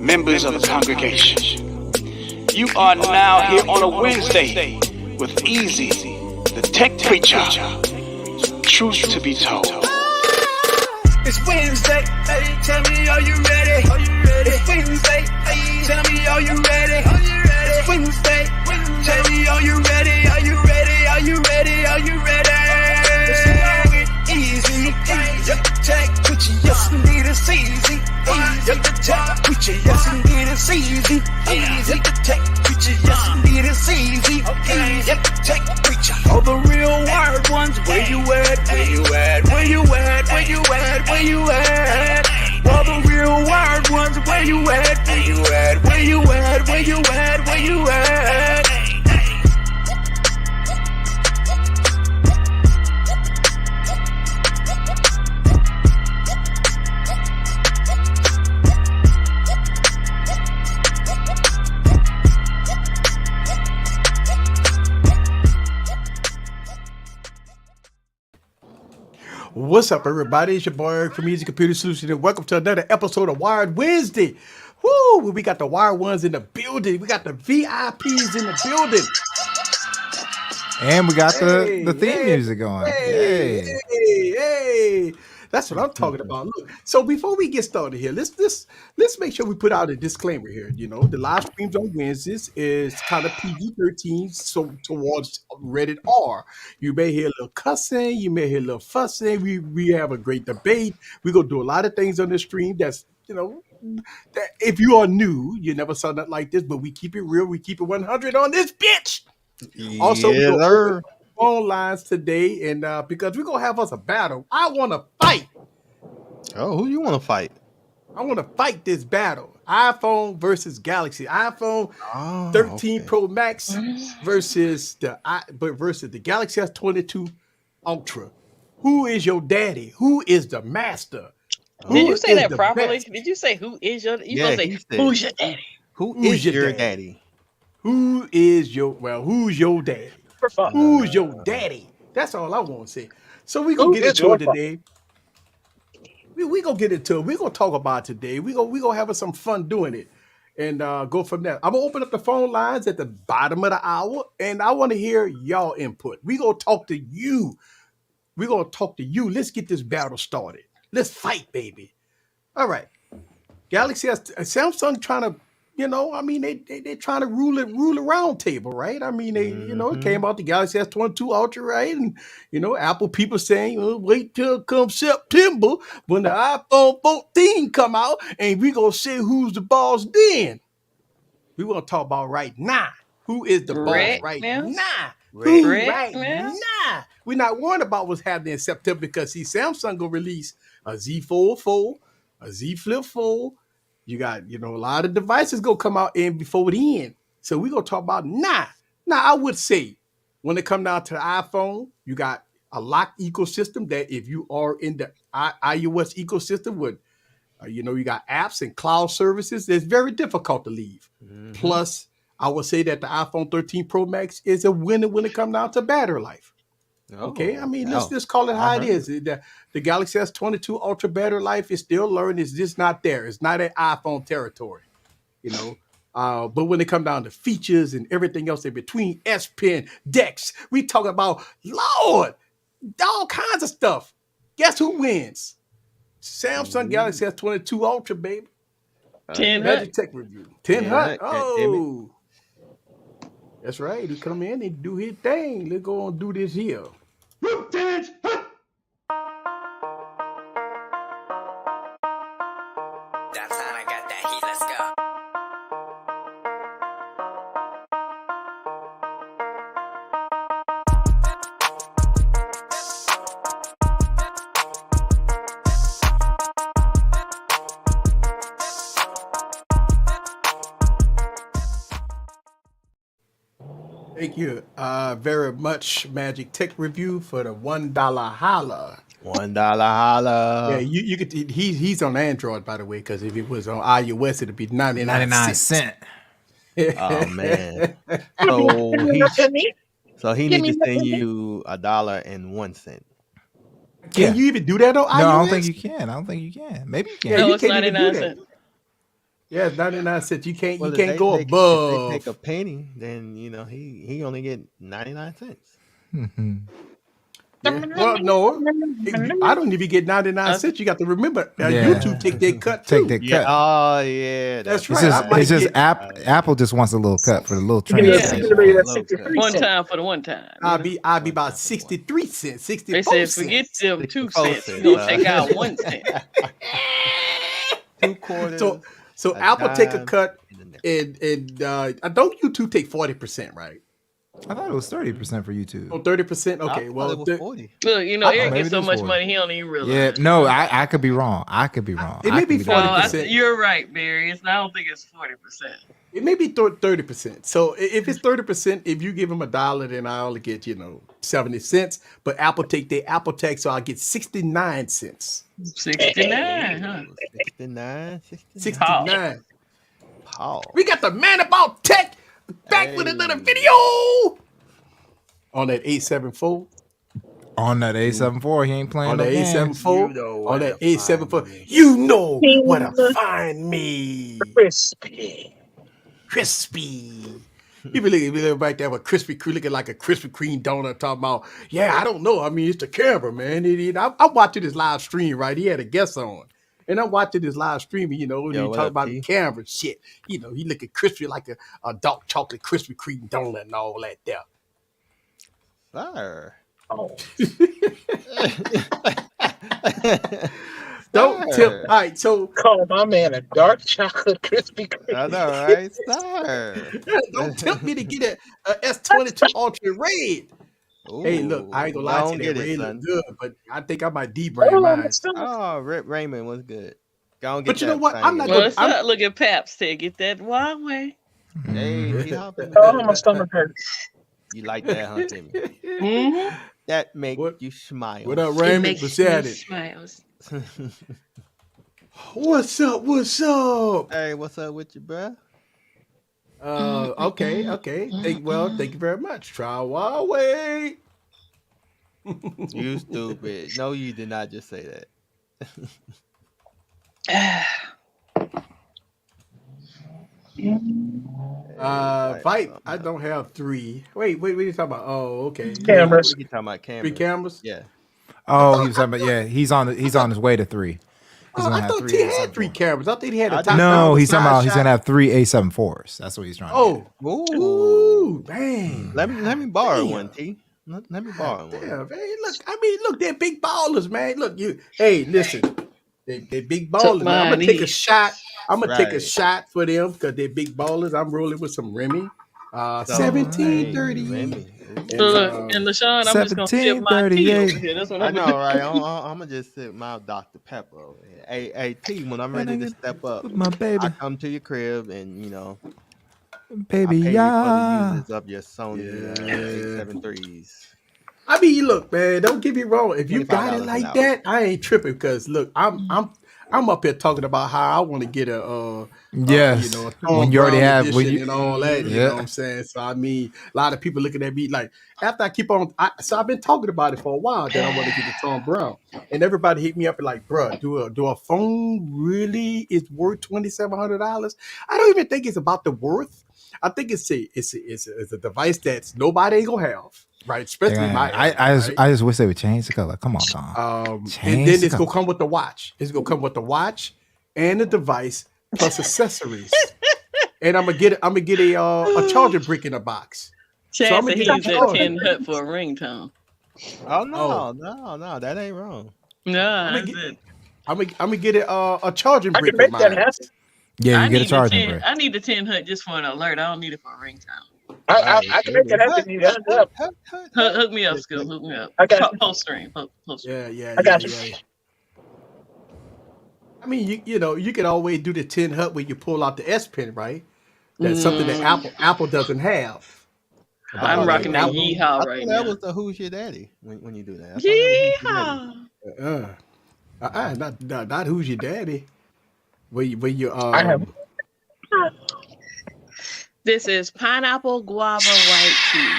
members of the congregation. You are now here on a Wednesday with Easy, the tech preacher. Truth to be told. It's Wednesday, hey, tell me, are you ready? It's Wednesday, hey, tell me, are you ready? It's Wednesday, tell me, are you ready? Are you ready? Are you ready? Are you ready? It's long and easy, yup, the tech preacher, yes indeed it's easy. Yup, the tech preacher, yes indeed it's easy. Yup, the tech preacher, yes indeed it's easy. Yup, the tech preacher. All the real wired ones, where you at? Where you at? Where you at? Where you at? Where you at? All the real wired ones, where you at? Where you at? Where you at? Where you at? Where you at? What's up, everybody? It's your boy Eric from Easy Computer Solutions, and welcome to another episode of Wired Wednesday. Woo! We got the wired ones in the building. We got the VIPs in the building. And we got the theme music going. Hey. That's what I'm talking about. Look, so before we get started here, let's make sure we put out a disclaimer here. You know, the live streams on Wednesdays is kind of PG-13, so towards rated R. You may hear a little cussing, you may hear a little fussing. We have a great debate. We're gonna do a lot of things on the stream that's, you know, that if you are new, you never saw nothing like this, but we keep it real, we keep it 100 on this bitch. Also, we're phone lines today, and because we're gonna have us a battle. I want to fight. Oh, who you want to fight? I want to fight this battle. iPhone versus Galaxy. iPhone 13 Pro Max versus the Galaxy S22 Ultra. Who is your daddy? Who is the master? Did you say that properly? Best? Did you say who is your? You gonna say who's your daddy? Who is your daddy? Who is your who's your daddy? Who's your daddy? That's all I want to say. So we're going to get into it today. We're going to get into it. We're going to talk about it today. We're gonna have some fun doing it and go from there. I'm going to open up the phone lines at the bottom of the hour, and I want to hear y'all input. We're going to talk to you. We're going to talk to you. Let's get this battle started. Let's fight, baby. All right. Galaxy has Samsung trying to, you know, I mean, they're trying to rule a round table, right? I mean, you know, it came out the Galaxy S22 Ultra, right? And, you know, Apple people saying, wait till come September when the iPhone 14 come out and we going to see who's the boss then. We want to talk about right now. Who is the boss right now? Who right now? We're not worried about what's happening in September because, see, Samsung going to release a Z Fold 4, a Z Flip 4. You got, you know, a lot of devices going to come out in before the end. So we're going to talk about now. Now, I would say when it comes down to the iPhone, you got a locked ecosystem that if you are in the iOS ecosystem with, you know, you got apps and cloud services, it's very difficult to leave. Plus, I would say that the iPhone 13 Pro Max is a winner when it comes down to battery life. Okay, I mean, let's just call it how it is. The Galaxy S22 Ultra battery life is still learning. It's just not there. It's not at iPhone territory, you know. But when it comes down to features and everything else in between, S Pen, DeX, we talk about, Lord, all kinds of stuff. Guess who wins? Samsung Galaxy S22 Ultra, baby. 10 Magic Tech Review. 10 hot. Oh. That's right. He come in and do his thing. Let's go and do this here. Dance. That's how I got that heat. Let's go. Thank you very much, Magic Tech Review, for the $1 holla. $1 holla. Yeah, you could. He's on Android, by the way, because if it was on iOS, it'd be 99 cents. Oh man! So he needs to send you $1.01. Can you even do that on iOS? No, I don't think you can. Maybe you can. No, it's 99 cents. Yeah, 99 cents. You can't Well, go if above. they take a penny, then he only get 99 cents. Yeah. Well, no, I don't even get 99 cents. You got to remember, YouTube take their cut too. Take that Yeah. cut. Oh yeah, That's It's right. I might just get. Apple just wants a little cut for the little Yeah. transaction. One time for the one time. I'll be about 63 cents, 64 They said cents. forget them 2 64 cents. cents, We're gonna take out 1 cent. 2 quarters. So a Apple take a dime, cut, and a nickel. and don't YouTube take 40%, right? I thought it was 30% for YouTube. Oh, 30%. I Okay, thought well, it was 40. Look, you know, I- Eric maybe gets so it is much 40. money he don't even realize. Yeah, no, I could be wrong. I could be wrong. It I may be could No, 40%. you're right, Barry. I don't think it's 40%. it may be 30%. So if it's 30%, if you give them $1, then I only get 70 cents. But Apple take their Apple tax, so I get 69 cents. 69, huh? 69. 69. Paul. We got the man about tech back with another video on that 874. On that A74, he ain't playing On no that games. 874. On that 874. You know where to find me. Crispy. You be looking back there with Krispy Kreme, looking like a Krispy Kreme donut, talking about, yeah, I don't know. I mean, it's the camera, man. I'm watching this live stream, right? He had a guest on. And I'm watching this live stream, when he what talking up, about T? the camera shit. He looking crispy like a dark chocolate Krispy Kreme donut and all that there. Sir. Don't tip. All right, so Call my man a dark chocolate Krispy Kreme. I know, right? Sir. don't tempt me to get a S22 Ultra Red. Hey, look, I ain't gonna lie to you, that red look good, but I think I might debrand mine. Oh, Raymond was good. Go and get But you know that what? I'm thing. not Well, gonna. it's not looking Paps to get that Huawei. Hey, he hopping. Oh, my stomach hurts. You like that, huh, Timmy? Mm-hmm. That make What- you smile. What up, It Raymond? makes What's me at it? smiles. What's up? What's up? Hey, what's up with you, bruh? Okay. Thank you very much. Try Huawei. You stupid. No, you did not just say that. Fight. I don't have 3. Wait, what are you talking about? Oh, okay. Cameras. You talking about 3 cameras? cameras. Yeah. Oh, he was talking about, yeah, he's on his way to 3. He's gonna I have thought 3 he had 3 cameras. I think he had a top. No, he's talking about he's shot. gonna have 3 A74s. That's what he's trying to get. Ooh, dang. Let me borrow Damn. one, T. Let me borrow one. Yeah, man. Look, they're big ballers, man. Look, hey, listen. They're big ballers, man. I'm gonna take a shot. I'm gonna take a shot for them because they're big ballers. I'm rolling with some Remy. 1738. Remy. So look, and LaShawn, I'm just gonna sip my tea over here. That's what I I'm know, gonna right? I'm gonna just sip my Dr. Pepper over here. Hey, T, when I'm ready to step up, My baby. I come to your crib and Baby, I pay yeah. you for the uses of your Sony 873s. I mean, look, man. Don't get me wrong. If you got it $25 like an that, I ain't tripping. Because look, I'm up here talking about how I want to get a Yes. a When you already Brown have edition and all that. You Yeah. know what I'm saying? So I mean, a lot of people looking at me like after I keep on. So I've been talking about it for a while that I want to get the Tom Brown, and everybody hit me up and like, bruh, do a phone really is worth $2,700? I don't even think it's about the worth. I think it's a device that's nobody ain't gonna have, right? Especially my. I just wish they would change the color. Come on, Don. And Change then the it's gonna color. come with the watch. It's gonna come with the watch and the device plus accessories. And I'm gonna get a charger brick in a box. Chad I'ma said he get used a that charger. 10 hut for a ringtone. Oh no, that ain't wrong. No, that's it. I'm gonna get a charging I brick can make with that mine. happen. Yeah, you get a need the charging 10 brick. I need the 10 hut just for an alert. I don't need it for a ringtone. I can make that happen. You got it up. Hook me up, Scoop. Hook me up. I got you. Post stream. Post stream. Yeah. I got you. Yeah. I mean, you can always do the 10 hut where you pull out the S Pen, right? That's something that Apple doesn't have. I'm rocking that Apple- yeehaw right That now. was the Who's Your Daddy when you do that. I thought that was Who's Your Daddy. Yeehaw. Not who's your daddy. Where you I have. This is pineapple guava white tea.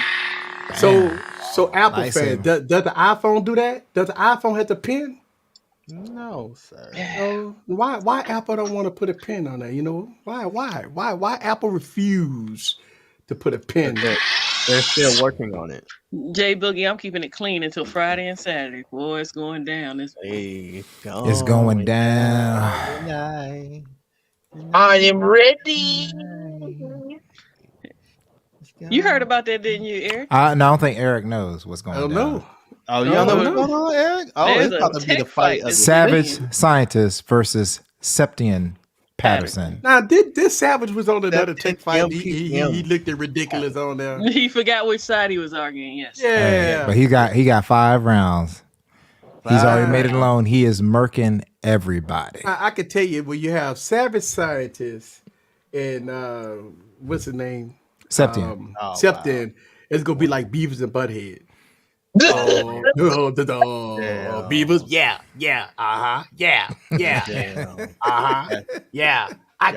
So Apple Nice fan, saving. does the iPhone do that? Does the iPhone have the pen? No, sir. So why Apple don't want to put a pin on there? You know why Apple refuse to put a pin? They're still working on it. J Boogie, I'm keeping it clean until Friday and Saturday. Boy, it's going down this week. It's going down. Tonight. I am ready. You heard about that, didn't you, Eric? No, I don't think Eric knows what's going I on. don't know. Oh, you don't know what's going on, Eric? Oh, There's it's a about to be the tech fight fight of the this Savage Scientist versus Septian Patterson. Now, this Savage was on another tech fight. He MPM. looked at ridiculous on there. He forgot which side he was arguing. Yes. Yeah, But he got 5 rounds. He's already made it alone. He is murking everybody. I could tell you when you have Savage Scientist and what's his name? Septian. Septian. It's gonna be like Beavis and Butthead. Beavers, yeah, I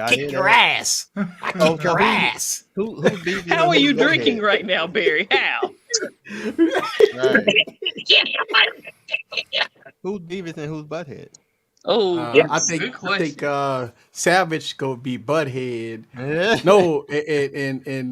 kick your ass. I kick your ass. How are you drinking right now, Barry? How? Who's Beavis and who's Butthead? Oh, I think Savage gonna be Butthead. No, and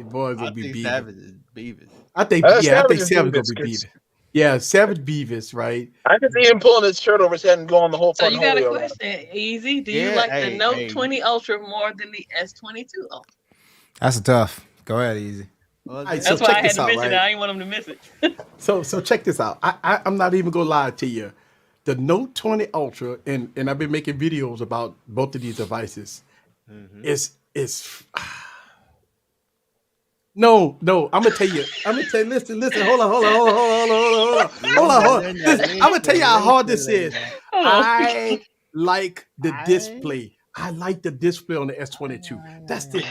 boys gonna be Beavis. Savage is Beavis. I think Savage Savage gonna is be Beavis. Beavis. Yeah, Savage Beavis, right? I can see him pulling his shirt over his head and going the whole so front you got a hallway around. question, Easy. Do you like the Note 20 Ultra more than the S22 Ultra? That's tough. Go ahead, Easy. Right, That's why I had to mention it. I didn't want him to miss it. So check this out. I'm not even gonna lie to you. The Note 20 Ultra, and I've been making videos about both of these devices. It's no. I'm gonna tell you. Listen. Hold on. Listen, I'm gonna tell you how hard this is. I like the display. I like the display on the S22. That's the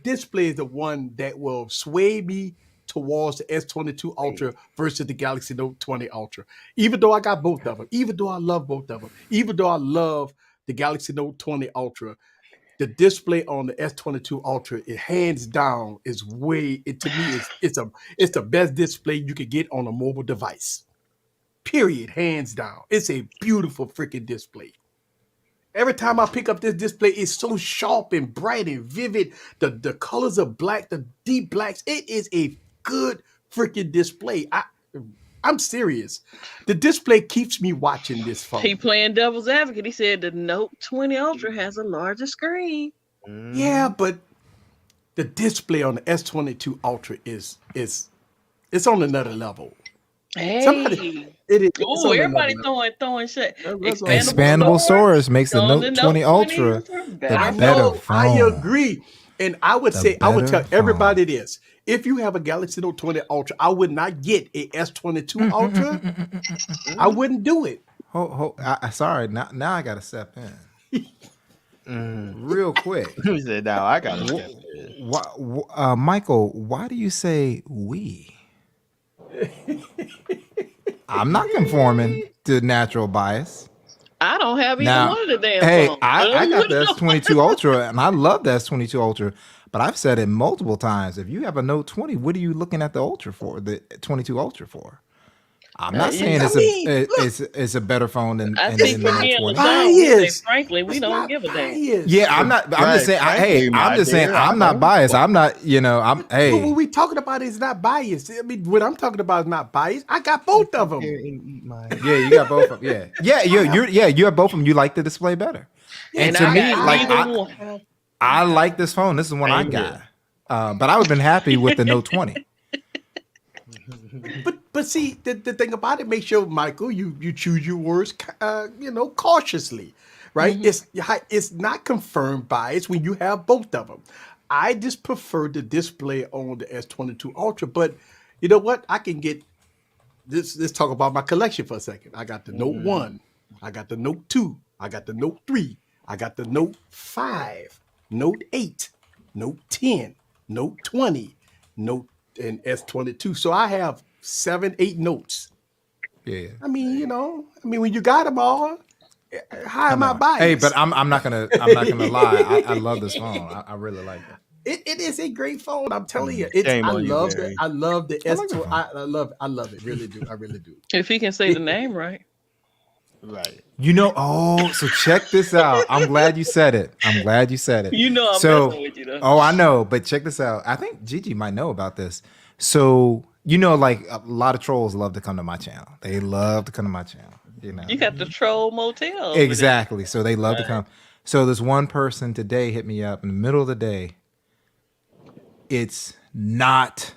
display is the one that will sway me towards the S22 Ultra versus the Galaxy Note 20 Ultra. Even though I got both of them, even though I love both of them, even though I love the Galaxy Note 20 Ultra, the display on the S22 Ultra, it hands down is to me it's the best display you could get on a mobile device. Period, hands down. It's a beautiful freaking display. Every time I pick up this display, it's so sharp and bright and vivid. The colors are black, the deep blacks. It is a good freaking display. I'm serious. The display keeps me watching this phone. He playing devil's advocate. He said the Note 20 Ultra has a larger screen. Yeah, but the display on the S22 Ultra is it's on another level. Hey. It's on everybody another throwing shit. Expandable storage makes the Note 20 Ultra the better phone. I agree. And I would tell everybody this. If you have a Galaxy Note 20 Ultra, I would not get a S22 Ultra. I wouldn't do it. Sorry, now I got to step in. Real quick. Who said now I got to step in? Michael, why do you say we? I'm not conforming to natural bias. I don't have either one of the damn phones. I got the S22 Ultra, and I love the S22 Ultra, but I've said it multiple times. If you have a Note 20, what are you looking at the Ultra for, the 22 Ultra for? I'm not saying it's a better phone than the Note 20. Frankly, we don't give a damn. Yeah, I'm not. I'm just saying. I'm just saying. I'm not biased. I'm not. But what we talking about is not biased. I mean, what I'm talking about is not biased. I got both of them. Yeah, you got both of them. Yeah. You have both of them. You like the display better. And to me, like I like this phone. This is one I got. But I would have been happy with the Note 20. But see, the thing about it, make sure, Michael, you choose your words, cautiously, right? It's not confirmed bias when you have both of them. I just prefer the display on the S22 Ultra, but you know what? I can get this. Let's talk about my collection for a second. I got the Note 1, I got the Note 2, I got the Note 3, I got the Note 5, Note 8, Note 10, Note 20, Note and S22. So I have 7-8 notes. Yeah. I mean, when you got them all, how am I biased? Hey, but I'm not gonna lie. I love this phone. I really like it. It is a great phone. I'm telling you. It's Shame I on you, love Barry. it. I love the I like the S2. phone. I love it. Really do. I really do. If he can say the name right. Right. So check this out. I'm glad you said it. You know I'm So, messing with you though. I know, but check this out. I think Gigi might know about this. So, like a lot of trolls love to come to my channel. They love to come to my channel. You got the troll motel. Exactly. So they love to come. So this one person today hit me up in the middle of the day. It's not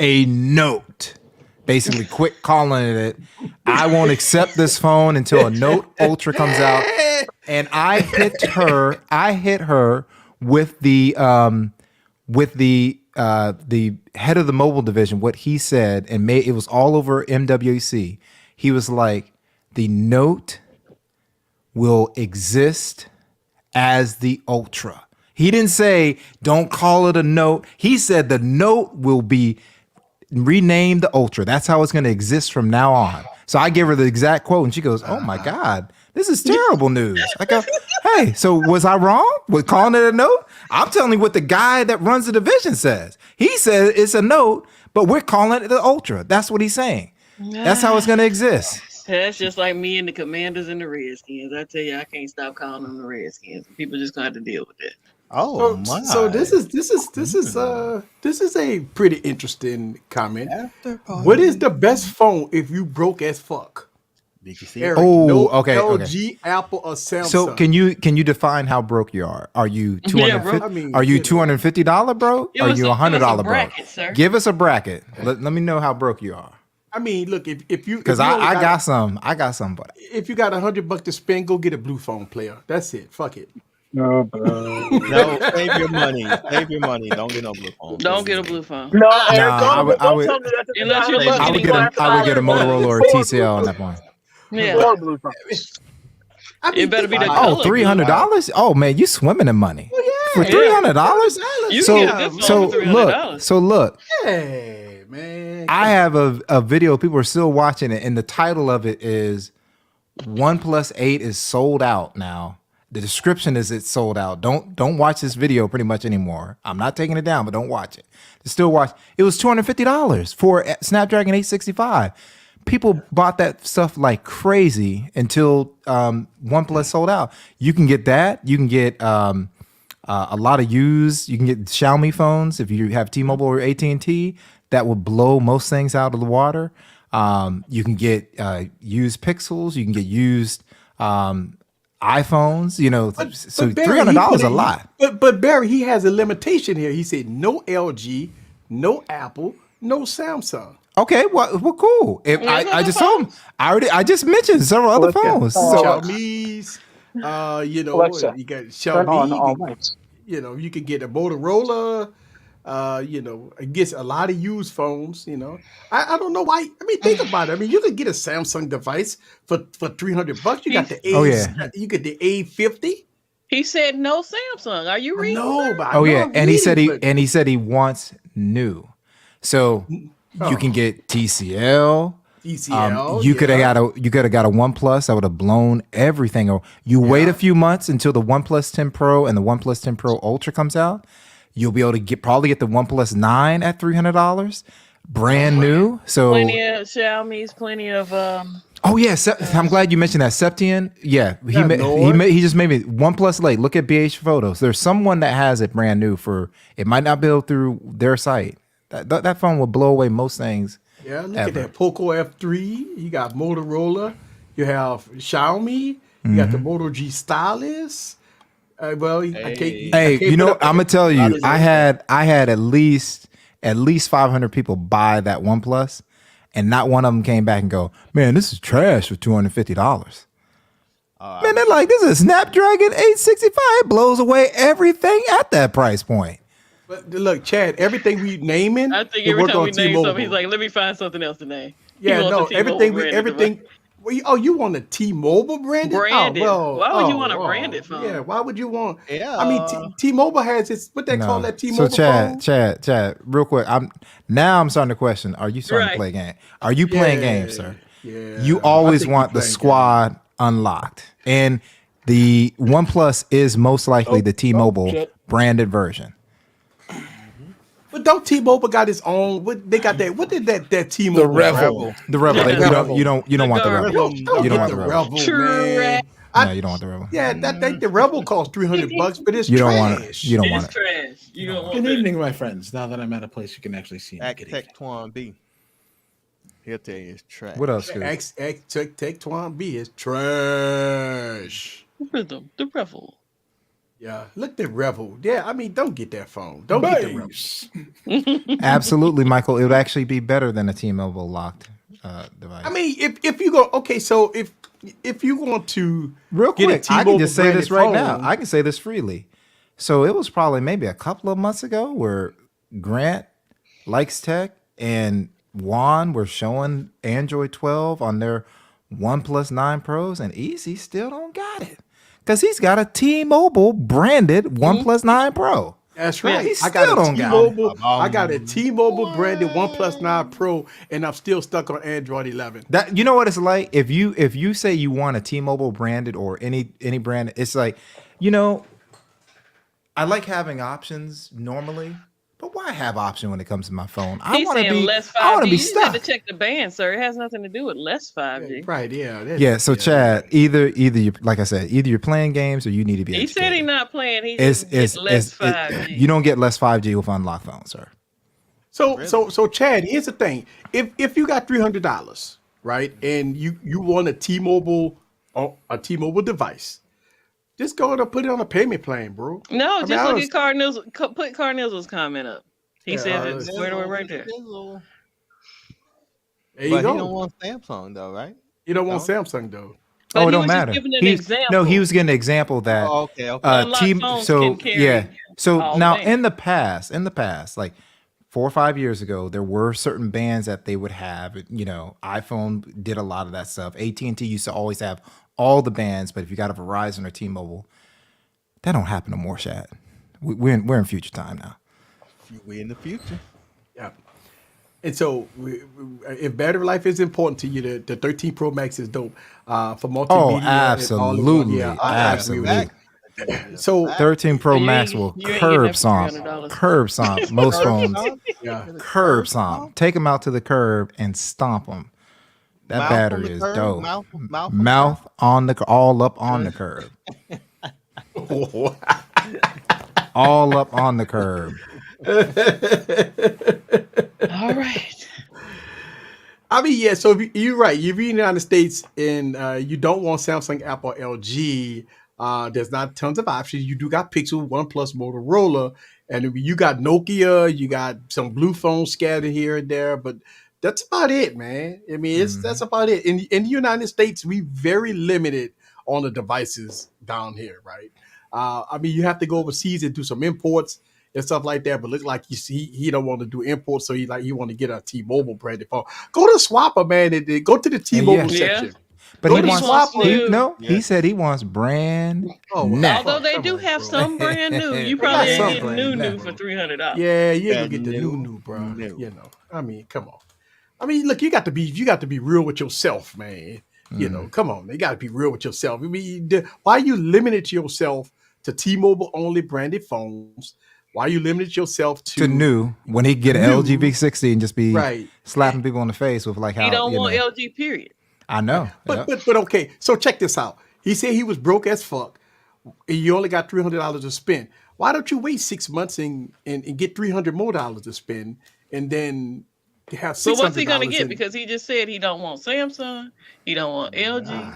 a note. Basically, quit calling it. I won't accept this phone until a Note Ultra comes out. And I hit her with the head of the mobile division. What he said, and it was all over MWC. He was like, the Note will exist as the Ultra. He didn't say don't call it a Note. He said the Note will be rename the Ultra. That's how it's going to exist from now on. So I gave her the exact quote, and she goes, "Oh my God, this is terrible news." I go, "Hey, so was I wrong with calling it a Note? I'm telling you what the guy that runs the division says. He says it's a Note, but we're calling it the Ultra. That's what he's saying. That's how it's going to exist." That's just like me and the Commanders and the Redskins. I tell you, I can't stop calling them the Redskins. People just gonna have to deal with it. Oh my! So this is a pretty interesting comment. What is the best phone if you broke as fuck? Did you see? Eric, okay. LG, Apple, or Samsung. So can you define how broke you are? Are you $250? Are you $250 broke? Are you $100 broke? Sir. Give us a bracket. Let me know how broke you are. I mean, look, if you because I got some, but if you got $100 to spend, go get a blue phone player. That's it. Fuck it. No, no, save your money. Save your money. Don't get no blue phone. Don't get a blue phone. No, I would tell me that. Unless you're I would get a Motorola or a TCL on that point. Yeah. Blue phone. I mean, It better be the Oh, $300? Oh man, you swimming in money. For $300? You So can get a good phone for $300. look. Hey, man. I have a video. People are still watching it, and the title of it is OnePlus 8 is sold out now. The description is it's sold out. Don't watch this video pretty much anymore. I'm not taking it down, but don't watch it. Still watch. It was $250 for a Snapdragon 865. People bought that stuff like crazy until OnePlus sold out. You can get that. You can get a lot of used. You can get Xiaomi phones if you have T-Mobile or AT&T. That will blow most things out of the water. You can get used Pixels. You can get used iPhones. So $300 is a lot. But Barry, he has a limitation here. He said no LG, no Apple, no Samsung. Okay, well, cool. I just told him. I just mentioned several other phones. So Xiaomi's, Alexa, you got turn on all Xiaomi. lights. You can get a Motorola. It gets a lot of used phones. I don't know why. I mean, think about it. I mean, you could get a Samsung device for $300. You got the A. You get the A50. He said no Samsung. Are you reading? No, but and he said he wants new. So you can get TCL. You could have got a OnePlus that would have blown everything. You wait a few months until the OnePlus 10 Pro and the OnePlus 10 Pro Ultra comes out. You'll be able to probably get the OnePlus 9 at $300, brand new. So plenty of Xiaomi's, plenty of Oh yeah, I'm glad you mentioned that. Septian, yeah, he just made me OnePlus Lite. Look at BH Photos. There's someone that has it brand new it might not be through their site. That phone will blow away most things. Yeah, look at that Poco F3. You got Motorola. You have Xiaomi. You got the Moto G Stylus. I'm gonna tell you, I had at least 500 people buy that OnePlus, and not one of them came back and go, "Man, this is trash for $250." Man, they're like, "This is a Snapdragon 865. It blows away everything at that price point." But look, Chad, everything we naming, I think every time we name something, he's like, "Let me find something else to name." Yeah, no, everything. You want a T-Mobile branded? Branded. Oh, well, why would you want a branded phone? Yeah, why would you want? Yeah. I mean, T-Mobile has its what they call that T-Mobile phone. Chad, real quick. I'm starting to question. Are you starting to play game? Are you playing games, sir? Yeah. You always want the squad unlocked, and the OnePlus is most likely the T-Mobile branded version. But don't T-Mobile got its own? What they got that? What did that T-Mobile? The Revel. The Rebel. The You don't want the Rebel. Don't You don't get want the the Rebel. Rebel, Trash. man. No, you don't want the Rebel. Yeah, the Rebel costs $300, but it's You don't trash. want it. You don't want It's it. trash. You don't want Good that. evening, my friends. Now that I'm at a place you can actually see me. Good evening. Tech Twan B. He'll tell you it's trash. What else? Scoop? Tech Twan B is trash. Rhythm, the revel. Yeah, look at Revel. Yeah, I mean, don't get that phone. Don't get the Revel. Absolutely, Michael. It would actually be better than a T-Mobile locked device. I mean, if you go, okay, so if you want to Real get a quick, I can just say T-Mobile this right branded now. phone- I can say this freely. So it was probably maybe a couple of months ago where Grant, Likes Tech, and Juan were showing Android 12 on their OnePlus 9 Pros, and Easy still don't got it because he's got a T-Mobile branded OnePlus 9 Pro. That's right. He I got still a don't got T-Mobile. I got a T-Mobile branded OnePlus 9 Pro, and I'm still stuck on Android 11. That you know what it's like if you say you want a T-Mobile branded or any brand, it's like, I like having options normally, but why have option when it comes to my phone? I He's want to saying be less 5G. I want to be You just have to stuck. check the band, sir. It has nothing to do with less 5G. Right? Yeah. Yeah. So Chad, either you, like I said, either you're playing games or you need to be. He said educated. he's not playing. He just gets less 5G. You don't get less 5G with unlocked phones, sir. So Chad, here's the thing: if you got $300, right, and you want a T-Mobile device, just go and put it on a payment plan, bro. No, I mean, just I look was- at Cardinals. Put Cardinals' comment up. He said it's squared away right there. There you But go. he don't want Samsung though, right? You don't want Samsung though. But Oh, he it don't was just matter. giving an He's- example. No, he was giving an example that Oh, okay. Unlocked phones can carry So all now bands. in the past, like 4 or 5 years ago, there were certain bands that they would have. iPhone did a lot of that stuff. AT&T used to always have all the bands, but if you got a Verizon or T-Mobile, that don't happen no more, Shad. We're in future time now. We in the future. Yeah. And so, if battery life is important to you, the 13 Pro Max is dope for multimedia. Oh, and all of absolutely, that. Yeah, I agree with absolutely. you. So, 13 Pro You Max ain't- will you ain't curb getting some, that for $300. curb some. Most phones yeah, curb some. Take them out to the curb and stomp them. That Mouth on battery the is curb, dope. mouth on the All up on the curb. All up on the curb. All right. I mean, yeah. So you're right. If you're in the United States and you don't want Samsung, Apple, LG, there's not tons of options. You do got Pixel, OnePlus, Motorola, and you got Nokia. You got some blue phones scattered here and there, but that's about it, man. I mean, that's about it. In the United States, we very limited on the devices down here, right? I mean, you have to go overseas and do some imports and stuff like that. But look like he don't want to do imports, so he want to get a T-Mobile branded phone. Go to Swapper, man, and go to the T-Mobile Yeah. section. But Go he to wants Swapper. new. he said he wants brand Oh, well, new. Although they Come do on, have bro. some brand new. You got probably some ain't getting brand new new. for $300. Yeah, you ain't gonna Brand get the new. new, bro. New. You know, I mean, come on. I mean, look, you got to be real with yourself, man. You know, come on, you got to be real with yourself. I mean, why you limited yourself to T-Mobile only branded phones? Why you limited yourself To new when he get an New. LG V60 and just be Right. slapping people in the face with like how He don't you want know. LG, period. I know. But Yep. but okay. So check this out. He said he was broke as fuck. And you only got $300 to spend. Why don't you wait 6 months and get $300 more to spend, and then have So $600? what's he gonna get? Because he just said he don't want Samsung, he don't want LG.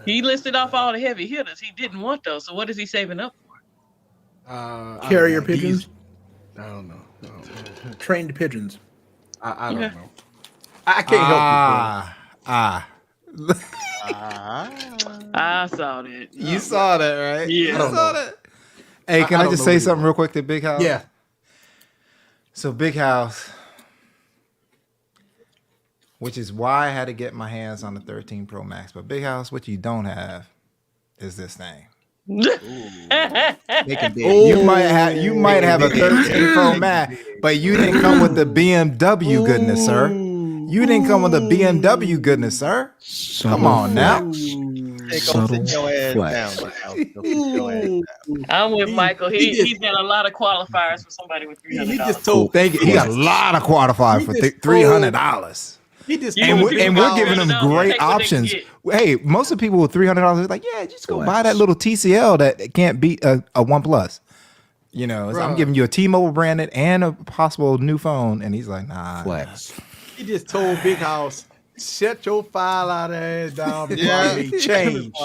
He listed off all the heavy hitters. He didn't want those. So what is he saving up for? Carrier pigeons, I don't know. trained pigeons. I don't Okay. know. I can't help I saw that. You saw that, right? Yeah. You I don't saw know. that. Hey, can I I, don't just know say what he something wants. real quick to Big House? you, bro. Yeah. So Big House, which is why I had to get my hands on the 13 Pro Max. But Big House, what you don't have is this thing. You might have a 13 Pro Max, but you didn't come with the BMW goodness, sir. You didn't come with the BMW goodness, sir. Come on now. Go sit your ass down. Go sit your ass down. I'm with Michael. He's got a lot of qualifiers for somebody with $300. He just told. Thank you. He got a lot of qualifiers for $300. He just And told we're giving them great Take what they options. can Hey, most of the people with $300 are like, yeah, just go buy that little TCL that can't beat a OnePlus. You know, so I'm giving you a T-Mobile branded and a possible new phone, and he's like, nah. Flex. He just told Big House, shut your file out ass down before I make change.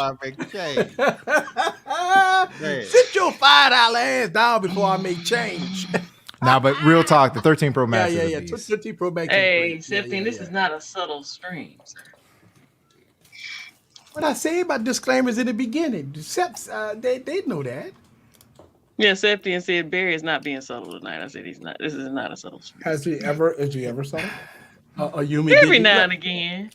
Sit your $5 ass down before I make change. Now, but real talk, the 13 Pro Max. Yeah. Is a beast. 13 Pro Max. Hey, Sifty, this is not a subtle stream, sir. What I say about disclaimers in the beginning, they know that. Yeah, Septian said Barry is not being subtle tonight. I said he's not. This is not a subtle stream. Has he ever subtle? Every now and again.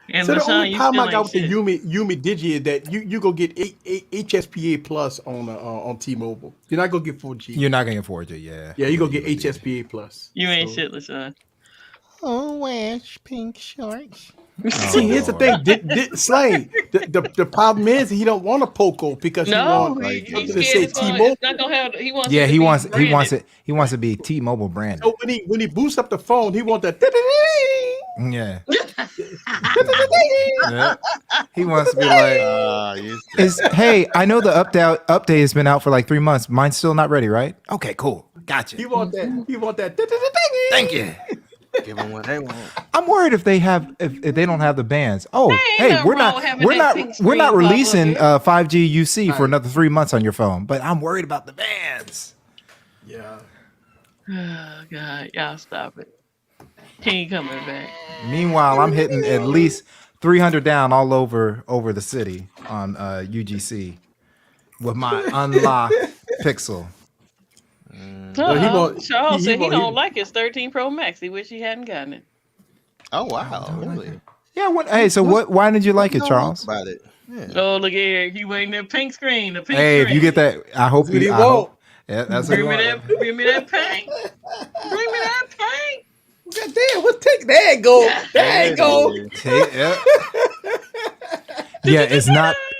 And So the LaShawn, only you problem still I got ain't with the shit. Yumi Digi is that you go get HSPA Plus on T-Mobile. You're not gonna get 4G. You're not going to get 4G, yeah. Yeah, you go get HSPA Plus. You ain't shit, LaShawn. Oh, wear pink shorts. See, here's the thing, Slane. The problem is he don't want a Poco because No, he he's wants scared to say his phone T-Mobile. is not gonna have. He wants. Yeah, it to he be wants branded. to be T-Mobile branded. So when he boosts up the phone, he wants that. Yeah. Yeah. He wants to be like, hey, I know the update has been out for like 3 months. Mine's still not ready, right? Okay, cool. Gotcha. He want that. He want that. Thank you. Give them what they want. I'm worried if they don't have the bands. Oh, hey, nothing we're wrong with having we're that not pink we're screen not pop up releasing here. 5G UC for another 3 months on your phone, but I'm worried about the bands. Yeah. Oh God, y'all stop it. He ain't coming back. Meanwhile, I'm hitting at least 300 down all over the city on UGC with my unlocked Pixel. Charles said he don't like his 13 Pro Max. He wish he hadn't gotten it. Oh wow, really? Yeah. Hey, so why did you like it, Charles? About it. Yeah. Oh, look here. He waiting that pink screen. The pink Hey, screen. if you get that, I hope He you. won't. Yeah, that's what Bring you me want. that. Bring me that pink. Bring me that pink. God damn, what's take there you go. There you go. Yeah,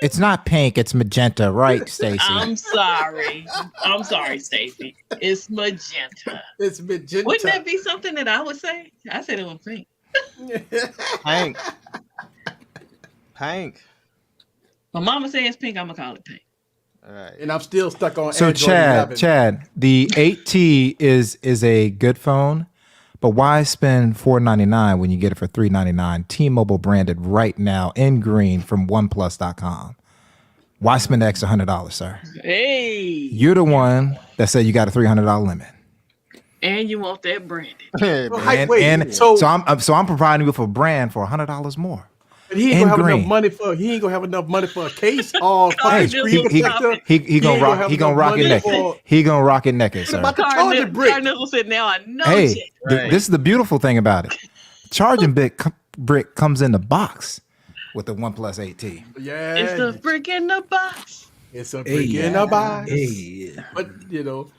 it's not pink, it's magenta, right, Stacy? I'm sorry, Stacey. It's magenta. It's magenta. Wouldn't that be something that I would say? I said it was pink. Pink. My mama says pink. I'm gonna call it pink. All right. And I'm still stuck on So Android 11. Chad, the 8T is a good phone, but why spend $499 when you get it for $399? T-Mobile branded right now in green from OnePlus.com. Why spend the extra $100, sir? Hey, You're the one that said you got a $300 limit. and you want that branded? So I'm providing you with a brand for $100 more. But he ain't gonna have enough money for. He ain't gonna have enough money for a case or fucking screen protector. He gonna rock it naked. He gonna rock it naked, sir. About the charging brick. Carnival said, "Now I know." Hey, shit. this is the beautiful thing about it. Charging brick comes in the box with the OnePlus 8T. Yeah, It's the brick in the box. It's a brick in the box. Hey. But you know,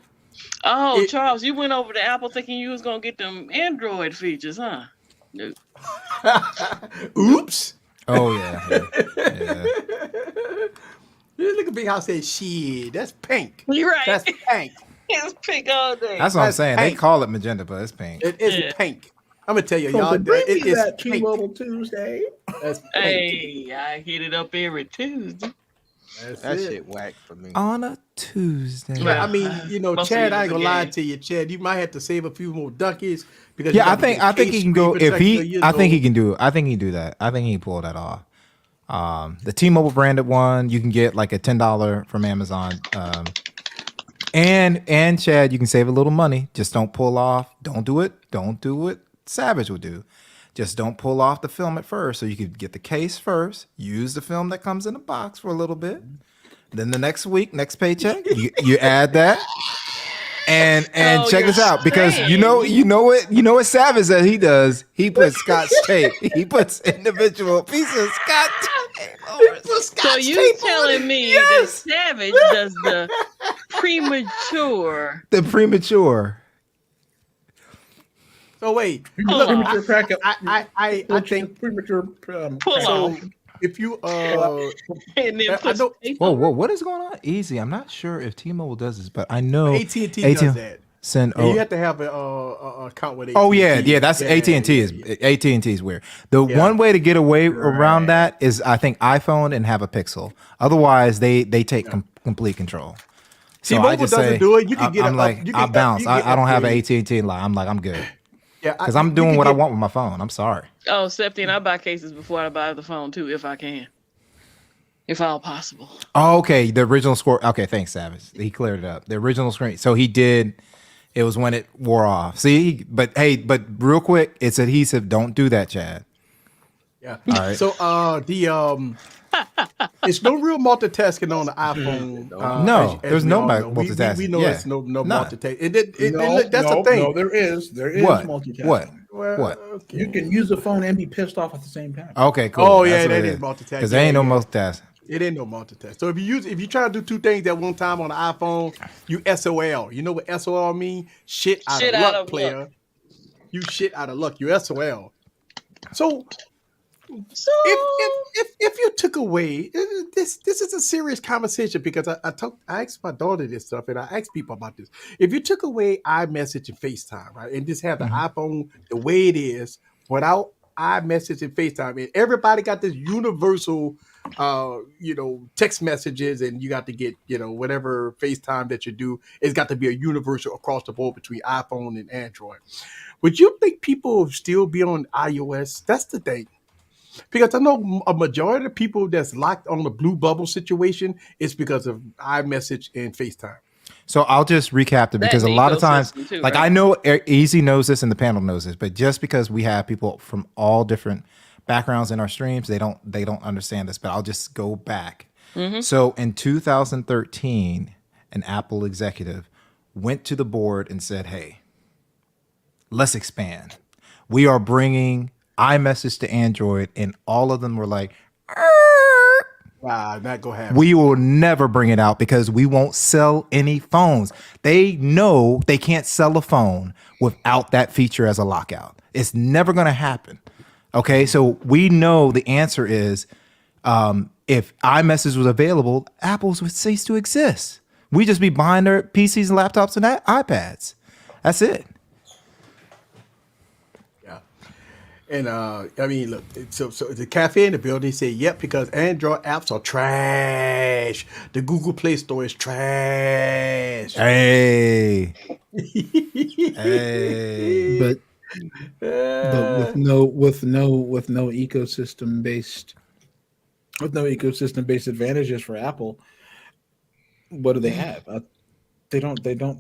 Oh, Charles, you went over to Apple thinking you was gonna get them Android features, huh? No. oops. Oh yeah. Look at Big House said, "Shit, that's pink. You're right. That's pink. It's pink all day. That's what I'm That's saying. pink. They call it magenta, but it's pink. It isn't Yeah. pink. I'm gonna tell you, So y'all. bring me It is that pink. T-Mobile Tuesday. That's pink. Hey, I hit it up every Tuesday. That's That it. shit whack for me. On a Tuesday. But I mean, you know, Most Chad, of I it ain't was gonna a lie game. to you, Chad. You might have to save a few more duckies because Yeah, you I gotta think get a he case can go screen if he. protector, you I think know. he can do it. I think he can do that. I think he can pull that off. The T-Mobile branded one, you can get like a $10 from Amazon. And Chad, you can save a little money. Just don't pull off. Don't do it. Don't do what Savage would do. Just don't pull off the film at first. So you could get the case first. Use the film that comes in the box for a little bit. Then the next week, next paycheck, you add that. And Oh, check this you're out, because saying. you know what Savage that he does. He puts Scotch tape. He puts individual pieces of Scotch tape over the Scotch So tape you on telling it. me Yes! that Savage does the premature? The premature. So wait, Pull look, off. Premature crack up. I think premature Pull so. off. if you And then I push know tape Whoa, over whoa, it. what is going on? Easy. I'm not sure if T-Mobile does this, but I know AT&T does that. send. And Oh, you have to have a account with AT&T. oh yeah, that's AT&T is yeah. AT&T is weird. The Yeah. one way to get away around that is I think iPhone and have a Pixel. Otherwise, they take complete control. So I T-Mobile just doesn't say do it. You can get I'm like you I can bounce. you can I don't have an upgrade. AT&T line. I'm like I'm good Yeah, because I'm doing what I want with my phone. I'm sorry. Oh, Septi, and I buy cases before I buy the phone too, if I can, if all possible. Oh, okay, the original score. Okay, thanks, Savage. He cleared it up. The original screen. So he did. It was when it wore off. See, but real quick, it's adhesive. Don't do that, Chad. Yeah. All right. So it's no real multitasking on the iPhone. No, there's we no all know. multitasking. We know Yeah. it's no None. multitasking. That's the thing. No, there is What? multitasking. What? Well, What? okay. You can use the phone and be pissed off at the same time. Okay, cool. Oh, That's yeah, what that it is multitasking. Because there ain't no multitasking. It ain't no multitask. So if you try to do two things at one time on the iPhone, you SOL. You know what SOL mean? Shit out Shit of out luck, of player. luck. You shit out of luck. You SOL. So So if you took away this is a serious conversation because I asked my daughter this stuff and I asked people about this. If you took away iMessage and FaceTime, right, and just have the iPhone the way it is without iMessage and FaceTime, and everybody got this universal text messages, and you got to get whatever FaceTime that you do, it's got to be a universal across the board between iPhone and Android. Would you think people will still be on iOS? That's the thing. Because I know a majority of people that's locked on the blue bubble situation is because of iMessage and FaceTime. So I'll just recap it because a lot of times, too, like right? I know Easy knows this and the panel knows this, but just because we have people from all different backgrounds in our streams, they don't understand this. But I'll just go back. Mm-hmm. So in 2013, an Apple executive went to the board and said, "Hey, let's expand. We are bringing iMessage to Android," and all of them were like, Wow, not gonna happen. "We will never bring it out because we won't sell any phones." They know they can't sell a phone without that feature as a lockout. It's never going to happen. Okay, so we know the answer is if iMessage was available, Apple's would cease to exist. We just be buying their PCs and laptops and iPads. That's it. And I mean, look. So the cafe in the building say, "Yep," because Android apps are trash. The Google Play Store is trash. Hey, hey. But with no ecosystem based advantages for Apple, what do they have? They don't.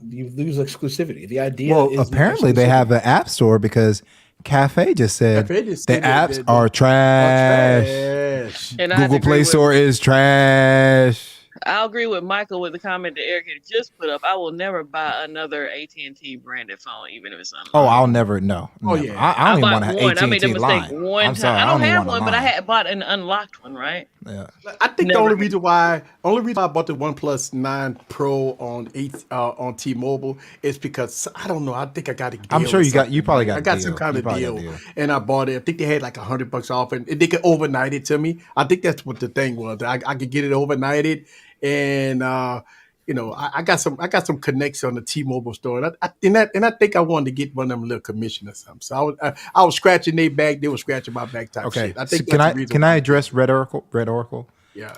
You lose exclusivity. The idea. Well, is apparently they have an app store because Cafe just said the apps are trash. And Google Play Store is trash. I'll agree with Michael with the comment that Eric had just put up. I will never buy another AT&T branded phone, even if it's unlocked. Oh, I'll never. No. Oh, never. yeah. I don't even want bought an one. AT&T I made a mistake line. one I'm time. sorry, I don't even have want a one, but I line. had bought an unlocked one, right? Yeah. I think Never. the only reason why I bought the OnePlus 9 Pro on T-Mobile is because I don't know. I think I got a deal. I'm sure or you probably got I a got deal. some kind You of probably got a deal, deal. and I bought it. I think they had like $100 off, and they could overnight it to me. I think that's what the thing was. I could get it overnighted, and I got some connects on the T-Mobile store, and I think I wanted to get one of them little commission or something. So I was scratching their back, they were scratching my back type Okay. shit. I think So that's the reason can why I I did address it. Red Oracle? Red Oracle. Yeah.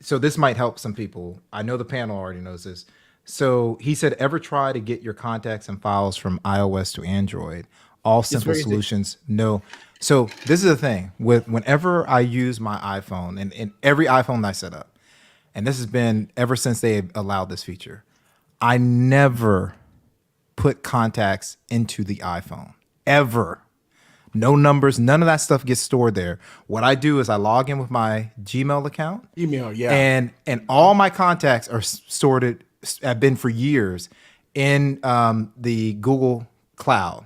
So this might help some people. I know the panel already knows this. So he said, ever try to get your contacts and files from iOS to Android? All simple very easy. solutions. No. So this is the thing with whenever I use my iPhone and every iPhone that I set up, and this has been ever since they allowed this feature, I never put contacts into the iPhone ever. No numbers, none of that stuff gets stored there. What I do is I log in with my Gmail account. Email, yeah. And all my contacts are stored, have been for years in the Google Cloud.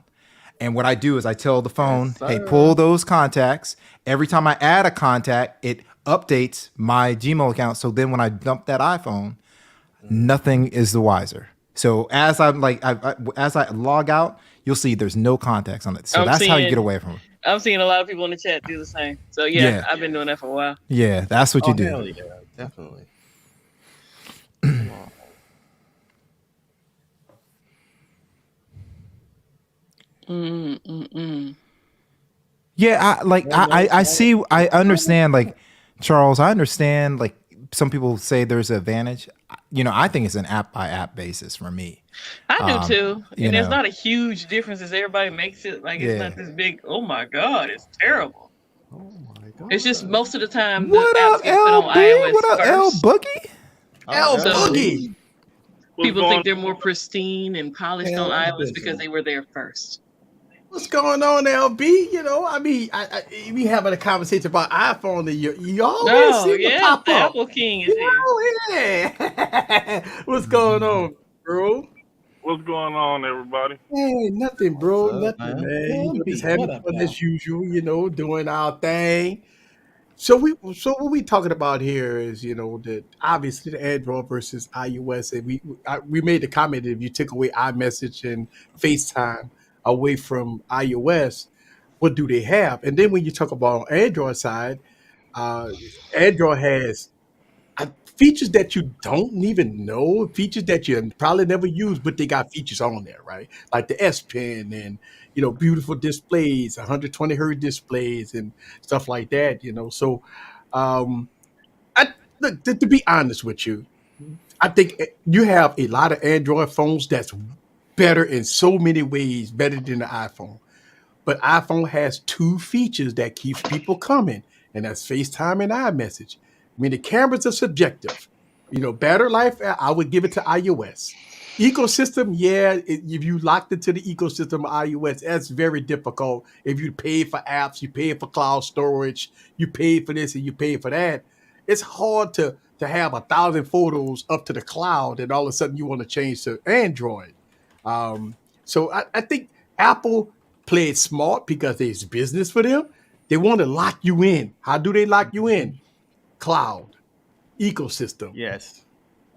And what I do is I tell the phone, hey, pull those contacts. Every time I add a contact, it updates my Gmail account. So then when I dump that iPhone, nothing is the wiser. So as I'm like, as I log out, you'll see there's no contacts on it. So that's how you get away from it. I'm seeing a lot of people in the chat do the same. So Yeah. I've been doing that for a while. Yeah, that's what you do. Hell yeah, definitely. Come on. Yeah, I understand, like, Charles, I understand, like, some people say there's an advantage. I think it's an app by app basis for me. I do too. And there's know. not a huge difference as everybody makes it. Like, it's Yeah. not this big, oh my God, it's terrible. Oh my god. It's just most of the time What the apps up, get put on LB? iOS What up, L first. Boogie? L So- Boogie. People think they're more pristine and polished on iOS because they were there first. What's going on, LB? I mean, we having a conversation about iPhone, and you always Oh, see it yeah, pop the up. Apple King is here. Yeah. What's going on, bro? What's going on, everybody? Hey, nothing, bro. What's up, Nothing, man? man. LB, Just having what up, fun pal? as usual. Doing our thing. So what we talking about here is, that obviously the Android versus iOS, and we made the comment that if you took away iMessage and FaceTime away from iOS, what do they have? And then when you talk about on Android side, Android has features that you don't even know, features that you probably never use, but they got features on there, right? Like the S Pen and beautiful displays, 120 hertz displays and stuff like that. So I look to be honest with you, I think you have a lot of Android phones that's better in so many ways, better than the iPhone. But iPhone has two features that keeps people coming, and that's FaceTime and iMessage. I mean, the cameras are subjective. Battery life, I would give it to iOS. Ecosystem, if you locked into the ecosystem of iOS, that's very difficult. If you pay for apps, you pay for cloud storage, you pay for this and you pay for that. It's hard to have 1,000 photos up to the cloud, and all of a sudden you want to change to Android. So I think Apple played smart because it's business for them. They want to lock you in. How do they lock you in? Cloud, ecosystem, Yes.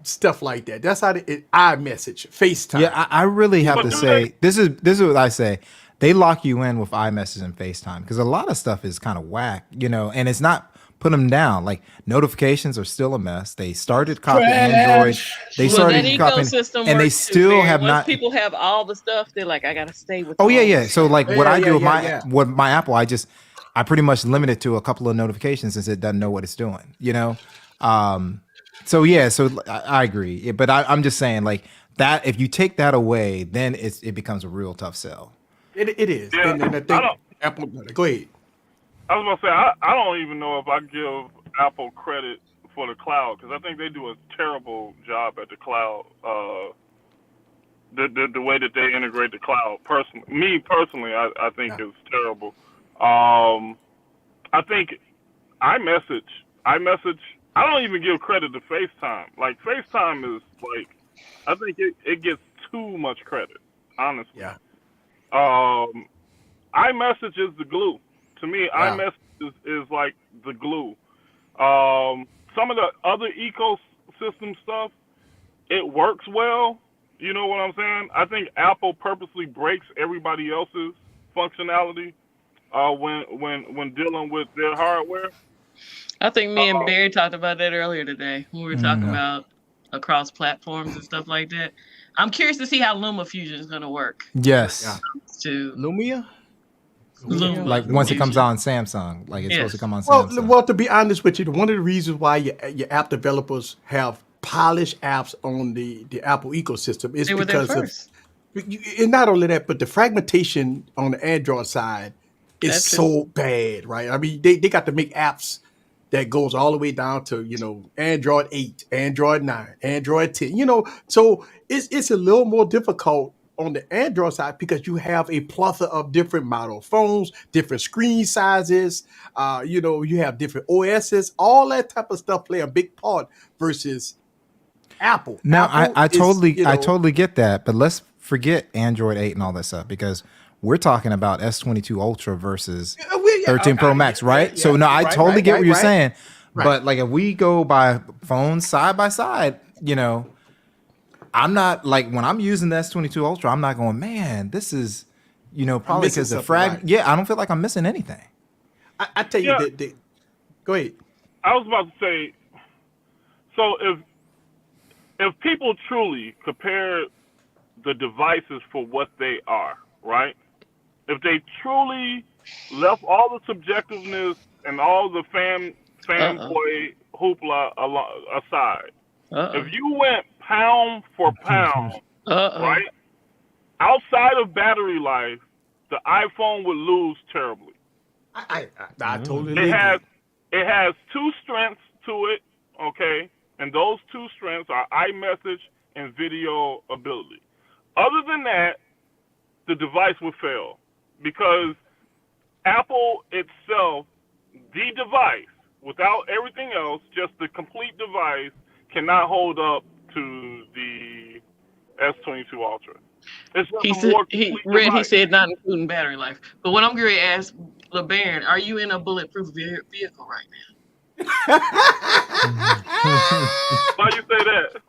stuff like that. That's how iMessage, FaceTime. Yeah, I really have to say this is what I say. They lock you in with iMessage and FaceTime because a lot of stuff is kind of whack, and it's not put them down. Like notifications are still a mess. They started copying Android. They started that copying, ecosystem and they works still too, have Once not. people have all the stuff, they're like, I gotta stay with. Oh all yeah, this yeah. So stuff. like what I do with yeah. with my Apple, I pretty much limit it to a couple of notifications since it doesn't know what it's doing. So yeah, so I agree. Yeah, but I'm just saying like that. If you take that away, then it becomes a real tough sell. It is. Yeah, and I think Apple. Go ahead. I was gonna say I don't even know if I give Apple credit for the cloud because I think they do a terrible job at the cloud. The way that they integrate the cloud, personally, I think is terrible. I think iMessage. I don't even give credit to FaceTime. Like FaceTime is like, I think it gets too much credit, honestly. Yeah. iMessage is the glue. To me, iMessage is like the glue. Some of the other ecosystem stuff, it works well. You know what I'm saying? I think Apple purposely breaks everybody else's functionality when dealing with their hardware. I think me and Barry talked about that earlier today when we were talking about across platforms and stuff like that. I'm curious to see how LumaFusion is going to work. Yes. To Lumia? Luma Like once it Fusion. comes out on Samsung, like it's supposed to come on Well, Samsung. well, to be honest with you, one of the reasons why your app developers have polished apps on the Apple ecosystem is They were there because of, first. and not only that, but the fragmentation on the Android side is That's so bad, right? I mean, they got to make apps that goes all the way down to Android 8, Android 9, Android 10. So it's a little more difficult on the Android side because you have a plethora of different model phones, different screen sizes. You have different OSs. All that type of stuff play a big part versus Apple. Now Apple I is, totally get that, but let's forget Android 8 and all that stuff because we're talking about S22 Ultra versus 13 Pro Max, right? So no, I totally get what you're saying. Right. But like if we go by phones side by side, I'm not like when I'm using the S22 Ultra, I'm not going, man, this is Probably because the frag. Yeah, I don't feel like I'm missing anything. I tell you, go ahead. I was about to say, so if people truly compare the devices for what they are, right? If they truly left all the subjectiveness and all the fanboy hoopla aside, if you went pound for pound, right? Outside of battery life, the iPhone would lose terribly. I totally agree. It has two strengths to it, okay? And those two strengths are iMessage and video ability. Other than that, the device would fail because Apple itself, the device, without everything else, just the complete device, cannot hold up to the S22 Ultra. He said not including battery life. But what I'm going to ask LeBaron, are you in a bulletproof vehicle right now? Why you say that?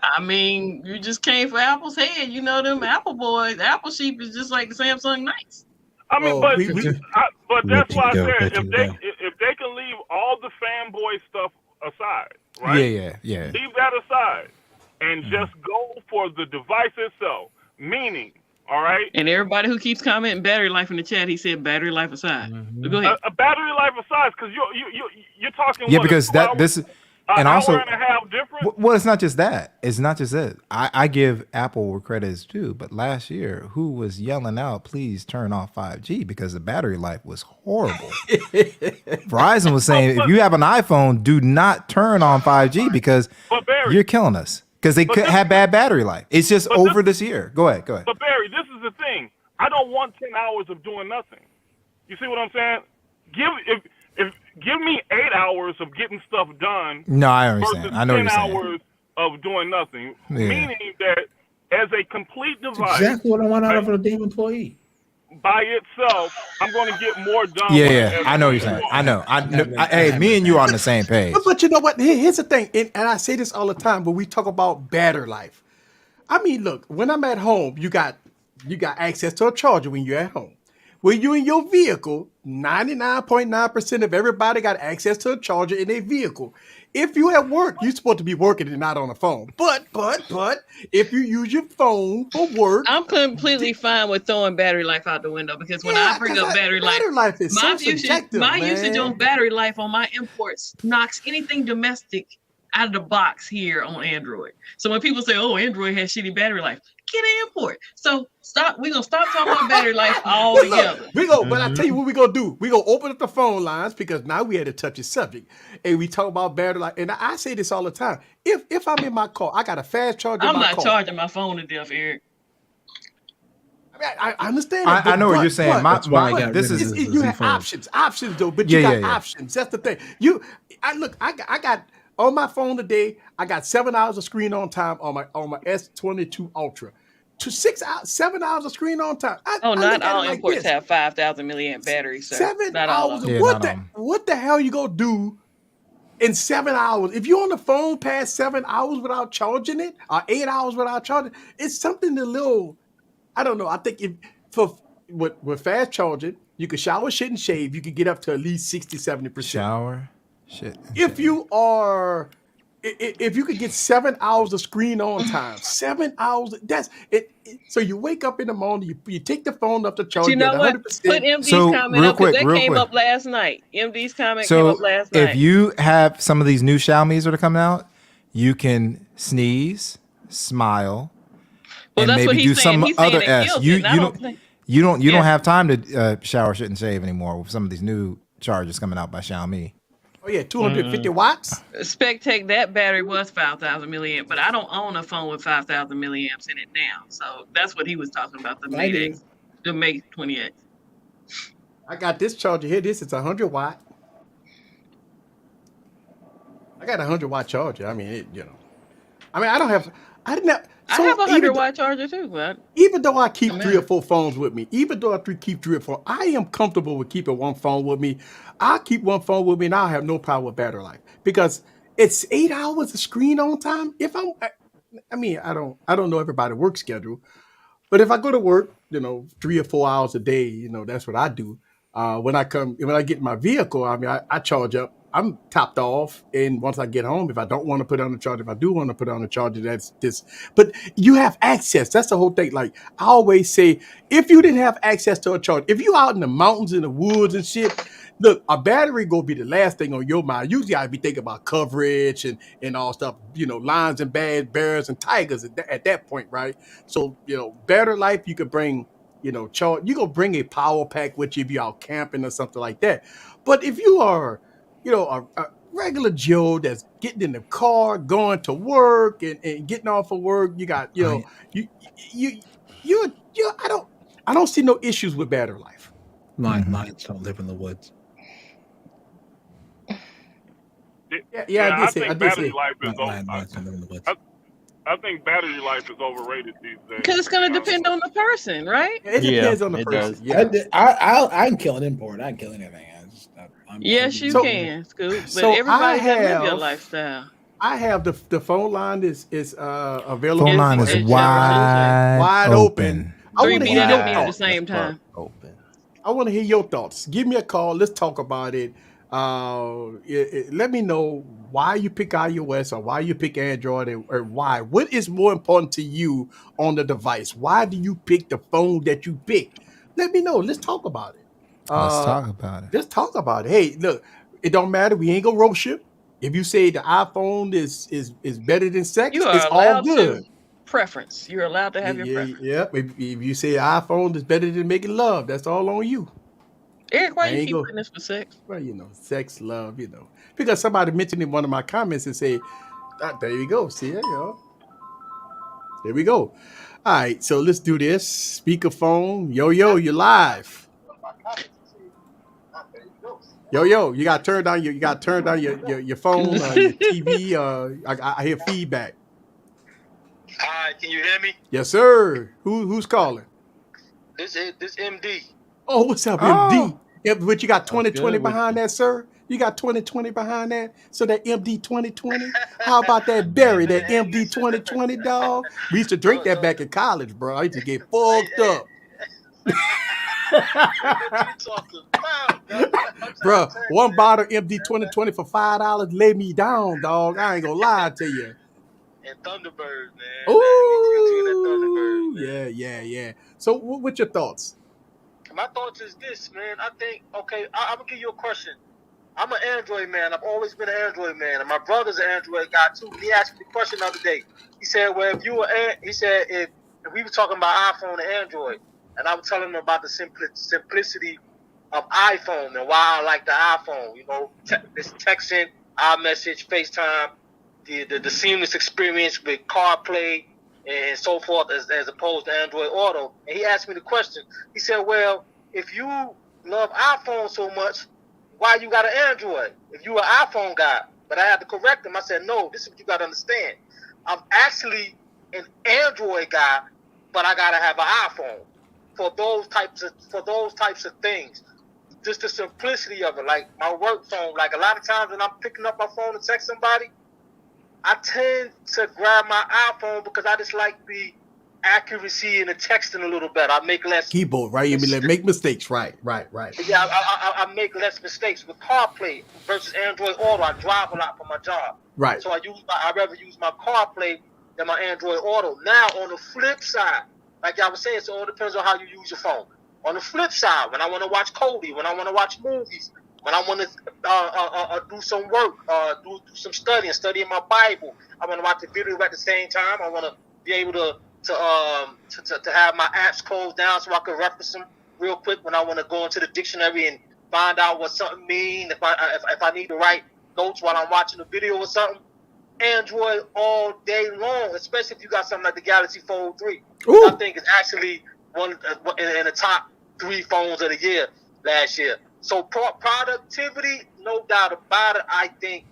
I mean, you just came for Apple's head. You know them Apple boys. Apple sheep is just like the Samsung Knights. I mean, but that's why I said if they can leave all the fanboy stuff aside, right? Yeah. Leave that aside and just go for the device itself. Meaning, all right. And everybody who keeps commenting battery life in the chat, he said battery life aside. So go ahead. A battery life aside, because you're talking. Yeah, because this is. And also, hour and a half difference? Well, it's not just that. It's not just it. I give Apple where credit is due, but last year, who was yelling out, please turn off 5G because the battery life was horrible. Verizon was saying, if you have an iPhone, do not turn on 5G because you're killing us. Because they could have bad battery life. It's just over this year. Go ahead. But Barry, this is the thing. I don't want 10 hours of doing nothing. You see what I'm saying? Give me 8 hours of getting stuff done. No, I understand. I know what you're saying. 10 hours of doing nothing. Yeah. Meaning that as a complete device. That's exactly what I want out of a damn employee. By itself, I'm going to get more done. Yeah. I know what you're saying. I know. Hey, me and you are on the same page. But you know what? Here's the thing. And I say this all the time when we talk about battery life. I mean, look, when I'm at home, you got access to a charger when you're at home. When you're in your vehicle, 99.9% of everybody got access to a charger in their vehicle. If you at work, you're supposed to be working and not on the phone. But if you use your phone for work, I'm completely fine with throwing battery life out the window because when I bring up battery life is my usage on battery life on my imports knocks anything domestic out of the box here on Android. So when people say, "Oh, Android has shitty battery life," get an import. So we're gonna stop talking about battery life altogether. But I tell you what we're gonna do. We're gonna open up the phone lines because now we had to touch a subject. And we talk about battery life. And I say this all the time. If I'm in my car, I got a fast charger. I'm not charging my phone to death, Eric. I understand. I know what you're saying. You have options though. But you got options. That's the thing. I got. On my phone today, I got 7 hours of screen on time on my S22 Ultra. 7 hours of screen on time. Not all imports have 5,000 milliamp batteries, sir. 7 hours. What the hell you gonna do in 7 hours? If you're on the phone past 7 hours without charging it, or 8 hours without charging, it's something a little. I don't know. I think with fast charging, you can shower, shit, and shave. You can get up to at least 60-70%. Shower. Shit. If you could get 7 hours of screen on time, 7 hours, that's it. So you wake up in the morning, you take the phone up to charge. You know what? Put MD's comment up because that came up last night. MD's comment came up last night. If you have some of these new Xiaomi's that are coming out, you can sneeze, smile, and maybe do some other S. You don't have time to shower, shit, and shave anymore with some of these new chargers coming out by Xiaomi. Oh yeah, 250 watts. Spectake, that battery was 5,000 milliamp, but I don't own a phone with 5,000 milliamps in it now. So that's what he was talking about, the Mate 28. I got this charger here. This is 100 watt. I got a 100 watt charger. I mean, I don't have. I didn't have. I have a 100-watt charger too, but even though I keep 3 or 4 phones with me, I am comfortable with keeping one phone with me. I'll keep one phone with me, and I'll have no problem with battery life because it's 8 hours of screen on time. I don't know everybody's work schedule, But if I go to work, 3 or 4 hours a day, that's what I do. When I get in my vehicle, I mean, I charge up. I'm topped off, and once I get home, if I don't want to put on the charger, if I do want to put on the charger, that's this. But you have access. That's the whole thing. Like I always say, if you didn't have access to a charger, if you out in the mountains, in the woods and shit, look, a battery gonna be the last thing on your mind. Usually, I'd be thinking about coverage and all stuff. Lions and bears and tigers at that point, right? So battery life, you could bring. Charge. You gonna bring a power pack with you if you're out camping or something like that. But if you are a regular Joe that's getting in the car, going to work and getting off of work. You got, you I don't see no issues with battery life. Lions don't live in the woods. Yeah, I I think battery life is lions don't live in the woods. I think battery life is overrated these days. Because it's going to depend on the person, right? It depends on the person. Yeah. I can kill an import. I can kill anything. Yes, you can, Scoop. But everybody doesn't live your lifestyle. I have the phone line is available. Phone line is wide open. I want to hear your thoughts at the same time. I want to hear your thoughts. Give me a call. Let's talk about it. Let me know why you pick iOS or why you pick Android or why. What is more important to you on the device? Why do you pick the phone that you pick? Let me know. Let's talk about it. Let's talk about it. Let's talk about it. Hey, look, it don't matter. We ain't gonna roast you. If you say the iPhone is better than sex, it's all good. Preference. You're allowed to have your preference. Yeah. If you say iPhone is better than making love, that's all on you. Eric, why you keep putting this for sex? Well, sex, love, because somebody mentioned in one of my comments and say, there you go. See, there you go. There we go. All right, so let's do this. Speakerphone. Yo, you're live. Yo, you got to turn down your phone, your TV. I hear feedback. Hi, can you hear me? Yes, sir. Who's calling? This MD. Oh, what's up, MD? Yeah, but you got 2020 behind that, sir? You got 2020 behind that? So that MD 2020? How about that Berry, that MD 2020, dog? We used to drink that back in college, bro. I used to get fucked up. Bro, one bottle MD 2020 for $5 lay me down, dog. I ain't gonna lie to you. And Thunderbird, man. Ooh, yeah. So, what's your thoughts? My thoughts is this, man. I think, okay, I'm gonna give you a question. I'm an Android man. I've always been an Android man, and my brother's an Android guy too. He asked me the question the other day. He said, "Well, if we were talking about iPhone and Android, and I was telling him about the simplicity of iPhone and why I like the iPhone. This texting, iMessage, FaceTime, the seamless experience with CarPlay and so forth, as opposed to Android Auto." And he asked me the question. He said, "Well, if you love iPhone so much, why you got an Android? If you an iPhone guy?" But I had to correct him. I said, "No, this is what you got to understand. I'm actually an Android guy, but I gotta have an iPhone for those types of things. Just the simplicity of it. Like my work phone. Like a lot of times when I'm picking up my phone to text somebody, I tend to grab my iPhone because I just like the accuracy in the texting a little better. I make less keyboard, right? You make mistakes, right. Yeah, I make less mistakes with CarPlay versus Android Auto. I drive a lot for my job, right? So I rather use my CarPlay than my Android Auto. Now on the flip side, like I was saying, so it all depends on how you use your phone. On the flip side, when I want to watch Cody, when I want to watch movies, when I want to do some work, do some studying my Bible, I want to watch the video at the same time. I want to be able to have my apps closed down so I can reference them real quick when I want to go into the dictionary and find out what something means. If I need to write notes while I'm watching a video or something, Android all day long, especially if you got something like the Galaxy Fold 3. I think it's actually one in the top 3 phones of the year last year. So productivity, no doubt about it. I think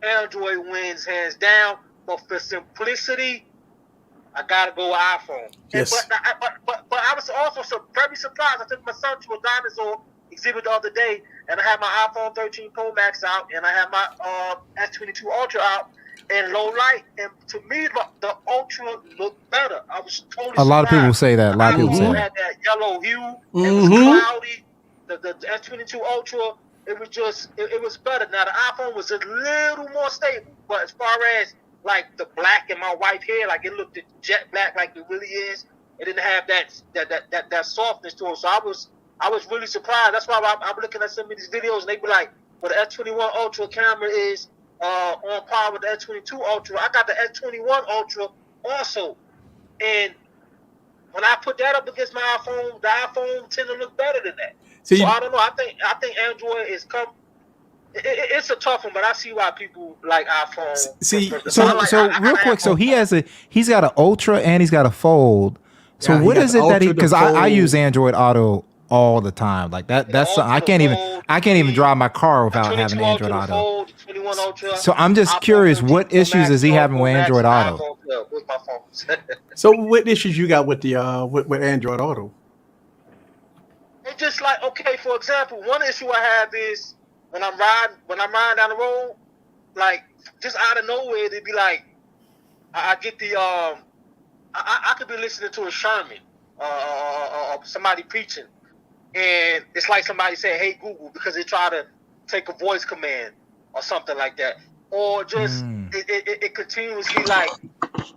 Android wins hands down. But for simplicity, I gotta go with iPhone. Yes. But I was also very surprised. I took my son to a dinosaur exhibit the other day, and I had my iPhone 13 Pro Max out, and I had my S22 Ultra out, in low light, and to me, the Ultra looked better. I was totally A lot of people surprised. say that. A lot of people say iPhone that. had that yellow hue. It was cloudy. The S22 Ultra, it was just, it was better. Now the iPhone was a little more stable, but as far as like the black in my white hair, like it looked jet black, like it really is. It didn't have that softness to it. So I was really surprised. That's why I'm looking at some of these videos, and they be like, "Well, the S21 Ultra camera is on par with the S22 Ultra." I got the S21 Ultra also, and when I put that up against my iPhone, the iPhone tend to look better than that. So I don't know. I think Android is it's a tough one, but I see why people like iPhone. So real quick, so he's got an Ultra and he's got a Fold. So what is it that because I use Android Auto all the time. Like that's I can't even drive my car without having Android Auto. So I'm just curious, what issues is he having with Android Auto? So what issues you got with the with Android Auto? It's just like, okay, for example, one issue I have is when I'm riding down the road, like just out of nowhere, they'd be like, I get the I could be listening to a sermon or somebody preaching, and it's like somebody saying, "Hey Google," because they try to take a voice command or something like that, or just it continuously like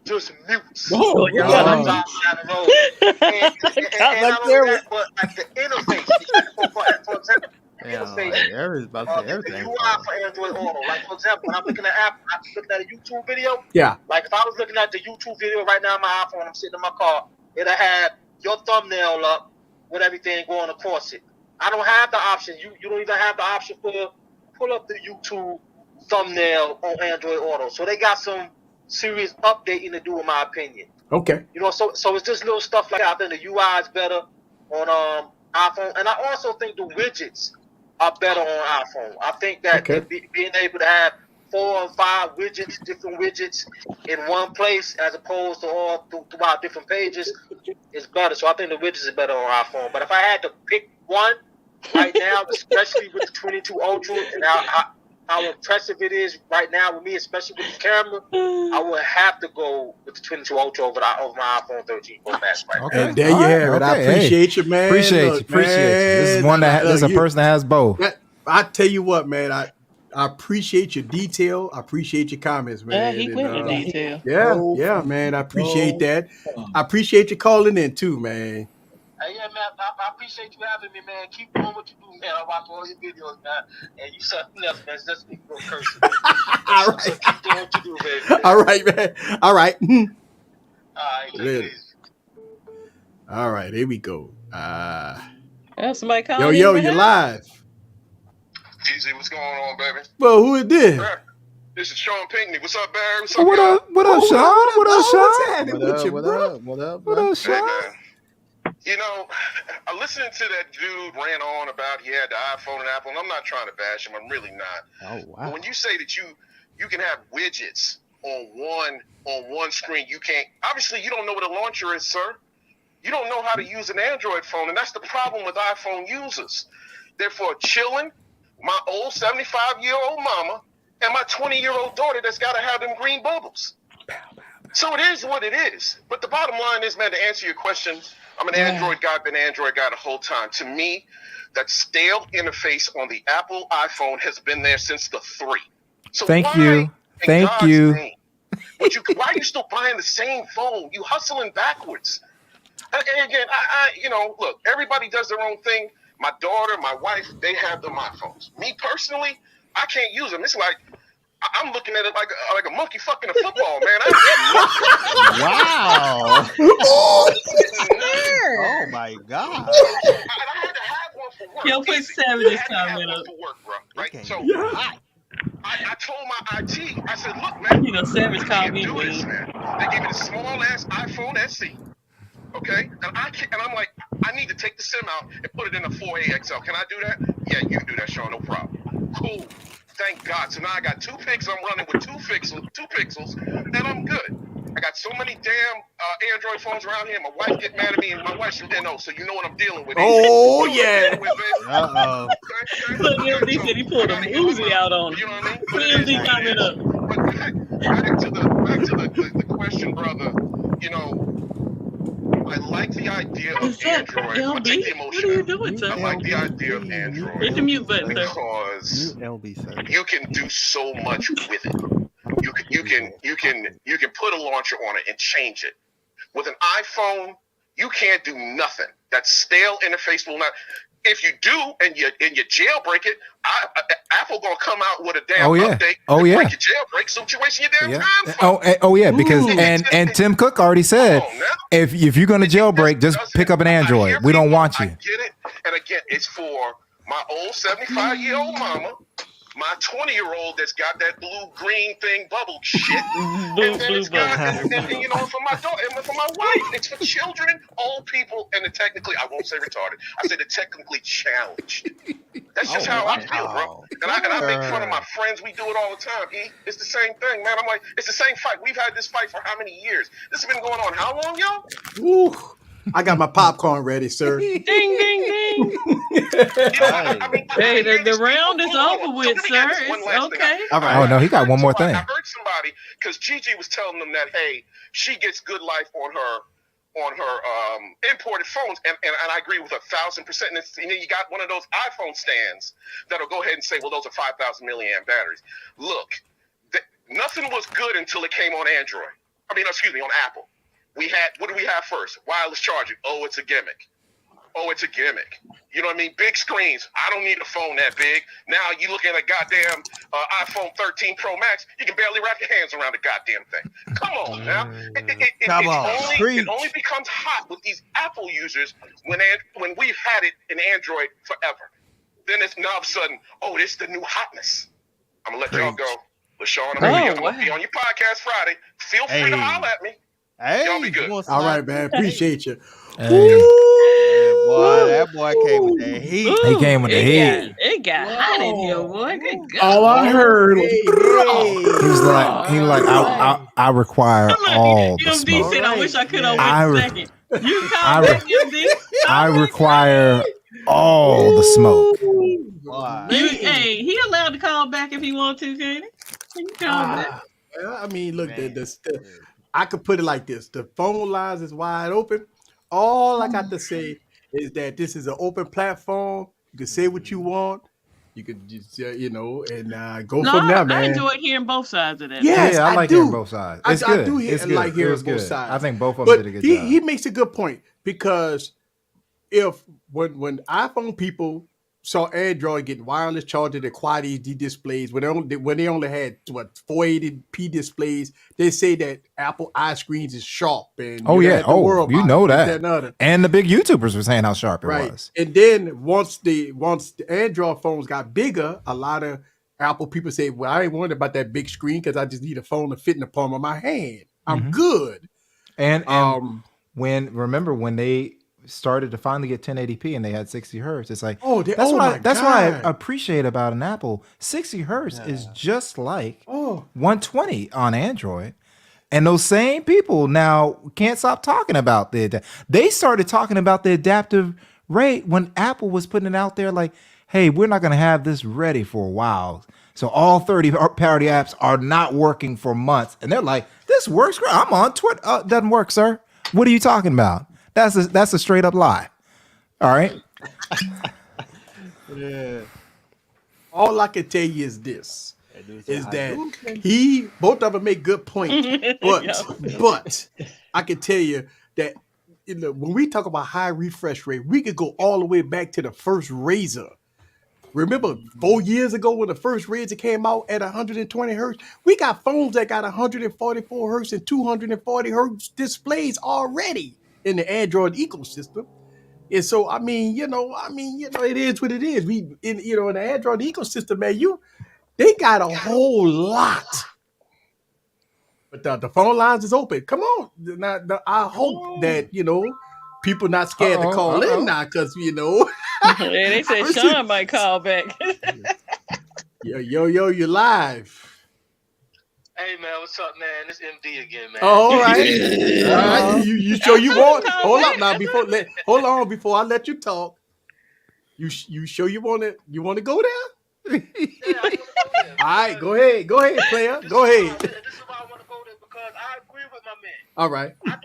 just mutes. Oh, yeah. Down the road. And not only that, but like the interface, for example. The UI for Android Auto. Like for example, when I'm looking at Apple, I'm looking at a YouTube video. Yeah. Like if I was looking at the YouTube video right now on my iPhone, I'm sitting in my car, it'll have your thumbnail up with everything going across it. I don't have the option. You don't even have the option for pull up the YouTube thumbnail on Android Auto. So they got some serious updating to do, in my opinion. Okay. You know, so it's just little stuff like that. I think the UI is better on iPhone, and I also think the widgets are better on iPhone. I think that being able to have 4 or 5 widgets, different widgets in one place, as opposed to all throughout different pages, is better. So I think the widgets are better on iPhone. But if I had to pick one right now, especially with the 22 Ultra and how impressive it is right now with me, especially with the camera, I would have to go with the 22 Ultra over my iPhone 13 Pro Max right now. And there you have it. I appreciate you, man. Appreciate you. This is one this is a person that has both. I tell you what, man, I appreciate your detail. I appreciate your comments, man. Yeah, he went in detail. Yeah, man. I appreciate that. I appreciate you calling in too, man. Yeah, man, I appreciate you having me, man. Keep doing what you do, man. I watch all your videos, man. And you something else, man. Just me go cursing. All right. So keep doing what you do, baby. All right, man. All right. All right, take it easy. All right, here we go. Somebody calling yo, you're live. Easy, what's going on, baby? Well, who is this? This is Sean Pinckney. What's up, Barry? What's What up, Sean? What up, Sean? What up, Sean? Hey, man. You know, I listened to that dude rant on about he had the iPhone and Apple, and I'm not trying to bash him. I'm really not. Oh, wow. But when you say that you can have widgets on one screen, you can't. Obviously, you don't know what a launcher is, sir. You don't know how to use an Android phone, and that's the problem with iPhone users. Therefore, chilling, my old 75-year-old mama and my 20-year-old daughter that's got to have them green bubbles. So it is what it is. But the bottom line is, man, to answer your question, I'm an Android guy, been an Android guy the whole time. To me, that stale interface on the Apple iPhone has been there since the 3. So Thank you. Why are you still buying the same phone? You hustling backwards. And again, look, everybody does their own thing. My daughter, my wife, they have them iPhones. Me personally, I can't use them. It's like I'm looking at it like a monkey fucking a football, man. Wow. Oh my God. I had to have one for work. Yo, put Savage's comment up. For work, bro. Right? Okay. So I told my IT, I said, look, man, Savage called me do this, man. They gave me the small ass iPhone SE. Okay, and I'm like, I need to take the SIM out and put it in a 4A XL. Can I do that? Yeah, you can do that, Sean. No problem. Cool. Thank God. So now I got 2 pixels. I'm running with 2 pixels, and I'm good. I got so many damn Android phones around here. My wife get mad at me, and my wife said, "No, so you know what I'm dealing with." Oh yeah. Uh-oh. Look, MD said he pulled a Uzi out on him. You know what I mean? MD coming up. back to the question, brother. You know, I like the idea of Android. I'll take the emotion out. I like the idea of Android. Hit the mute button, because you can do so much with it. You can put a launcher on it and change it. With an iPhone, you can't do nothing. That stale interface will not. If you do and you jailbreak it, Apple gonna come out with a damn update. Break your jailbreak, so what you wasting your damn time for? Oh yeah, because and Tim Cook already said if you're gonna jailbreak, just pick up an Android. We don't want you. I get it, and again, it's for my old 75-year-old mama, my 20-year-old that's got that blue-green thing bubble shit, and then it's got, and you know, for my daughter and for my wife. It's for children, old people, and the technically, I won't say retarded, I say the technically challenged. That's just how I feel, bro. And I make fun of my friends. We do it all the time. It's the same thing, man. I'm like, it's the same fight. We've had this fight for how many years? This has been going on how long, yo? Ooh. I got my popcorn ready, sir. Ding, ding, ding. Hey, the round is over with, sir. It's okay. All right. Oh, no, he got one more thing. I heard somebody, because Gigi was telling them that, hey, she gets good life on her imported phones, and I agree with 1,000%. And then you got one of those iPhone stands that'll go ahead and say, well, those are 5,000 milliamp batteries. Look, nothing was good until it came on Android. On Apple. What do we have first? Wireless charging. Oh, it's a gimmick. You know what I mean? Big screens. I don't need a phone that big. Now you look at a goddamn iPhone 13 Pro Max, you can barely wrap your hands around the goddamn thing. Come on now. It only becomes hot with these Apple users when we've had it in Android forever. Then it's now all of a sudden, oh, this is the new hotness. I'm going to let y'all go. LaShawn, I'm going to be on your podcast Friday. Feel free to holler at me. Hey, y'all be good. All right, man. Appreciate you. Hey. Boy, that boy came with the heat. He came with the heat. It got hot in here, boy. Good God. All I heard was he was like, I require all the smoke. Said, I wish I could have went second. You call back, MD. I require all the smoke. Hey, he allowed to call back if he wants to, can he? He can call back. I mean, look, I could put it like this. The phone lines is wide open. All I got to say is that this is an open platform. You can say what you want. You could just, and go from there, man. I enjoyed hearing both sides of that. Yes, I like hearing both sides. It's good. I do like hearing both sides. I think both of them did a good job. He makes a good point because when iPhone people saw Android getting wireless charging and quad HD displays when they only had 480p displays, they say that Apple iScreens is sharp and you know that. And the big YouTubers were saying how sharp it was. And then once the Android phones got bigger, a lot of Apple people say, well, I ain't worried about that big screen because I just need a phone to fit in the palm of my hand. I'm good. And when they started to finally get 1080p and they had 60 hertz, it's like, that's what I appreciate about an Apple. 60 hertz is just like 120 on Android. And those same people now can't stop talking about they started talking about the adaptive rate when Apple was putting it out there like, hey, we're not going to have this ready for a while. So all 30 parody apps are not working for months. And they're like, this works great. I'm on Twitter. Doesn't work, sir. What are you talking about? That's a straight up lie. All right. Yeah. All I can tell you is this: is that both of them make good points, but I can tell you that when we talk about high refresh rate, we could go all the way back to the first Razr. Remember 4 years ago when the first Razr came out at 120 hertz? We got phones that got 144 hertz and 240 hertz displays already in the Android ecosystem. And so, it is what it is. In the Android ecosystem, man, they got a whole lot. But the phone lines is open. Come on. Now, I hope that, people not scared to call in now because, they said Sean might call back. Yo, you're live. Hey man, what's up, man? It's MD again, man. Oh, all right. All right. You sure you want? Hold up now before I let you talk. You sure you want to go there? Yeah, I can go there. All right, go ahead, player. Go ahead. This is All right. I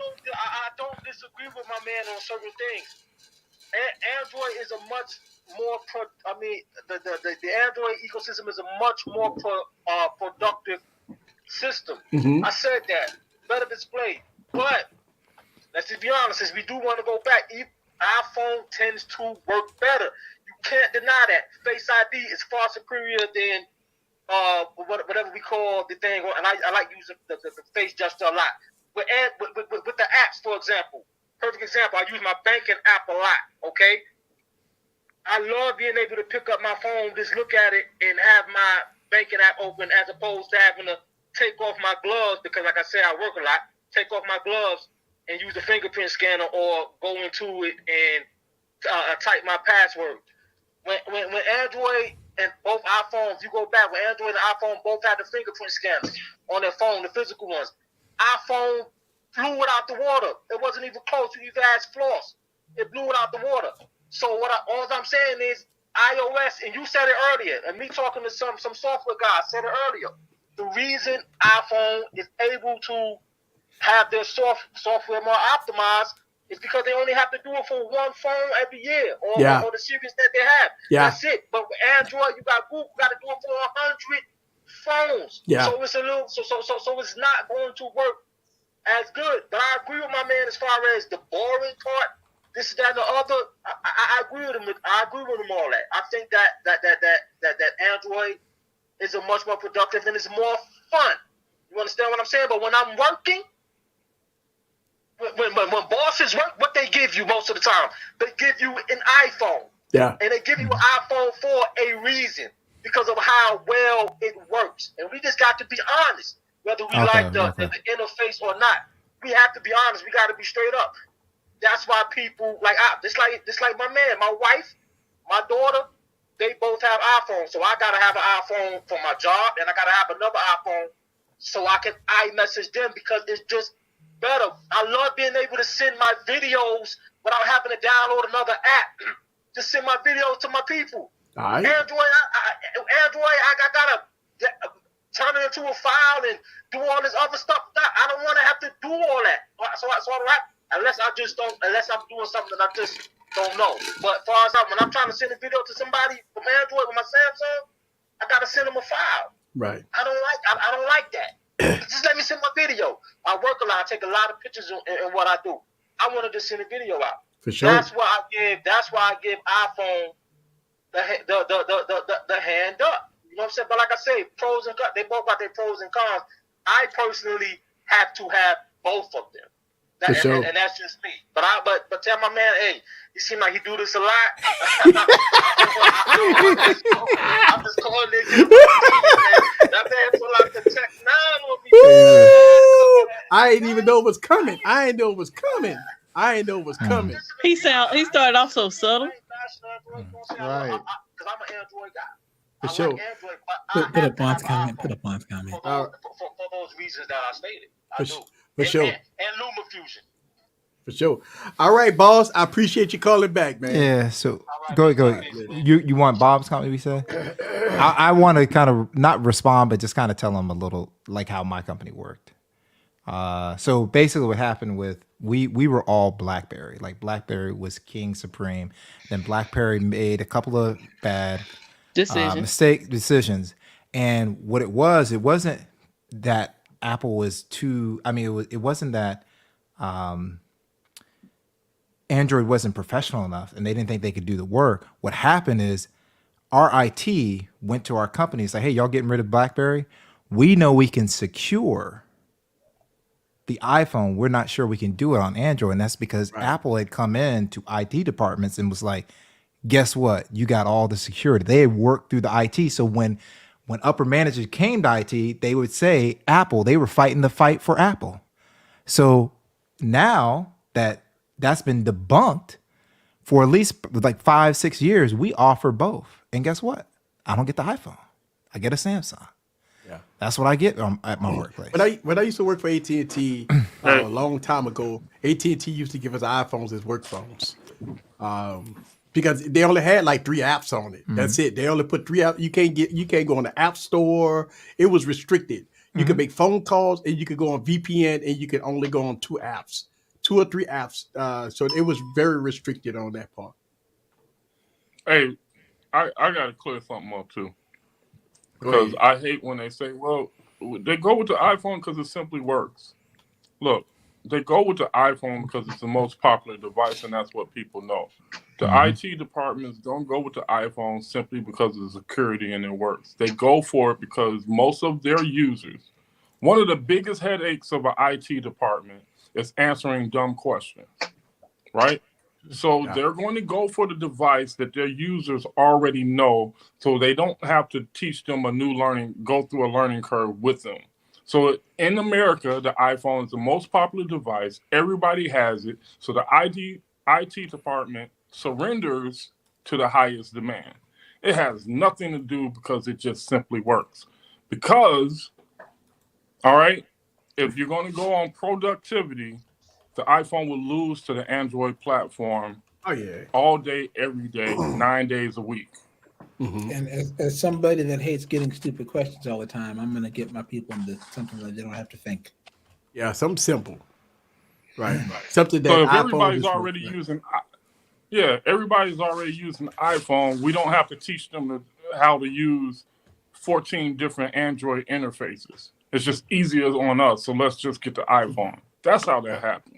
don't disagree with my man on certain things. Android is a much more the Android ecosystem is a much more productive system. Mm-hmm. I said that better displayed, but let's just be honest. Since we do want to go back, iPhone tends to work better. You can't deny that. Face ID is far superior than whatever we call the thing. And I like using the face gesture a lot. With the apps, for example, perfect example. I use my banking app a lot. Okay, I love being able to pick up my phone, just look at it, and have my banking app open, as opposed to having to take off my gloves because, like I said, I work a lot. Take off my gloves and use the fingerprint scanner, or go into it and type my password. When Android and both iPhones, you go back, when Android and iPhone both had the fingerprint scanners on their phone, the physical ones, iPhone blew it out the water. It wasn't even close. You even asked floss. It blew it out the water. So all I'm saying is iOS, and you said it earlier, and me talking to some software guys said it earlier. The reason iPhone is able to have their software more optimized is because they only have to do it for one phone every year, or the series that they have. Yeah. That's it. But with Android, you got Google, got to do it for 100 phones. Yeah. So it's a little, so it's not going to work as good. But I agree with my man as far as the boring part. This, that, and the other. I agree with him. I agree with him all that. I think that Android is a much more productive and it's more fun. You understand what I'm saying? But when I'm working, when bosses work, what they give you most of the time, they give you an iPhone. Yeah. And they give you an iPhone for a reason, because of how well it works. And we just got to be honest, whether we like the interface or not. We have to be honest. We got to be straight up. That's why people just like my man, my wife, my daughter, they both have iPhones. So I gotta have an iPhone for my job, and I gotta have another iPhone so I can iMessage them, because it's just better. I love being able to send my videos without having to download another app. Just send my videos to my people. All right. Android, I gotta turn it into a file and do all this other stuff. I don't want to have to do all that. So I don't have, unless I'm doing something that I just don't know. But as far as when I'm trying to send a video to somebody from Android with my Samsung, I gotta send them a file. Right. I don't like that. Just let me send my video. I work a lot. I take a lot of pictures in what I do. I want to just send a video out. For sure. That's why I give iPhone the hand up. You know what I'm saying? But like I say, pros and cons. They both got their pros and cons. I personally have to have both of them. For sure. And that's just me. But tell my man, hey, you seem like he do this a lot. I'm just calling it. That man feel like the Tech 9 on me. I didn't even know it was coming. I didn't know it was coming. He started off so subtle. Right. Because I'm an Android guy. For sure. Put up Bond's comment. For those reasons that I stated. I do. For sure. And LumaFusion. For sure. All right, boss. I appreciate you calling back, man. Yeah. So go ahead. You want Bob's comment? We said. I want to kind of not respond, but just kind of tell him a little like how my company worked. So basically, what happened with we were all BlackBerry. Like BlackBerry was king supreme. Then BlackBerry made a couple of bad decisions. And what it wasn't that Apple was too. I mean, it wasn't that. Android wasn't professional enough and they didn't think they could do the work. What happened is our IT went to our company and said, hey, y'all getting rid of BlackBerry? We know we can secure the iPhone. We're not sure we can do it on Android. And that's because Apple had come in to IT departments and was like, guess what? You got all the security. They had worked through the IT. So when upper managers came to IT, they would say Apple, they were fighting the fight for Apple. So now that's been debunked for at least like 5-6 years, we offer both. And guess what? I don't get the iPhone. I get a Samsung. Yeah, that's what I get at my workplace. When I used to work for AT&T a long time ago, AT&T used to give us iPhones as work phones because they only had like 3 apps on it. Mm-hmm. That's it. They only put 3 apps. You can't go on the App Store. It was restricted. You can make phone calls, and you could go on VPN, and you can only go on 2 or 3 apps. So it was very restricted on that part. Hey, I got to clear something up too. Because I hate when they say, well, they go with the iPhone because it simply works. Look, they go with the iPhone because it's the most popular device, and that's what people know. The IT departments don't go with the iPhone simply because of the security and it works. They go for it because most of their users, one of the biggest headaches of an IT department is answering dumb questions, right? So they're going to go for the device that their users already know, so they don't have to teach them go through a learning curve with them. So in America, the iPhone is the most popular device. Everybody has it. So the IT department surrenders to the highest demand. It has nothing to do because it just simply works. Because, all right, if you're going to go on productivity, the iPhone will lose to the Android platform all day, every day, 9 days a week. And as somebody that hates getting stupid questions all the time, I'm going to get my people into something that they don't have to think. Yeah, something simple. Right. Something that so if iPhone everybody's already using everybody's already using iPhone, we don't have to teach them how to use 14 different Android interfaces. It's just easier on us, so let's just get the iPhone. That's how that happens.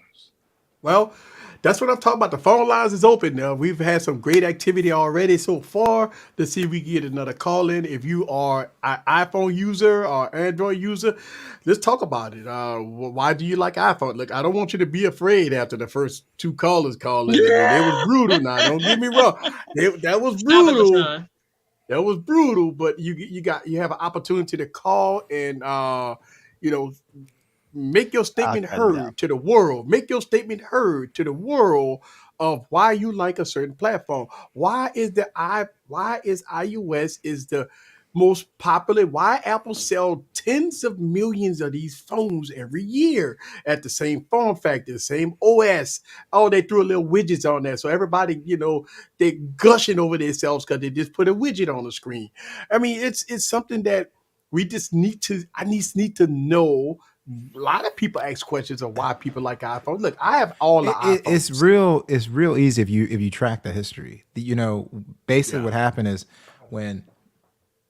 Well, that's what I'm talking about. The phone lines is open now. We've had some great activity already so far. Let's see if we get another call in. If you are an iPhone user or Android user, let's talk about it. Why do you like iPhone? Look, I don't want you to be afraid after the first 2 callers call in. I mean, it was brutal. Now, don't get me wrong. That was brutal. That was brutal. But you have an opportunity to call and make your statement heard to the world. Make your statement heard to the world of why you like a certain platform. Why is iOS is the most popular? Why Apple sell tens of millions of these phones every year at the same form factor, the same OS? Oh, they threw a little widgets on there, so everybody, they gushing over themselves because they just put a widget on the screen. I mean, it's something that we just need to. I need to know. A lot of people ask questions of why people like iPhone. Look, I have all the iPhones. It's real easy if you track the history. Basically what happened is when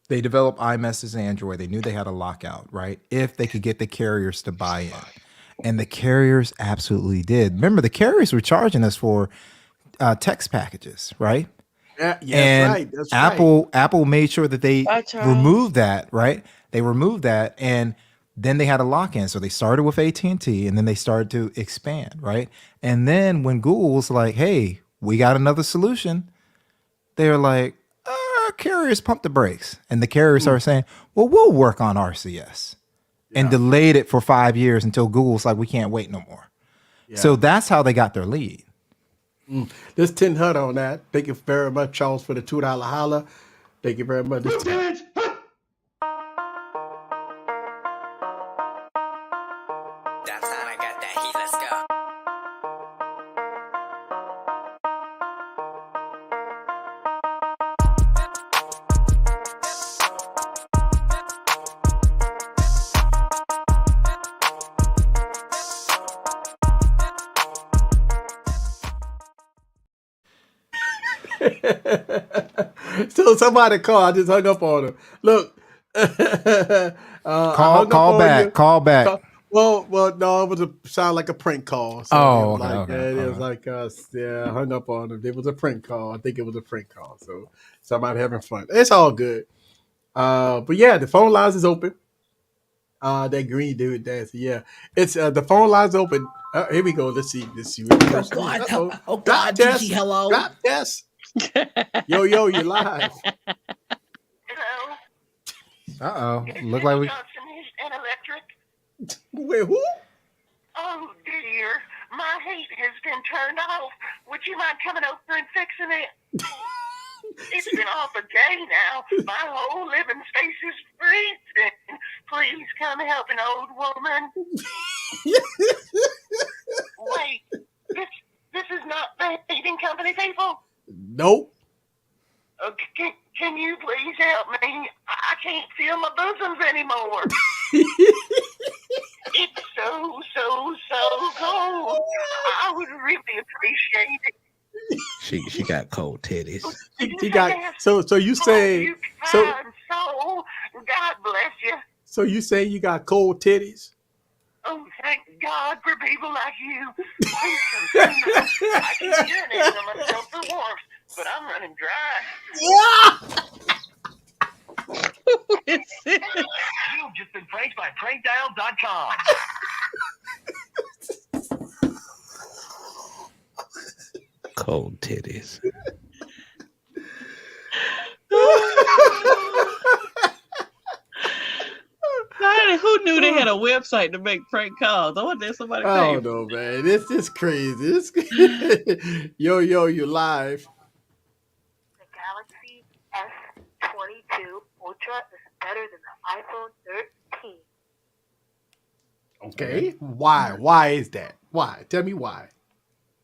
they developed iMessage and Android, they knew they had a lockout, right? If they could get the carriers to buy in. And the carriers absolutely did. Remember, the carriers were charging us for text packages, right? Yeah, and right. That's Apple made sure that they removed that, right? They removed that, and then they had a lock-in. So they started with AT&T, and then they started to expand, right? And then when Google was like, hey, we got another solution, they're like, carriers pump the brakes. And the carriers are saying, well, we'll work on RCS. And delayed it for 5 years until Google's like, we can't wait no more. Yeah. So that's how they got their lead. This 10 HUD on that. Thank you very much, Charles, for the $2 holla. Thank you very much. So somebody called. I just hung up on him. Look, call back. Well, no, it was sound like a prank call. So Okay. was like I hung up on him. It was a prank call. I think it was a prank call. So somebody having fun. It's all good. But yeah, the phone lines is open. That green dude dancing. Yeah, it's the phone lines open. Here we go. Let's see. Oh God, Gigi, hello. Drop test. Yo, you're live. Hello. Look like we. Wait, who? Oh dear, my heat has been turned off. Would you mind coming over and fixing it? It's been off a day now. My whole living space is freezing. Please come help an old woman. Wait, this is not the heating company, people? Nope. Okay, Can you please help me? I can't feel my bosoms anymore. It's so cold. I would really appreciate it. She got cold titties. She got so you say so. God bless you. So you say you got cold titties? Oh, thank God for people like you. I can urinate on myself for warmth, but I'm running dry. You've just been pranked by prankdial.com. Cold titties. Who knew they had a website to make prank calls? I wonder if somebody I paid. don't know, man. It's just crazy. Yo, you live. The Galaxy S22 Ultra is better than the iPhone 13. Okay. Why? Why is that? Why? Tell me why.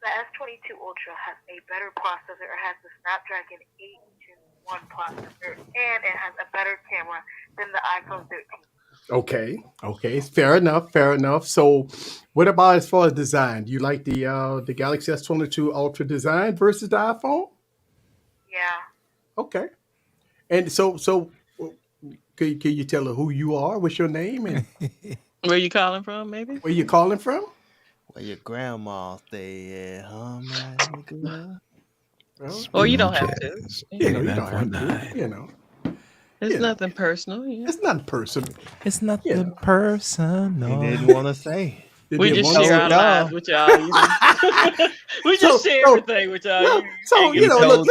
The S22 Ultra has a better processor. It has the Snapdragon 8 Gen 1 processor, and it has a better camera than the iPhone 13. Okay. Fair enough. So, what about as far as design? Do you like the Galaxy S22 Ultra design versus the iPhone? Yeah. Okay. And so, can you tell her who you are? What's your name and where you calling from? Maybe where you calling from? Where your grandma stay at, huh, my nigga? Or you don't have to. You don't have to. It's nothing personal. Yeah. It's nothing personal. It's nothing personal. He didn't want to say. We just share our lives with y'all. We just share everything with y'all. So look,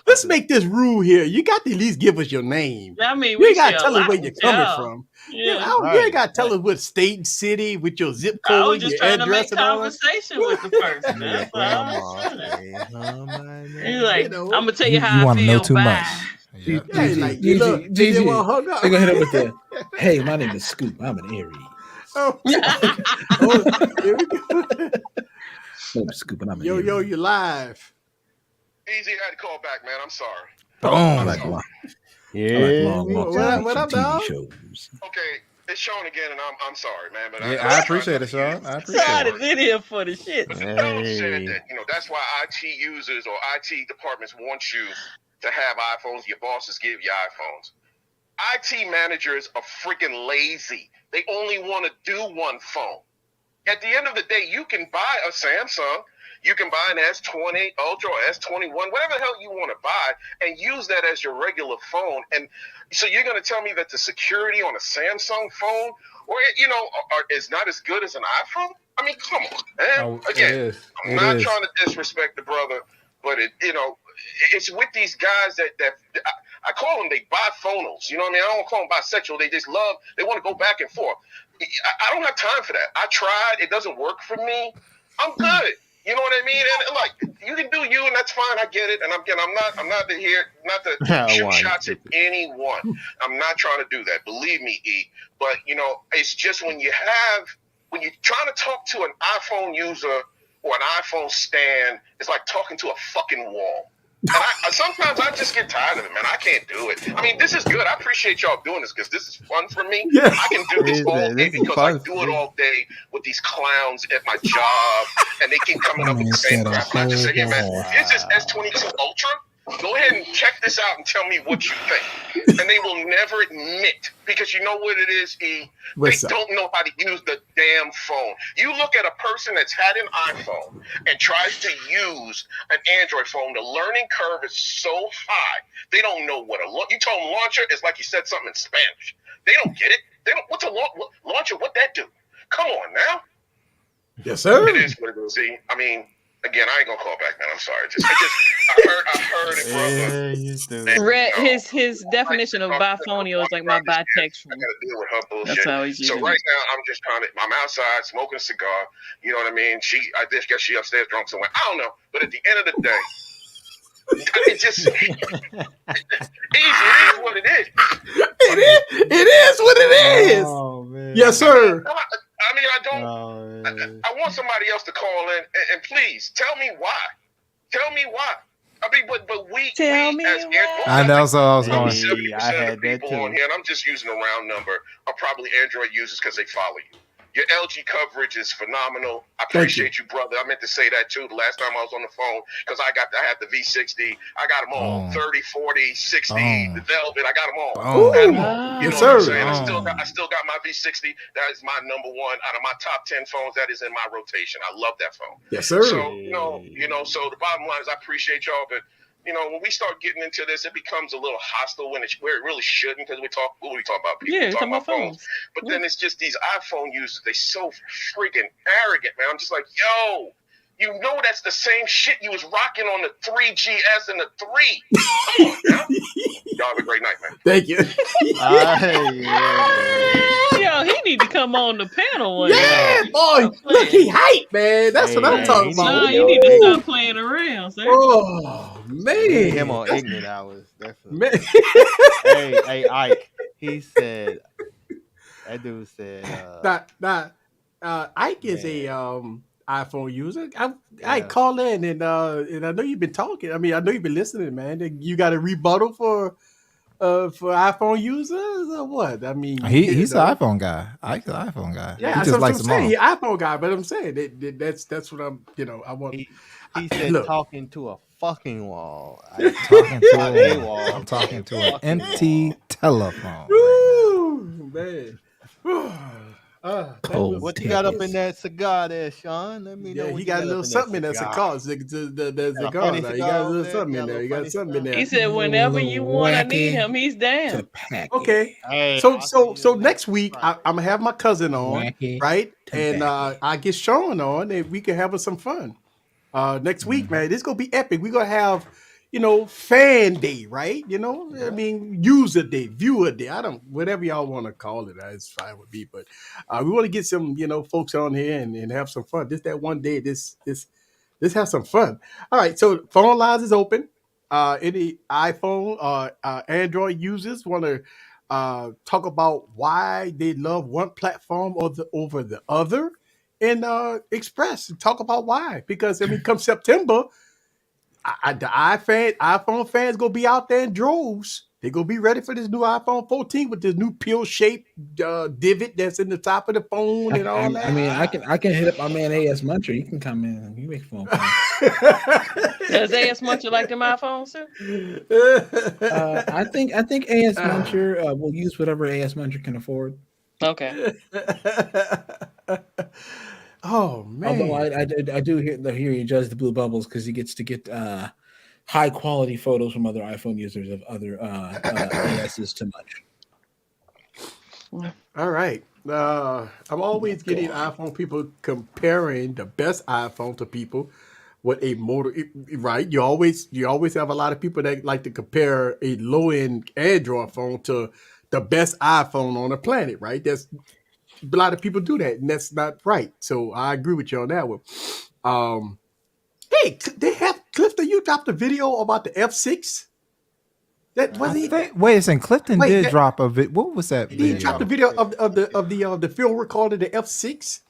let's make this rule here. You got to at least give us your name. I mean, you got to tell us where you're coming from. Yeah. You ain't got to tell us what state and city with your zip code. I was just trying to make and all conversation with the person. That's all. He's like, I'm gonna tell you how you I want to feel. know too much. Gigi, they're gonna hit up with the, hey, my name is Scoop. I'm an Aries. Here we go. Scoop, and I'm an Yo, Aries. you live. Easy, I had to call back, man. I'm sorry. I like long what up, dog? shows. Okay, it's Sean again, and I'm sorry, man. But I appreciate it, Sean. I appreciate God it. is in here for the shit. But the bill said that, that's why IT users or IT departments want you to have iPhones. Your bosses give you iPhones. IT managers are freaking lazy. They only want to do one phone. At the end of the day, you can buy a Samsung. You can buy an S20 Ultra or S21, whatever the hell you want to buy, and use that as your regular phone. And so you're going to tell me that the security on a Samsung phone is not as good as an iPhone? I mean, come on, man. Again, I'm not trying to disrespect the brother, but it's with these guys that I call them, they biphonals. You know what I mean? I don't call them bisexual. They just they want to go back and forth. I don't have time for that. I tried. It doesn't work for me. I'm good. You know what I mean? And like, you can do you, and that's fine. I get it. And I'm not here to shoot shots at anyone. I'm not trying to do that. Believe me, E. But it's just when you're trying to talk to an iPhone user or an iPhone stand, it's like talking to a fucking wall. And sometimes I just get tired of it, man. I can't do it. I mean, this is good. I appreciate y'all doing this because this is fun for me. Yeah. I can do this all day because I do it all day with these clowns at my job, and they keep coming up with the same crap. And I just say, hey, man, here's this S22 Ultra. Go ahead and check this out and tell me what you think. And they will never admit, because you know what it is, E? They don't know how to use the damn phone. You look at a person that's had an iPhone and tries to use an Android phone, the learning curve is so high. They don't know what you told them launcher is like you said something in Spanish. They don't get it. They don't. What's a launcher? What that do? Come on now. Yes, sir. It is what it is. See, I mean, again, I ain't gonna call back, man. I'm sorry. I heard it, brother. Red, his definition of biphonial is like my bitextual. I gotta deal with her bullshit. That's how he's so using right it. now, I'm outside smoking a cigar. You know what I mean? I just guess she upstairs drunk somewhere. I don't know. But at the end of the day, it just it is what it is. It is what it is. Oh, man. Yes, sir. I mean, I want somebody else to call in and please tell me why. Tell me why. I mean, but we Tell me as I know, so I was going. 70% I had of the people that too. on here, and I'm just using a round number, are probably Android users because they follow you. Your LG coverage is phenomenal. I appreciate you, brother. I meant to say that too the last time I was on the phone because I had the V60. I got them all. 30, 40, 60, the Velvet. I got them all. Ooh, You know what I'm saying? I still got my V60. That is my number one out of my top 10 phones. That is in my rotation. I love that phone. Yes, sir. So so the bottom line is I appreciate y'all, but when we start getting into this, it becomes a little hostile where it really shouldn't, because we talk about people, we talk about phones. But then it's just these iPhone users, they so freaking arrogant, man. I'm just like, yo, you know that's the same shit you was rocking on the 3GS and the 3. Come on, now. Y'all have a great night, man. Thank you. Yo, he need to come on the panel one day. Boy, look, he hype, man. That's what I'm talking about. No, you need to stop playing around, sir. Oh, man. Him on ignorant hours, definitely. hey, Ike, he said, that dude said, Ike is a iPhone user. I call in and I know you've been talking. I mean, I know you've been listening, man. You got a rebuttal for iPhone users or what? I mean, he's an iPhone guy. Ike's an iPhone guy. Yeah, he just likes them all. He's an iPhone guy, but I'm saying that's what I'm. I want. He said talking to a fucking wall. I'm talking to an empty telephone. Woo, man. What you got up in that cigar there, Sean? Let me know. He got a little something in that cigar. The cigar. He got a little something in there. He got something in there. He said, whenever you want to need him, he's down. Okay. So next week I'm gonna have my cousin on, right? And I get Sean on, and we can have some fun. Next week, man, this is gonna be epic. We're gonna have, fan day, right? I mean, user day, viewer day. Whatever y'all want to call it, it's fine with me. But we want to get some, folks on here and have some fun. That one day, this have some fun. All right, so phone lines is open. Any iPhone or Android users want to talk about why they love one platform over the other, and express and talk about why. Because come September, the iPhone fans gonna be out there in droves. They're gonna be ready for this new iPhone 14 with this new pill-shaped divot that's in the top of the phone and all that. I mean, I can hit up my man AS Muncher. He can come in and make phone calls. Does AS Muncher like them iPhones, sir? I think AS Muncher will use whatever AS Muncher can afford. Okay. Oh man! Although I do hear he judges the blue bubbles because he gets to get high quality photos from other iPhone users of other ASs too much. All right. I'm always getting iPhone people comparing the best iPhone to people with a motor. Right? You always have a lot of people that like to compare a low end Android phone to the best iPhone on the planet. Right? A lot of people do that, and that's not right. So I agree with you on that one. Hey, they have Clifton. You dropped a video about the F6. That was Wait a second. Clifton did drop a video. What was that? He dropped a video of the field recorder, the F6.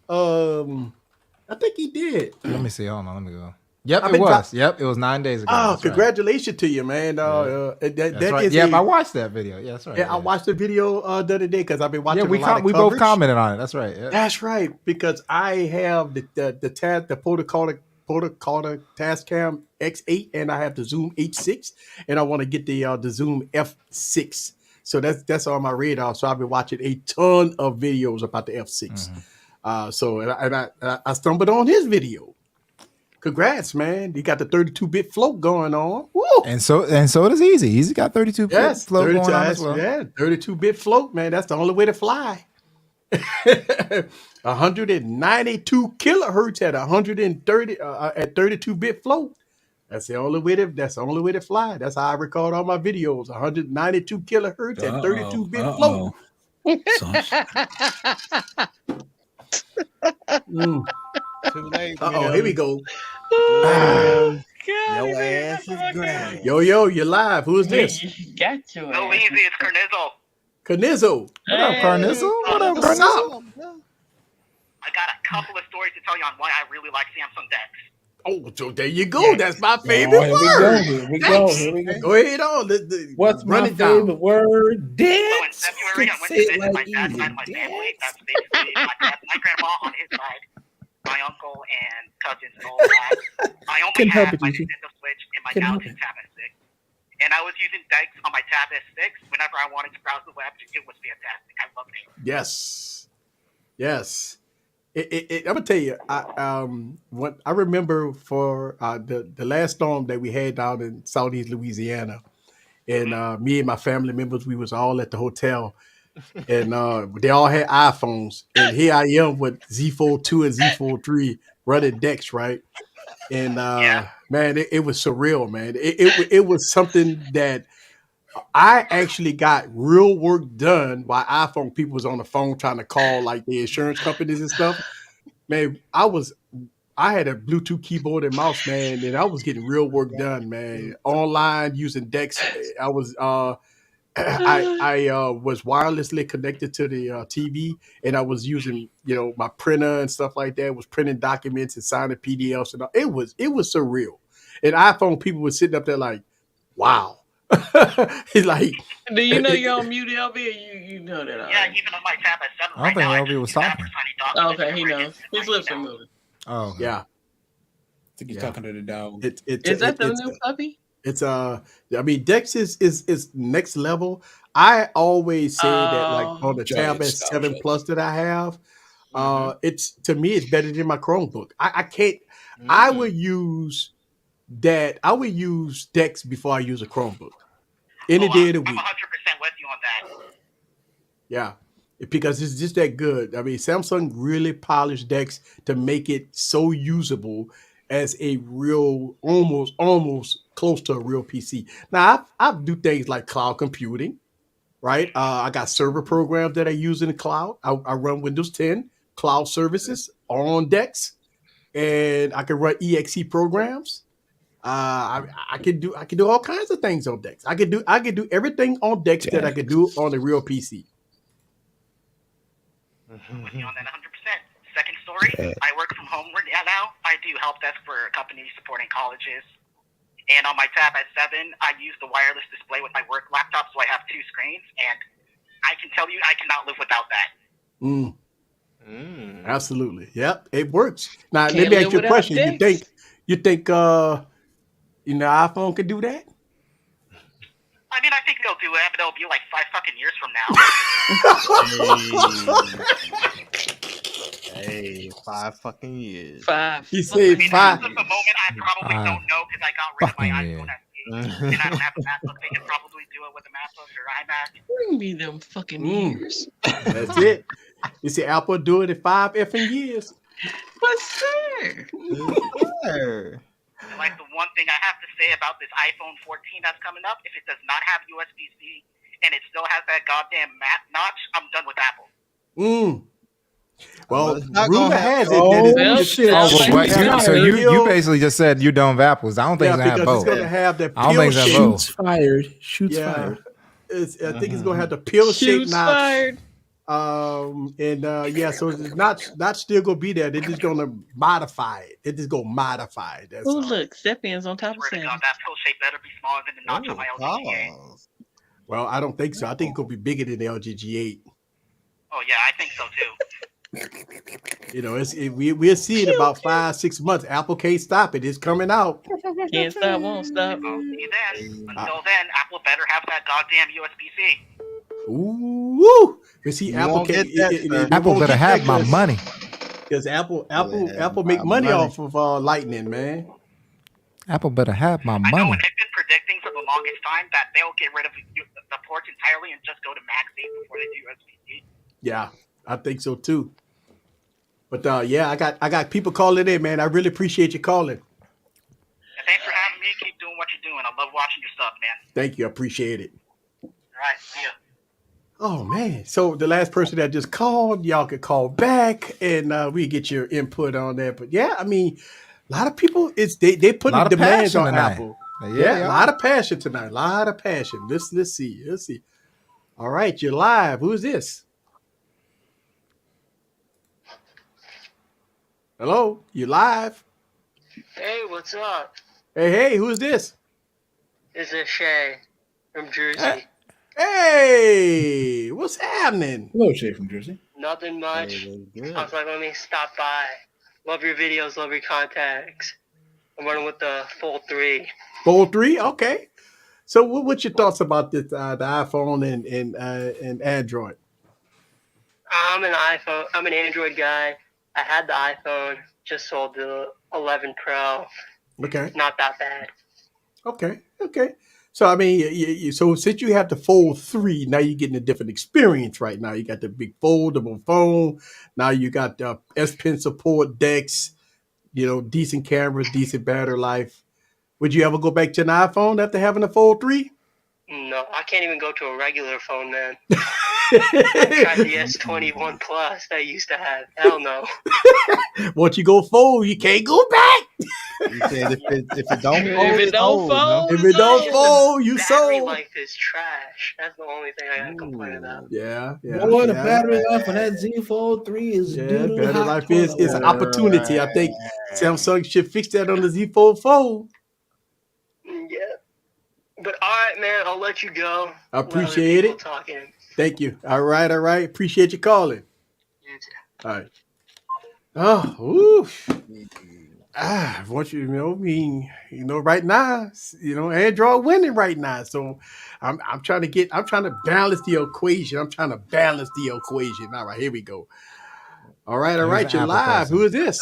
I think he did. Let me see. Hold on. Let me go. Yep, it was. Yep, it was 9 days ago. Oh, congratulations to you, man. That's right. I watched that video. Yeah, that's right. Yeah, I watched the video the other day because I've been watching. Yeah, we both commented on it. That's right. Yeah. That's right, because I have the Portacorda Tascam X8 and I have the Zoom H6, and I want to get the Zoom F6. So that's on my radar. So I've been watching a ton of videos about the F6. Mm-hmm. I stumbled on his video. Congrats, man! You got the 32-bit float going on. Woo! And so does Easy. Easy got 32-bit float going on as well. Yeah, 32-bit float, man. That's the only way to fly. 192 kilohertz at 130 at 32-bit float. That's the only way to fly. That's how I record all my videos. 192 kilohertz at 32-bit float. Too late. Here we go. Your ass is great. Yo, you're live. Who's this? Got you. No, easy. It's Carnizzo. Carnizzo. What up, Carnizzo? What's up? I got a couple of stories to tell you on why I really like Samsung decks. Oh, so there you go. Yeah. That's my favorite here word. Here we go. Here we go. Go ahead on. What's my favorite word? Dance. So in February, I went to visit my dad's side of my family. That's basically my grandma on his side, my uncle and cousins and all that. I only had my Nintendo Switch and my Galaxy Tab S6. And I was using DeX on my Tab S6 whenever I wanted to browse the web. It was fantastic. I loved it. Yes. Yes. I'm gonna tell you, I remember for the last storm that we had down in Southeast Louisiana, and me and my family members, we was all at the hotel, and they all had iPhones, and here I am with Z42 and Z43 running DeX, right? And man, it was surreal, man. It was something that I actually got real work done while iPhone people was on the phone trying to call like the insurance companies and stuff. Man, I had a Bluetooth keyboard and mouse, man, and I was getting real work done, man. Online using DeX. I was I was wirelessly connected to the TV, and I was using my printer and stuff like that. Was printing documents and signing PDFs and all. It was surreal. And iPhone people were sitting up there like, wow. He's like, do you know you're on mute, LB? Or you know that? Yeah, even on my Tab S7 I don't think LB was talking. Okay, he knows. His lips are moving. Oh, okay. Yeah. I think he's talking to the dog. Is that the new puppy? It's I mean, DeX is next level. I always say that, like, on the Tab S7 Plus that I have, it's, to me, it's better than my Chromebook. I can't. I would use DeX before I use a Chromebook any day of the week. I'm 100% with you on that. Yeah, because it's just that good. I mean, Samsung really polished DeX to make it so usable as a real, almost close to a real PC. Now, I do things like cloud computing, right? I got server programs that I use in the cloud. I run Windows 10 cloud services on DeX, and I can run EXE programs. I can do all kinds of things on DeX. I can do everything on DeX that I could do on a real PC. I'm with you on that 100%. Second story, I work from home now. I do help desk for companies supporting colleges. And on my Tab S7, I use the wireless display with my work laptop, so I have two screens. And I can tell you, I cannot live without that. Absolutely. Yep, it works. Now, let me ask you a question. You think iPhone could do that? I mean, I think they'll do it, but it'll be like 5 fucking years from now. Hey, 5 fucking years. 5. He said 5. At the moment, I probably don't know because I got rid of my iPhone SE, and I don't have a MacBook. They can probably do it with a MacBook or iMac. Bring me them fucking years. That's it. You see, Apple do it in 5 effing years. But sir. Like, the one thing I have to say about this iPhone 14 that's coming up, if it does not have USB-C and it still has that goddamn notch, I'm done with Apple. Well, rumor has it that so you basically just said you're done with apples. I don't think it's gonna have both. It's gonna have the I don't think it's gonna have both. Shoots fired. I think it's gonna have the pill shaped notch. Fired. So it's not still gonna be there. They're just gonna modify it. They're just gonna modify it. Oh, look, Sepian's on top of Sam. That pill shape better be smaller than the notch on my LG G8. Well, I don't think so. I think it's gonna be bigger than the LG G8. Oh yeah, I think so too. We'll see in about 5-6 months. Apple can't stop it. It's coming out. Can't stop, won't stop. Until then, Apple better have that goddamn USB-C. Ooh, you see, Apple better have my money. Because Apple make money off of Lightning, man. Apple better have my money. I know, and they've been predicting for the longest time that they'll get rid of the ports entirely and just go to MagSafe before they do USB-C. Yeah, I think so too. But I got people calling in, man. I really appreciate you calling. Thanks for having me. Keep doing what you're doing. I love watching your stuff, man. Thank you. I appreciate it. All right. See ya. Oh, man. So the last person that just called, y'all could call back and we get your input on that. But yeah, I mean, a lot of people, they putting demands on Apple. Yeah, a lot of passion tonight. A lot of passion. Let's see. All right, you're live. Who is this? Hello, you live? Hey, what's up? Hey, who's this? This is Shay from Jersey. Hey, what's happening? Hello, Shay from Jersey. Nothing much. I was like, let me stop by. Love your videos, love your contacts. I'm running with the Fold 3. Fold 3? Okay. So what's your thoughts about this, the iPhone and Android? I'm an Android guy. I had the iPhone, just sold the 11 Pro. Okay. Not that bad. Okay. So I mean, so since you have the Fold 3, now you're getting a different experience right now. You got the big foldable phone. Now you got the S Pen support, DeX. Decent cameras, decent battery life. Would you ever go back to an iPhone after having a Fold 3? No, I can't even go to a regular phone, man. I tried the S21 Plus I used to have. Hell no. Once you go fold, you can't go back. You said if it don't fold, you battery sold. life is trash. That's the only thing I gotta complain about. Yeah. Boy, the battery life on that Z Fold 3 is doo-doo battery hot life toilet is an water. opportunity. I think Samsung should fix that on the Z Fold Fold. Yeah. But all right, man, I'll let you go. I appreciate it. Talking. Thank you. All right. Appreciate you calling. You too. All right. Oh, oof. Want you right now, Android winning right now. So I'm trying to balance the equation. All right, here we go. All right, you're live. Who is this?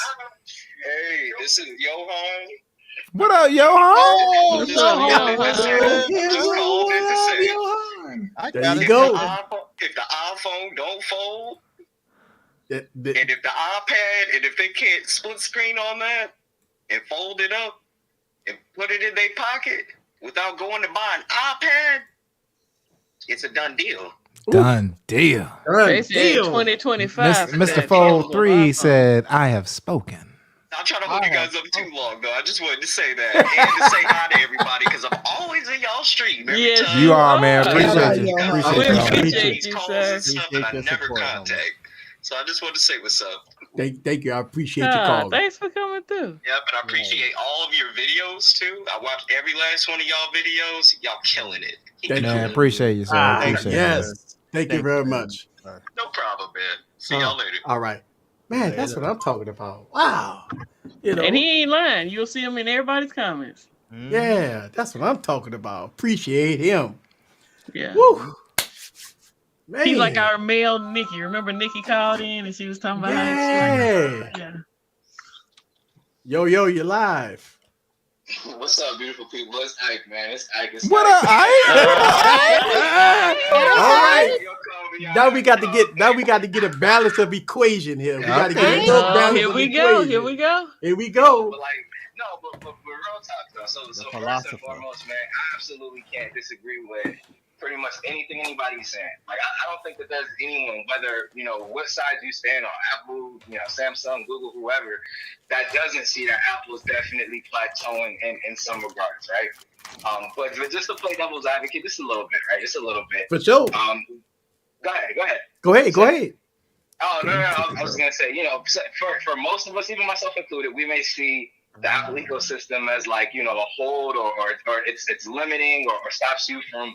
Hey, this is Johan. What up, Johan? Just called in to say. There you go. If the iPhone don't fold, and if the iPad, and if they can't split screen on that and fold it up and put it in their pocket without going to buy an iPad, it's a done deal. Done deal. They said 2025. Mr. Fold 3 said, I have spoken. I'm trying to hold you guys up too long, though. I just wanted to say that and to say hi to everybody because I'm always in y'all stream. Yes, you are, man. Appreciate you. Appreciate you, sir. I never contact. So I just wanted to say what's up. Thank you. I appreciate you calling. Thanks for coming through. Yeah, but I appreciate all of your videos too. I watched every last one of y'all videos. Y'all killing it. Thank you. Appreciate you, sir. Appreciate yes. Thank you very much. No problem, man. See y'all later. All right. Man, that's what I'm talking about. Wow. And he ain't lying. You'll see him in everybody's comments. Yeah, that's what I'm talking about. Appreciate him. Yeah. Woo. Man. He's like our male Nikki. Remember Nikki called in and she was talking about yeah. Yo, you're live. What's up, beautiful people? It's Ike, man. It's Ike. What up, Ike? All right. Now we got to get a balance of equation here. We got to get a balance Here of we equation. go. Here we go. But real talk though. So first and foremost, man, I absolutely can't disagree with pretty much anything anybody's saying. Like I don't think that there's anyone, whether what side you stand on, Apple, Samsung, Google, whoever, that doesn't see that Apple is definitely plateauing in some regards, right? But just to play devil's advocate, just a little bit, right? Just a little bit. For sure. Go ahead. Go ahead. Oh no! I was gonna say, for most of us, even myself included, we may see the Apple ecosystem as like a hold or it's limiting or stops you from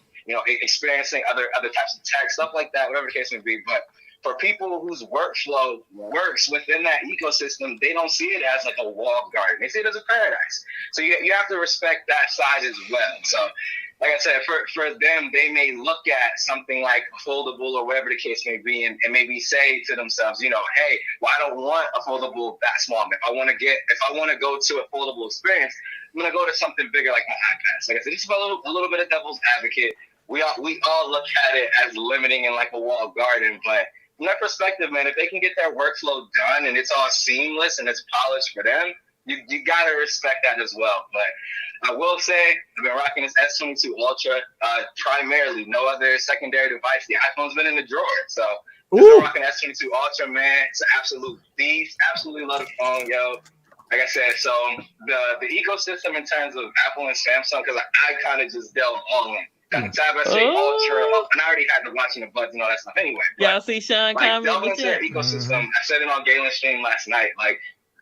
experiencing other types of tech, stuff like that, whatever the case may be. But for people whose workflow works within that ecosystem, they don't see it as like a walled garden. They see it as a paradise. So you have to respect that side as well. So like I said, for them, they may look at something like foldable or whatever the case may be and maybe say to themselves, hey, well, I don't want a foldable that small. If I want to go to a foldable experience, I'm going to go to something bigger like my iPad. So like I said, just a little bit of devil's advocate. We all look at it as limiting and like a walled garden, but from that perspective, man, if they can get their workflow done and it's all seamless and it's polished for them, you got to respect that as well. But I will say I've been rocking this S22 Ultra primarily, no other secondary device. The iPhone's been in the drawer. So I've been rocking S22 Ultra, man. It's an absolute beast. Absolutely love the phone, yo. Like I said, so the ecosystem in terms of Apple and Samsung, because I kind of just delve all in. Tab, I say Ultra, and I already had the watching the buttons and all that stuff anyway. Y'all see Sean comment? Delve into their ecosystem. I said it on Galen's stream last night. Like,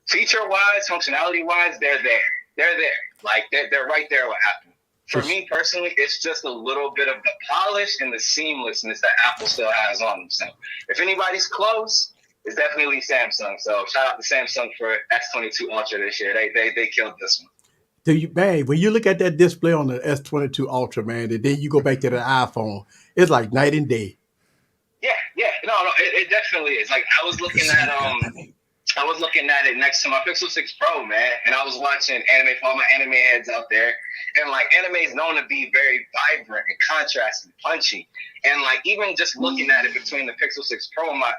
feature-wise, functionality-wise, they're there. They're there. Like, they're right there with Apple. For me personally, it's just a little bit of the polish and the seamlessness that Apple still has on them. So if anybody's close, it's definitely Samsung. So shout out to Samsung for S22 Ultra this year. They killed this one. Do you, man, when you look at that display on the S22 Ultra, man, and then you go back to the iPhone, it's like night and day. Yeah, no, it definitely is. Like I was looking at it next to my Pixel 6 Pro, man, and I was watching anime for all my anime heads out there, and like anime is known to be very vibrant and contrasting, punchy, and like even just looking at it between the Pixel 6 Pro and my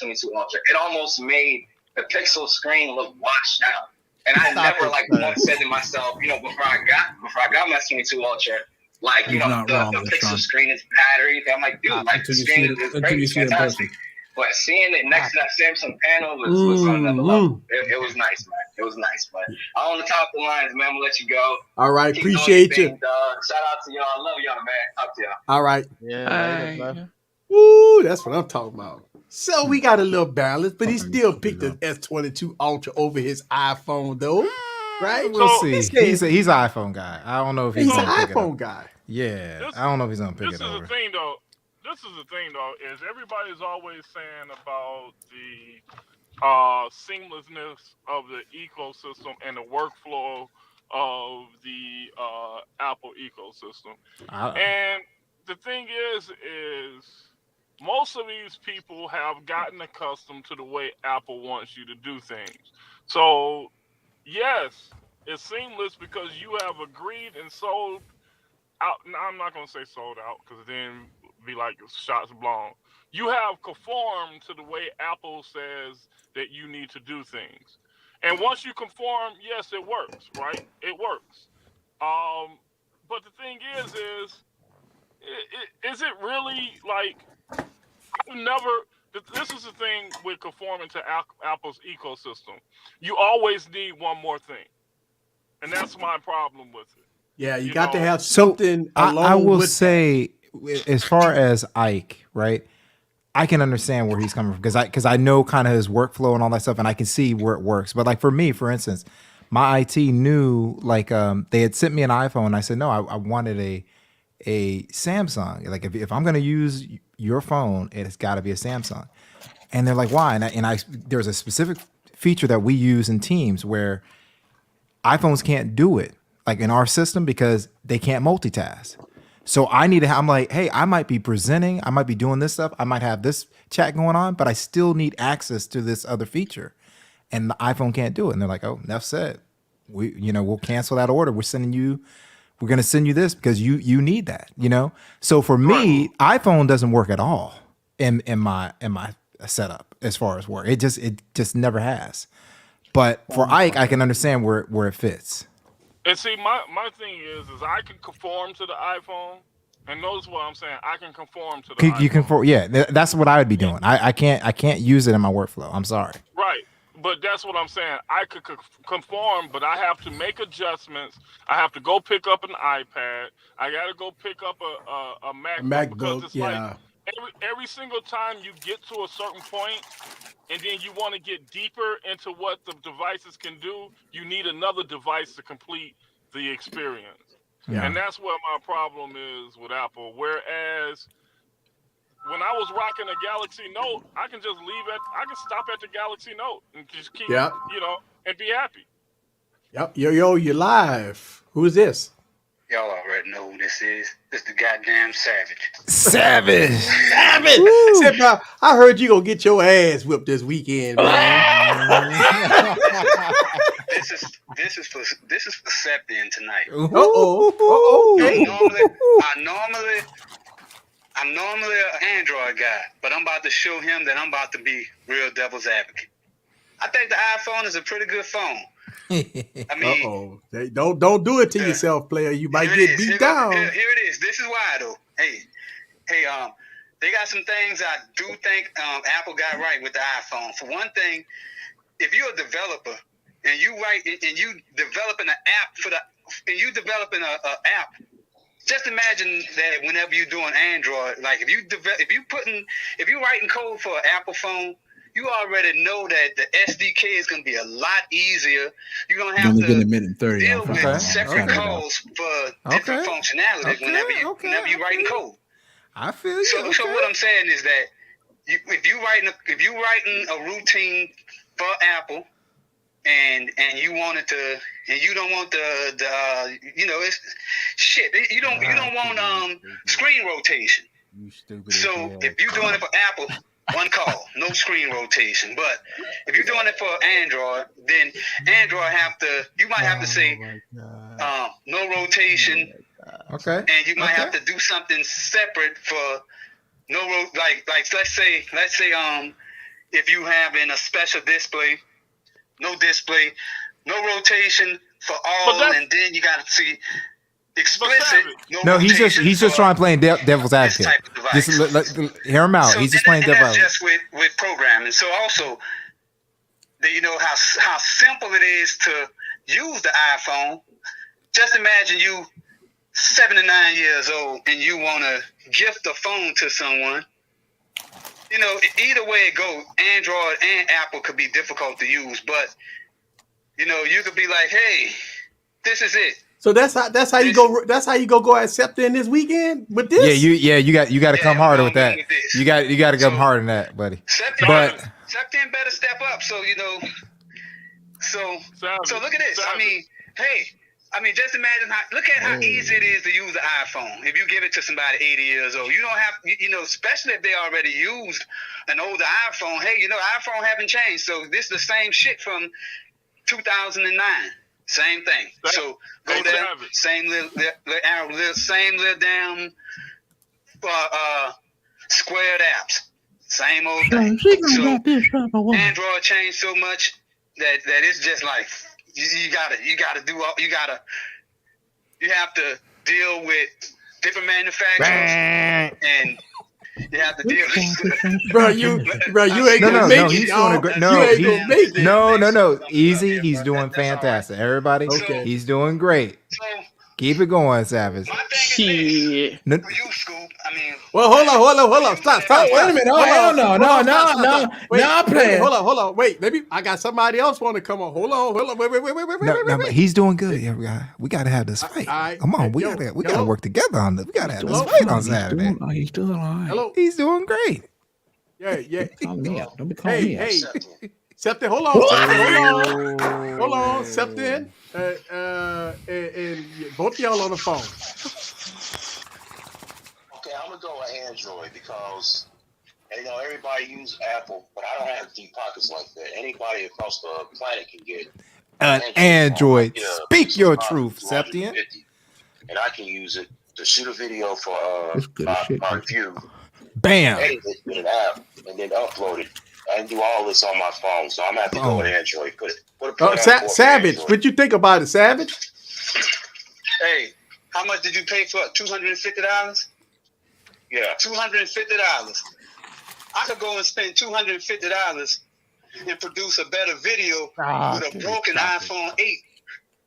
S22 Ultra, it almost made the Pixel screen look washed out. And I never like once said to myself, you know, before I got my S22 Ultra, like, you know, the Pixel screen is bad or anything. I'm like, dude, like the screen is great, it's fantastic. But seeing it next to that Samsung panel was on another level. It was nice, man. It was nice. But on the top of the lines, man, I'm gonna let you go. All right, appreciate you. Shout out to y'all. I love y'all, man. Up to y'all. All right. Yeah, later, Woo, that's what I'm talking about. So we got a little balance, but he still picked the S22 Ultra over his iPhone, though. Right? We'll see. He's an iPhone guy. I don't know if he's an iPhone guy. Yeah, I don't know if he's gonna pick it over. This is the thing, though, is everybody's always saying about the seamlessness of the ecosystem and the workflow of the Apple ecosystem. And the thing is most of these people have gotten accustomed to the way Apple wants you to do things. So, yes, it's seamless because you have agreed and sold out. I'm not going to say sold out because then be like shots blown. You have conformed to the way Apple says that you need to do things. And once you conform, yes, it works, right? It works. But the thing is it really like, I've never, this is the thing with conforming to Apple's ecosystem. You always need one more thing. And that's my problem with it. Yeah, you got to have something along I will with say, as far as Ike, right, I can understand where he's coming from because I know kind of his workflow and all that stuff, and I can see where it works. But like for me, for instance, my IT knew like they had sent me an iPhone, and I said no, I wanted a Samsung. Like if I'm gonna use your phone, it's got to be a Samsung. And they're like, why? And I there's a specific feature that we use in Teams where iPhones can't do it, like in our system, because they can't multitask. So I'm like, hey, I might be presenting, I might be doing this stuff, I might have this chat going on, but I still need access to this other feature. And the iPhone can't do it. And they're like, oh, enough said. We'll cancel that order. We're going to send you this because you need that, So for me, iPhone doesn't work at all in my setup as far as work. It just never has. But for Ike, I can understand where it fits. And see, my thing is I can conform to the iPhone, and notice what I'm saying. I can conform to the iPhone. You conform, yeah. That's what I would be doing. I can't use it in my workflow. I'm sorry. Right, but that's what I'm saying. I could conform, but I have to make adjustments. I have to go pick up an iPad. I got to go pick up a MacBook because it's like every single time you get to a certain point, and then you want to get deeper into what the devices can do, you need another device to complete the experience. Yeah. And that's where my problem is with Apple. Whereas when I was rocking a Galaxy Note, I can stop at the Galaxy Note and just keep, and be happy. Yep. Yo, you're live. Who's this? Y'all already know who this is. This the goddamn Savage. Savage. Said, bro, I heard you gonna get your ass whipped this weekend, man. This is for Septian tonight. Okay. I'm normally an Android guy, but I'm about to show him that I'm about to be real devil's advocate. I think the iPhone is a pretty good phone. I mean, don't do it to yourself, player. You might get beat down. Here it is. This is why, though. Hey, they got some things I do think Apple got right with the iPhone. For one thing, if you're a developer and you developing an app, just imagine that whenever you're doing Android, like if you writing code for an Apple phone, you already know that the SDK is going to be a lot easier. You're going to have only to get a minute 30 deal with separate codes for different functionality whenever you writing code. I feel you. So what I'm saying is that if you writing a routine for Apple, and you wanted to, and you don't want the it's shit. You don't want screen rotation. You stupid. So if you're doing it for Apple, one call, no screen rotation. But if you're doing it for Android, then Android you might have to say no rotation. Okay. And you might have to do something separate for like let's say if you have in a special display, no display, no rotation for all, and then you got to see explicit. No, he's just trying to play devil's advocate. Just hear him out. So he's just playing devil's advocate. That's just with programming. So also, you know how simple it is to use the iPhone. Just imagine you 79 years old and you want to gift a phone to someone. You know, either way it goes, Android and Apple could be difficult to use, but you know, you could be like, "Hey, this is it." So that's how you go. That's how you go accept in this weekend with this. You got to come harder with that. You got to come harder than that, buddy. Septin better step up. So you know, so look at this. I mean, just imagine look at how easy it is to use the iPhone. If you give it to somebody 80 years old, you don't have, you know, especially if they already used an older iPhone. Hey, you know, iPhone haven't changed, so this is the same shit from 2009. Same thing. So go there, same little damn squared apps, same old thing. So Android changed so much that it's just like. You have to deal with different manufacturers, and you have to deal with bro, you ain't gonna make it. No. Easy. He's doing fantastic. Everybody, he's doing great. Keep it going, Savage. Shit. Well, hold on. Stop. Wait a minute. No. I'm playing. Hold on. Wait, maybe I got somebody else want to come on. Hold on. Wait. He's doing good. Yeah, we got to have this fight. Come on, we got to work together on this. We got to have this fight on Saturday. He's doing all right. Hello. He's doing great. Yeah. Don't be calling me out. Septin, hold on. Septin, and both of y'all on the phone. Okay, I'm gonna go with Android because everybody uses Apple, but I don't have deep pockets like that. Anybody across the planet can get an Android. Speak your truth, Septin. And I can use it to shoot a video for my review. Bam. Edit it with an app and then upload it. I can do all this on my phone, so I'm gonna have to go with Android. Savage, what you think about it, Savage? Hey, how much did you pay for it? $250? Yeah. $250. I could go and spend $250 and produce a better video with a broken iPhone 8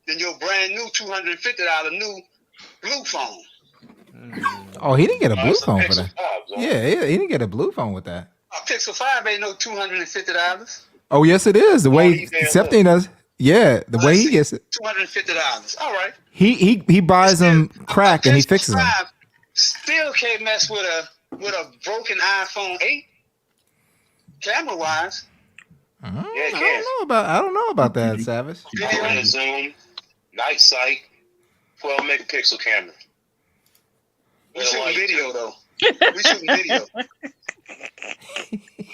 than your brand new $250 new blue phone. Oh, he didn't get a blue phone for that. Yeah, he didn't get a blue phone with that. A Pixel 5 ain't no $250. Oh, yes, it is. The way Septin does. Yeah, the way he gets it. $250. All right. He buys them crack and he fixes them. Still can't mess with a broken iPhone 8. Camera wise. I don't know about that, Savage. Video zoom, night sight, 12 megapixel camera. We shooting video though.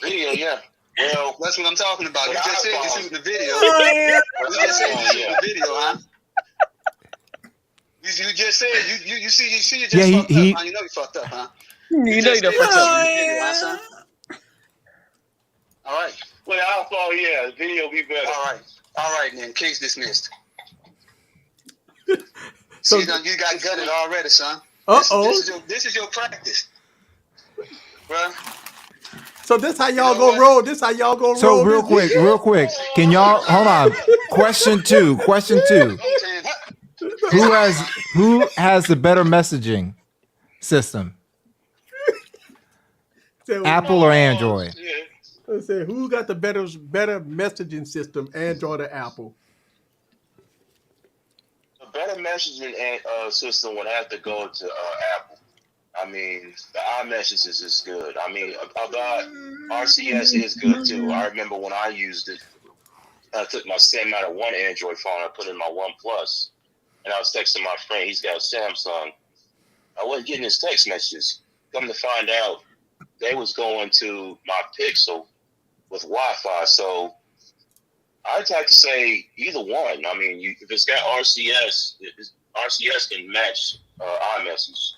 Video, yeah. Well, that's what I'm talking about. You just said you're shooting the video. You just said you're shooting the video, huh? You just said you see you just fucked up, huh? You know you fucked up, huh? You know you done fucked up. All right. Well, I thought, the video be better. All right, then. Case dismissed. So you got gutted already, son. This is your practice, bro. So this how y'all gonna roll. So real quick. Can y'all hold on? Question two. Who has the better messaging system? Apple or Android? Let's say who got the better messaging system, Android or Apple? A better messaging system would have to go to Apple. I mean, the iMessage is good. I mean, about RCS is good too. I remember when I used it, I took my same out of one Android phone, I put it in my OnePlus, and I was texting my friend. He's got a Samsung. I wasn't getting his text messages. Come to find out, they was going to my Pixel with Wi-Fi. So I'd have to say either one. I mean, if it's got RCS, RCS can match iMessage.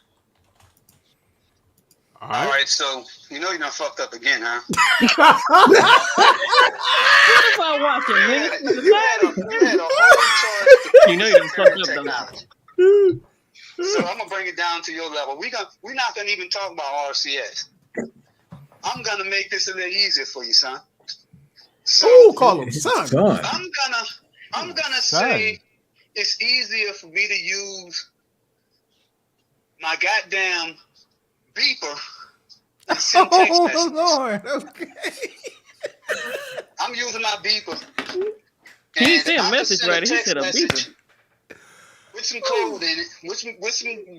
All right, so you know you done fucked up again, huh? What if I watching minutes? You know you done fucked up technology. So I'm gonna bring it down to your level. We're not gonna even talk about RCS. I'm gonna make this a little easier for you, son. So call him son. I'm gonna say it's easier for me to use my goddamn beeper and send text messages. Lord, okay. I'm using my beeper. He said a message right. He said a beeper. With some code in it, with some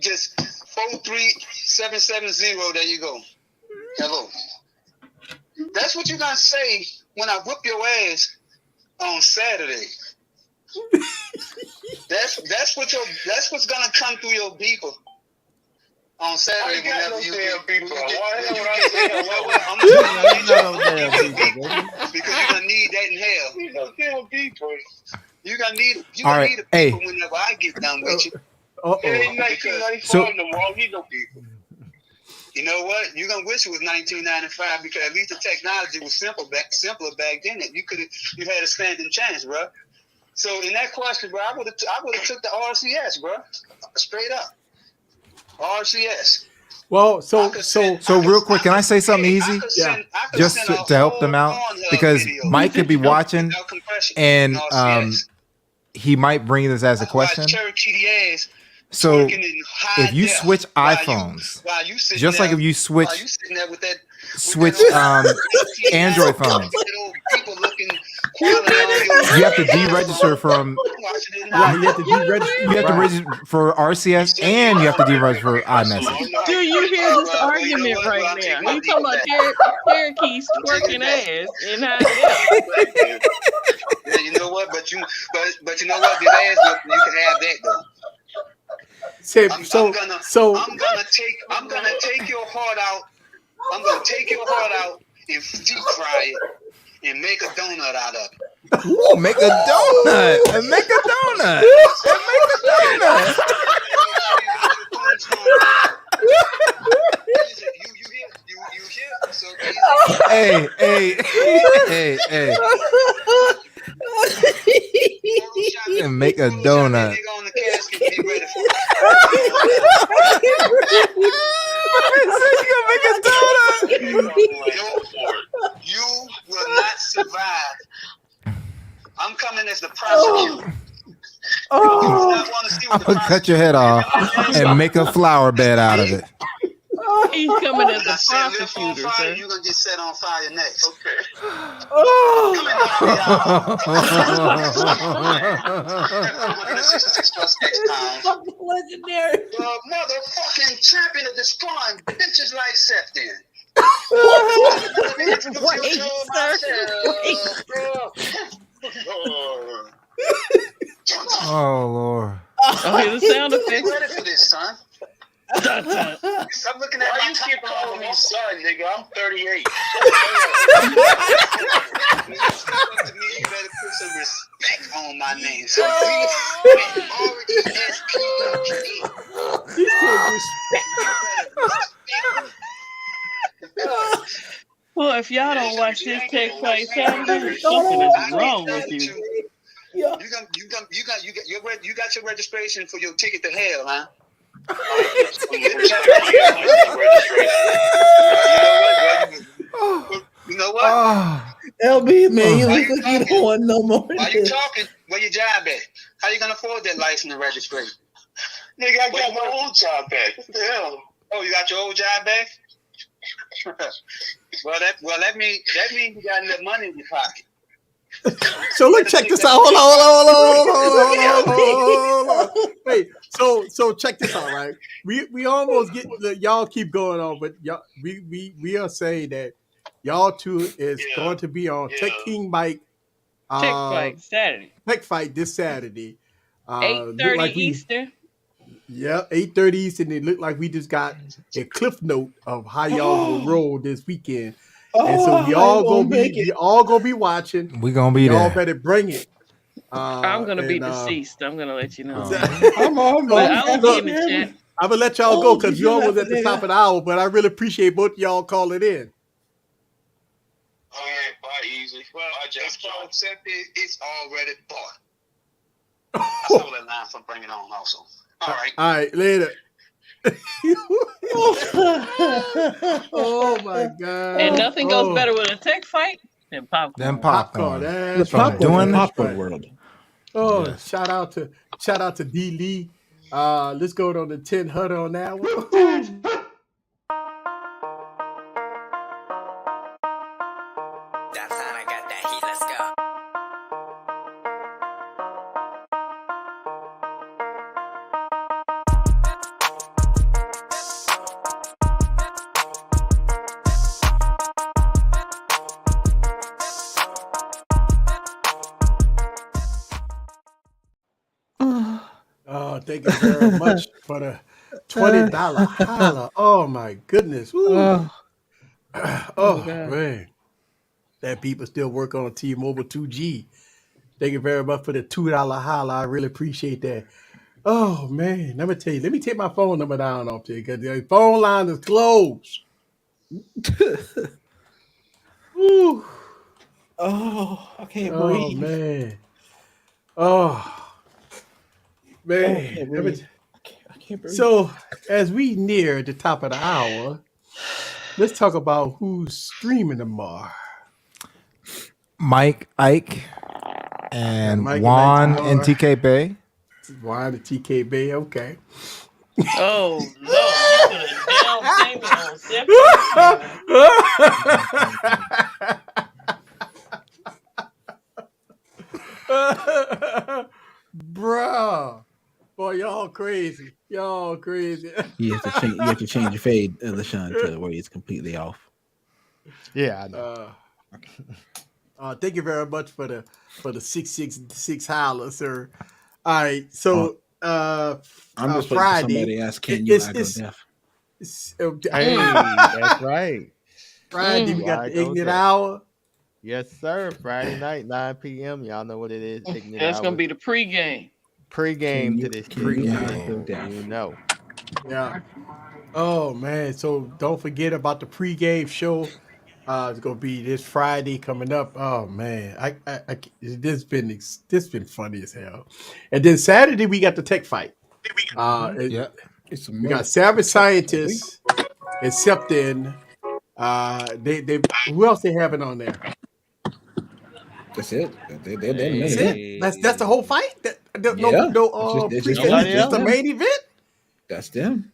just 43770. There you go. Hello. That's what you gotta say when I whip your ass on Saturday. That's what's gonna come through your beeper on Saturday. Whenever you get beeper. Because you're gonna need that in hell. You're gonna need a beeper whenever I get done with you. So, you know what? You're gonna wish it was 1995 because at least the technology was simpler back then. You had a standing chance, bro. So in that question, bro, I would have took the RCS, bro, straight up. RCS. Well, so real quick, can I say something easy? Just to help them out, because Mike could be watching, and he might bring this as a question. So if you switch iPhones, just like if you switch Android phones, you have to deregister from. You have to register for RCS, and you have to deregister for iMessage. Do you hear this argument right now? You talking about Cherokee's twerking ass and how? Yeah, you know what? But you know what? This ass, you can have that though. I'm gonna take your heart out. I'm gonna take your heart out and deep fry it and make a donut out of it. Ooh, make a donut. And make a donut. And make a donut. Hey. And make a donut. You will not survive. I'm coming as the prosecutor. I'm gonna cut your head off and make a flower bed out of it. He's coming as a prosecutor, sir. You're gonna get set on fire next. Okay. Legendary. The motherfucking champion of destroying bitches like Seth then. Wait, sir. Oh Lord. Okay, the sound effects. Ready for this, son? Stop looking at Why you keep calling me son, nigga? I'm 38. You better put some respect on my name. So Well, if y'all don't watch this take place, something is wrong with you. You got your registration for your ticket to hell, huh? You know what? LB, man, you look like you don't want no more. Why you talking? Where your job at? How you gonna afford that license and registration? Nigga, I got my old job back. What the hell? Oh, you got your old job back? Well, that means you got enough money in your pocket. So let's check this out. Hold on. Wait. So check this out, right? We almost get y'all keep going on, but y'all we are saying that y'all two is going to be on Tech King Mike. Tech Fight Saturday. Tech Fight this Saturday. 8:30 like Eastern. Yeah, 8:30 Eastern. It looked like we just got a cliff note of how y'all gonna roll this weekend. And so we all gonna be watching. We gonna be y'all there. better bring it. I'm gonna be deceased. I'm gonna let you know. I'm I'll be in the chat. I'm gonna let y'all go because y'all was at the top of the hour, but I really appreciate both of y'all calling in. Oh yeah, bye easy. Well, it's already bought. I stole that line from Bring It On also. All right, later. Oh my God! And nothing goes better with a tech fight than popcorn. That's the popcorn world. Oh, yes. shout out to D Lee. Let's go on the 10 huddle on that one. That time I got that heat. Let's go. Oh, thank you very much for the $20 holla. Oh my goodness. Oh man. That people still work on T-Mobile 2G. Thank you very much for the $2 holla. I really appreciate that. Oh man, let me tell you. Let me take my phone number down off there because the phone line is closed. Woo. Oh, I can't breathe. Man. Oh man. I can't breathe. So as we near the top of the hour, let's talk about who's streaming tomorrow. Mike, Ike, and Mike Juan and TK Bay. Juan and TK Bay, okay. Oh Lord, you put a down payment on Bruh. Boy, y'all crazy. You have to change your fade, LaShawn, to where it's completely off. Yeah, I know. Thank you very much for the 666 holler, sir. All right, so I'm just Friday. Somebody asked, "Can you go deaf?" Hey, that's right. Friday, we got the Ignorant Hour. Yes, sir. Friday night, 9 p.m. Y'all know what it is. That's gonna be the pregame. Pregame to this pregame. You know. Yeah. Oh man. So don't forget about the pregame show. It's gonna be this Friday coming up. Oh man, this been funny as hell. And then Saturday we got the tech fight. We got Savage Scientists accepting. They who else they having on there? That's it. They're the main event. That's the whole fight. It's the main event. That's them.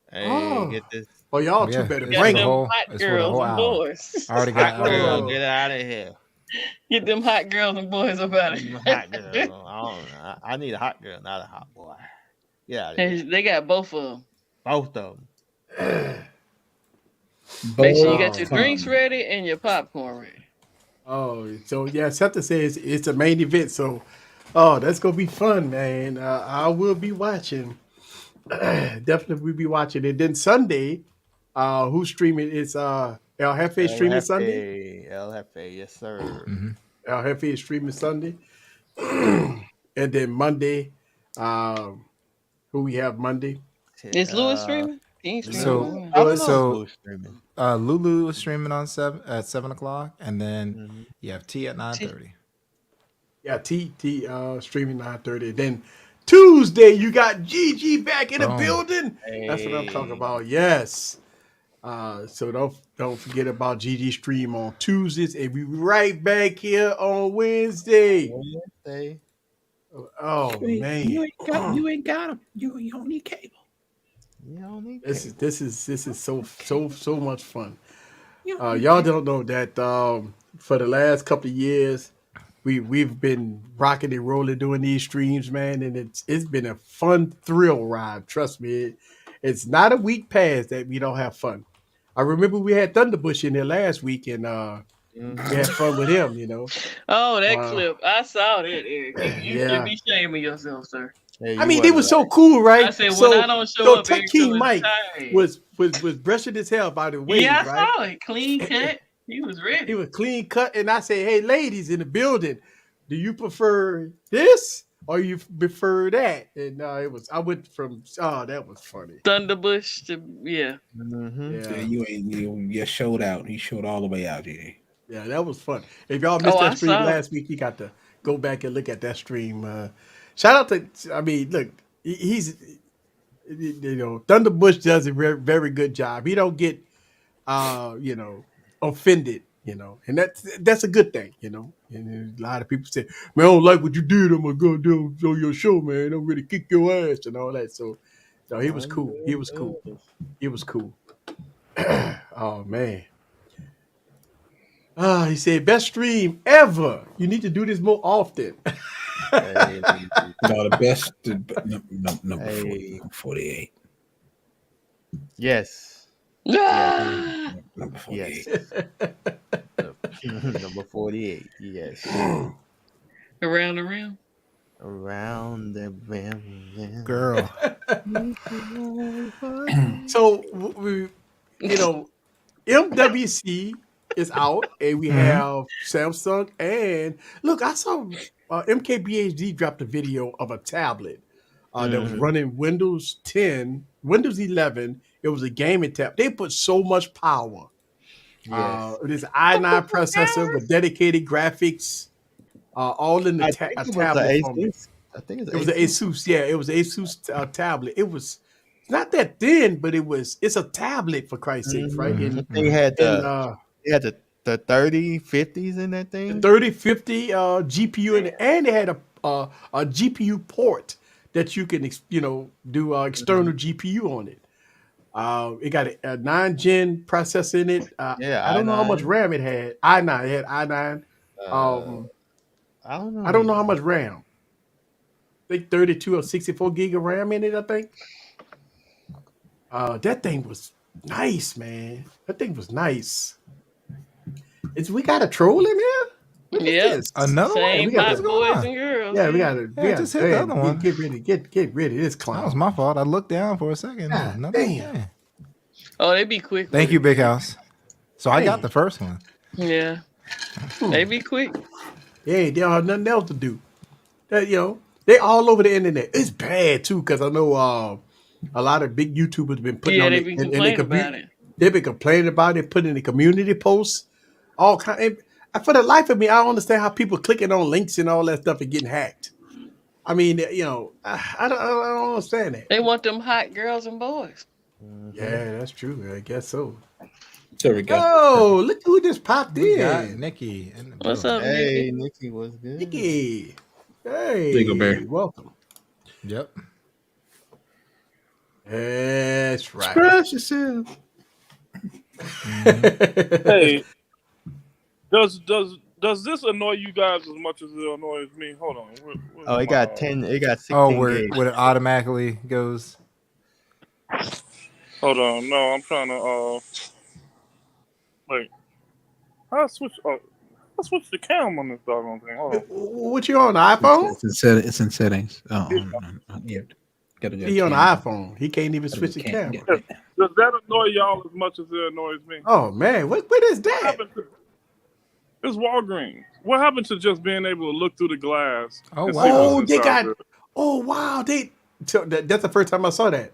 Hey, get this. Well, y'all two better bring them. Hot girls and boys. I already got girl. Get out of here. Get them hot girls and boys up out of here. Hot girl. I need a hot girl, not a hot boy. Yeah. They got both of them. Both of them. Make sure you got your drinks ready and your popcorn ready. Oh, so yeah, Seth says it's a main event, so that's gonna be fun, man. I will be watching. Definitely will be watching it. Then Sunday, who's streaming? It's El Jefe streaming Sunday. El Jefe, yes sir. Mm-hmm. El Jefe is streaming Sunday. And then Monday, who we have Monday? Is Lewis streaming? Lulu is streaming at 7 o'clock, and then you have T at 9:30. Yeah, T streaming 9:30. Then Tuesday you got Gigi back in the building. Hey. That's what I'm talking about. Yes. So don't forget about Gigi stream on Tuesdays, and we right back here on Wednesday. Oh man, you ain't got them. You don't need cable. This is so much fun. Y'all don't know that for the last couple of years, we've been rocking and rolling doing these streams, man, and it's been a fun thrill ride. Trust me, it's not a week past that we don't have fun. I remember we had Thunderbush in there last week, and we had fun with him. Oh, that clip! I saw that, Eric. You should Yeah. be shaming yourself, sir. I mean, it was so cool, right? I said, when I don't show up, Tech Eric King feeling Mike tired. was brushing his hair by the way, Yeah, I right? saw it. Clean cut. He was ready. He was clean cut, and I said, "Hey, ladies in the building, do you prefer this or you prefer that?" And I went from that was funny. Thunderbush to yeah. You showed out. He showed all the way out here. Yeah, that was fun. If y'all missed that stream last week, you got to go back and look at that stream. Shout out to, look, he's, Thunderbush does a very, very good job. He don't get, offended, and that's a good thing, And a lot of people say, "Man, I don't like what you did. I'm gonna go do on your show, man. I'm ready to kick your ass and all that." So, no, he was cool. He was cool. He was cool. Oh man. He said, "Best stream ever. You need to do this more often." The best number 48. Yes. Yeah. Number 48. Yes. Number 48. Yes. Around the rim. Around the rim. Girl. So we, MWC is out, and we have Samsung. And look, I saw MKBHD dropped a video of a tablet that was running Windows 10, Windows 11. It was a gaming tablet. They put so much power. Yes. It is i9 processor with dedicated graphics, all in the tablet format. I think it was an Asus. Yeah, it was an Asus tablet. It's not that thin, but it's a tablet, for Christ's sake, right? And they had the 3050s in that thing. The 3050 GPU in it, and they had a GPU port that you can do external GPU on it. It got a 9-gen processor in it. I don't know how much RAM it had. i9. It had i9. I don't know. I don't know how much RAM. I think 32 or 64 gig of RAM in it, I think. That thing was nice, man. That thing was nice. We got a troll in here? Yeah. Another Same one? hot boys and girls. Yeah, we got to just hit the other one. Get rid of this clown. That was my fault. I looked down for a second. Damn. Oh, they be quick. Thank you, Big House. So I got the first one. Yeah. They be quick. Yeah, they don't have nothing else to do. They all over the internet. It's bad too, because I know a lot of big YouTubers been putting on they it be in the complaining about it. They've been complaining about it, putting in the community posts, all kind. For the life of me, I don't understand how people clicking on links and all that stuff and getting hacked. I mean, I don't understand that. They want them hot girls and boys. Yeah, that's true. I guess so. There we go. Oh, look who just popped We got in. Nikki. What's up, Hey, Nikki? Nikki was good. Nikki. Hey, There you go, Bear. welcome. Yep. That's right. Express yourself. Hey, does this annoy you guys as much as it annoys me? Hold on. Oh, it got 10. It got 16. Oh, where gigs. it automatically goes. Hold on. No, I'm trying to wait. How I switch? I switch the cam on this doggone thing. Hold on. What you on, the iPhone? It's in settings. Oh, yeah. He on the iPhone. He can't even switch the camera. Does that annoy y'all as much as it annoys me? Oh man, what is that? It's Walgreens. What happened to just being able to look through the glass? Oh and wow. see Oh, what's they inside got. of it? Oh wow, that's the first time I saw that.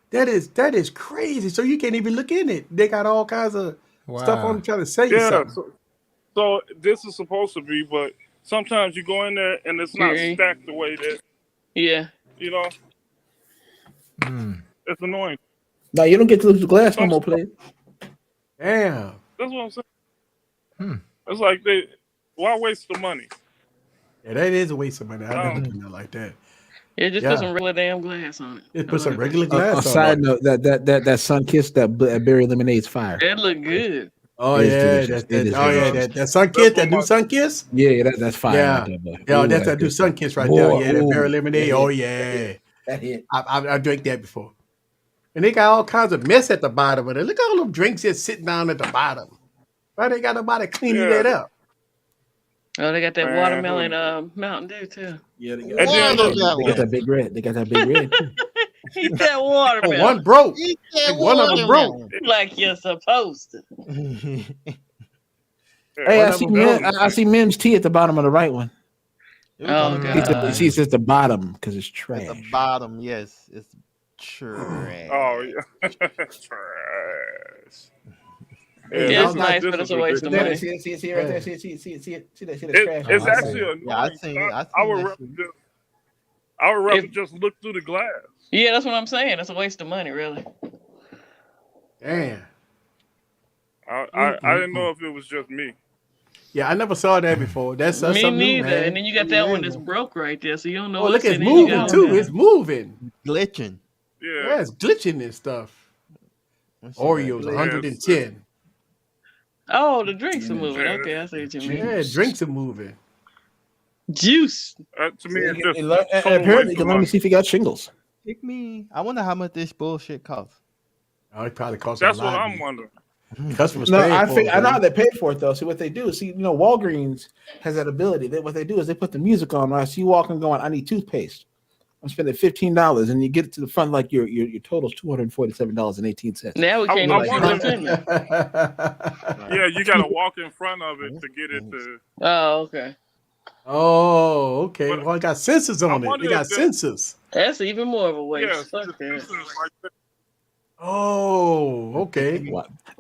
That is crazy. So you can't even look in it. They got all kinds of stuff on trying to say something. So this is supposed to be, but sometimes you go in there and it's not stacked the way that. Yeah. It's annoying. No, you don't get to look at the glass no more, please. Damn. That's what I'm saying. It's like why waste the money? Yeah, that is a waste of money. I never do that like that. Yeah, just put some regular damn glass on it. Just put some regular glass on it. Side note, that sun kiss, that berry lemonade's fire. That look good. Oh It's yeah, delicious. that sun That's kiss, what that new my sun kiss. Yeah, that's fire right Yeah, there, boy. yeah, Ooh, that's that's that new good sun stuff. kiss right there. Boy, Yeah, that berry ooh, lemonade. that Oh hit. yeah, That hit. I drank that before. And they got all kinds of mess at the bottom of it. Look at all them drinks just sitting down at the bottom. Why they got nobody cleaning yeah, that up? Oh, they got that man. watermelon Mountain Dew too. Yeah, they got, And then they look, got that big red. They got that big red too. Eat that Oh, watermelon one broke. Eat that Like one of them broke. watermelon. like you're supposed to. Hey, One I of see them broke. I see Mim's tea at the bottom of the right one. Oh god. See, it's at the bottom because it's trash. At the bottom, yes, it's trash. oh yeah, trash. Hey, Yeah, y'all it's got nice, this but is it's a waste of money. ridiculous. See right there. See that trash. It's I see actually it. annoying. Yeah, I seen it. I would rather just look through the glass. Yeah, that's what I'm saying. It's a waste of money, really. Damn. I didn't know if it was just me. Yeah, I never saw that before. That's Me something new, neither. man. And then you got that one that's broke right there, so you don't know. Oh, look, what's it's in it. You moving got too. one It's moving. Glitching. Yeah, it's glitching and stuff. Oreos, 110. Oh, the drinks are moving. Okay, I see what you mean. Yeah, drinks are moving. Juice. To me, it's just Apparently, you can let me see if you got shingles. Pick me. I wonder how much this bullshit costs. Oh, it probably costs That's a lot. what I'm wondering. Customers No, pay I for it, know how man. they pay for it though. See what they do. See, Walgreens has that ability. What they do is they put the music on. Right, so you walk and going, I need toothpaste. I'm spending $15, and you get it to the front like your total's $247.18. Now we can't even see what's in it. Yeah, you got to walk in front of it to get it to. Oh, okay. Oh, okay. Well, it got sensors on it. It got sensors. That's even more of a waste. Yes, Fuck that. Oh, okay.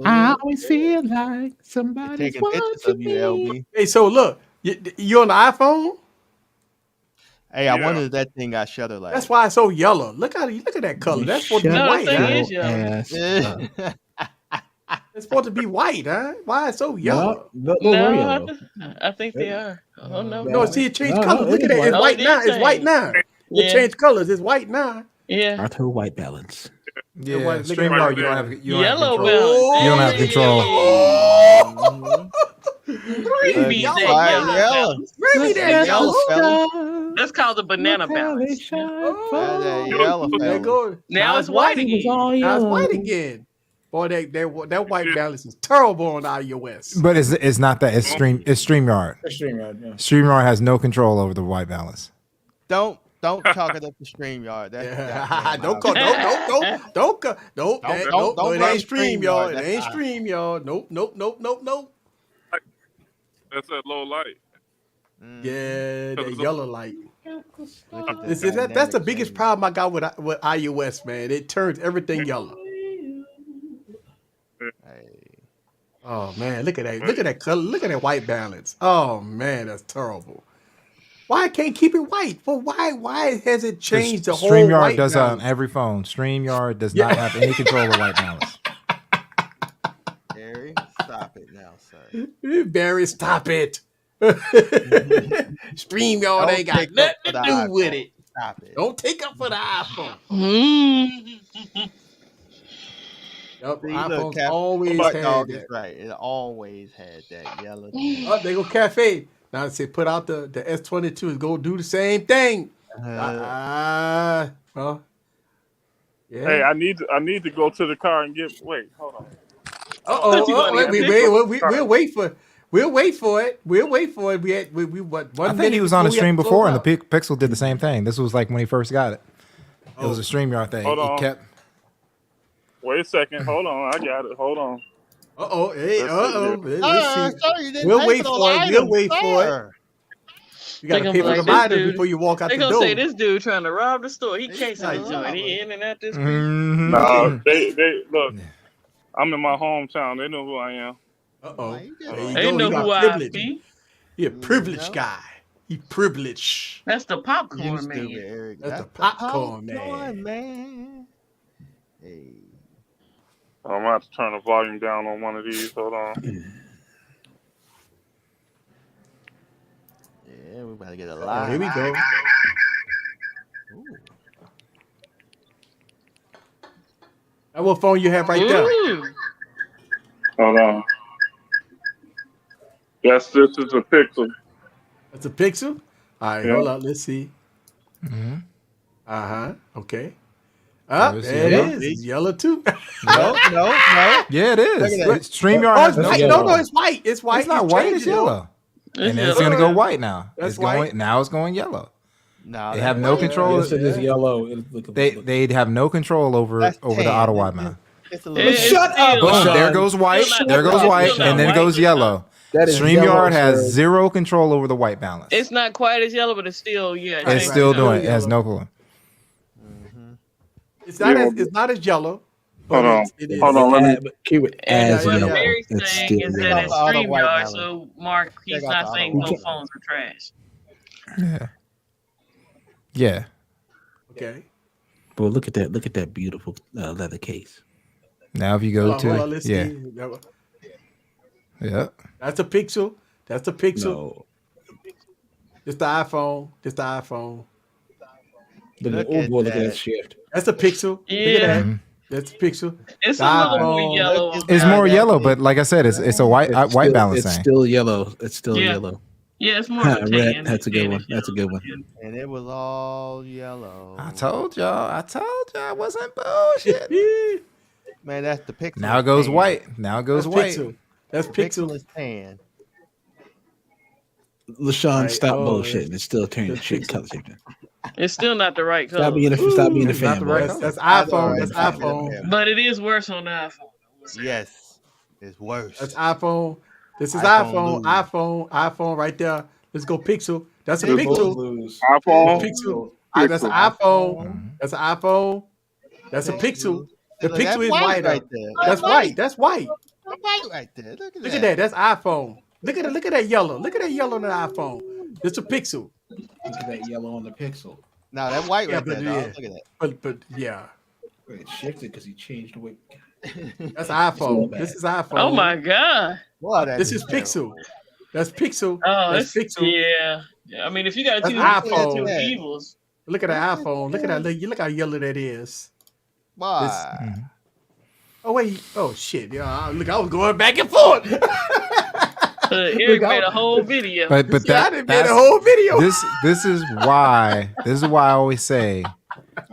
I always feel like somebody's Taking pictures of you, LB. Hey, so look, you on the iPhone? Hey, I wonder if that thing got shutter light. That's why it's so yellow. Look at that color. That's supposed to be white. thing Huh? is yellow. It's supposed to be white, huh? Why it's so yellow? No, I think they are. Oh no. No, see, it changed colors. Look at that. It's Oh, white it now. did It's white change. now. Yeah. It changed colors. It's white now. Yeah. Arthur White Balance. Yeah, Look at StreamYard, that. you don't have Yellow control. balance. You don't have control. Bring me that yellow balance. Bring me that yellow. That's called the banana balance. There you go. Now it's white again. Now it's white again. Boy, that white balance is terrible on iOS. But it's not that. It's StreamYard. StreamYard, yeah. StreamYard has no control over the white balance. Don't chalk it up to StreamYard. It ain't StreamYard. It ain't StreamYard. Nope. That's that low light. Yeah, that yellow light. That's the biggest problem I got with iOS, man. It turns everything yellow. Oh man, look at that! Look at that color! Look at that white balance! Oh man, that's terrible. Why I can't keep it white? Well, why has it changed the whole StreamYard white does balance? on every phone. StreamYard does not have any control of white balance. Barry, stop it now, sir. Barry, stop it! StreamYard ain't got nothing to do with it. Stop it! Don't take up for the iPhone. Yep, iPhone's always had that. Right, it always had that yellow. Oh, they go cafe. Now I say put out the S22 and go do the same thing. Well, yeah. Hey, I need to go to the car and get. Wait, hold on. We'll wait for it. We what 1 I minute. think he was on the before we stream have to before, close and the out. Pixel did the same thing. This was like when he first got it. It was a StreamYard thing. Hold on. It kept. Wait a second. Hold on. I got it. Hold on. Hey, Let's see. We'll wait for it. We'll wait for it. You gotta pay for the items before you walk out the door. They gonna say this dude trying to rob the store. He casing the joint. He in and out this. No, they look. I'm in my hometown. They know who I am. They know who I be. He a privileged guy. He privileged. That's the popcorn man. That's the popcorn man. Hey. I'm gonna have to turn the volume down on one of these. Hold on. Yeah, we about to get a lot. Here we go. That what phone you have right there? Hold on. Yes, this is a Pixel. It's a Pixel. All right, hold on. Let's see. Okay. There it is. It's yellow too. No. Yeah, it is. StreamYard has no, it's white. It's white. It's not white. It's yellow. And then it's going to go white now. That's white. Now it's going yellow. No, they have no control. Yes, it is yellow. They'd have no control over the auto wide mount. Shut up. Boom, there goes white. There goes white, and then it goes yellow. StreamYard has zero control over the white balance. It's not quite as yellow, but it's still It's still doing it. It has no clue. It's not as yellow. Hold on. Let me keep it as what yellow. Barry's It's saying still is yellow. that it's StreamYard, so Mark, he's not saying no phones are trash. Yeah. Okay. But look at that. Look at that beautiful leather case. Now if you go to let's yeah. see. Yeah. That's a Pixel. That's a Pixel. No. It's the iPhone. It's the iPhone. Look at that shift. That's a Pixel. Yeah. Look at that. That's a Pixel. It's a little more yellow. It's more yellow, but like I said, it's a white balance It's thing. still yellow. It's still yellow. Yeah, it's more of a tan. That's a good one. That's a good one. And it was all yellow. I told y'all I wasn't bullshit. Man, that's the Pixel. Now it goes white. Now it goes That's white. Pixel. That's Pixel. is tan. LaShawn, stop bullshitting. It's still turning shit color. It's still not the right color. Stop being a fan. That's iPhone. That's iPhone. But it is worse on the iPhone. Yes, it's worse. That's iPhone. This is iPhone. iPhone right there. Let's go Pixel. That's a Pixel. iPhone. Pixel. That's an iPhone. That's an iPhone. That's a Pixel. The Pixel is white right there. That's white. That's white. Right there. Look at that. That's iPhone. Look at that yellow. Look at that yellow on the iPhone. It's a Pixel. Look at that yellow on the Pixel. Now that white right but there. yeah. Look at that. But yeah. It shifted because he changed the way. That's iPhone. This is iPhone. Oh my god. This is Pixel. That's Pixel. Oh, that's Pixel. Yeah. I mean, if you got That's two iPhone. evils. Look at the iPhone. Look at that. Look how yellow that is. Why? Oh wait. Oh shit. Yeah. Look, I was going back and forth. Eric made a whole video. But I didn't make a whole video. This is why I always say,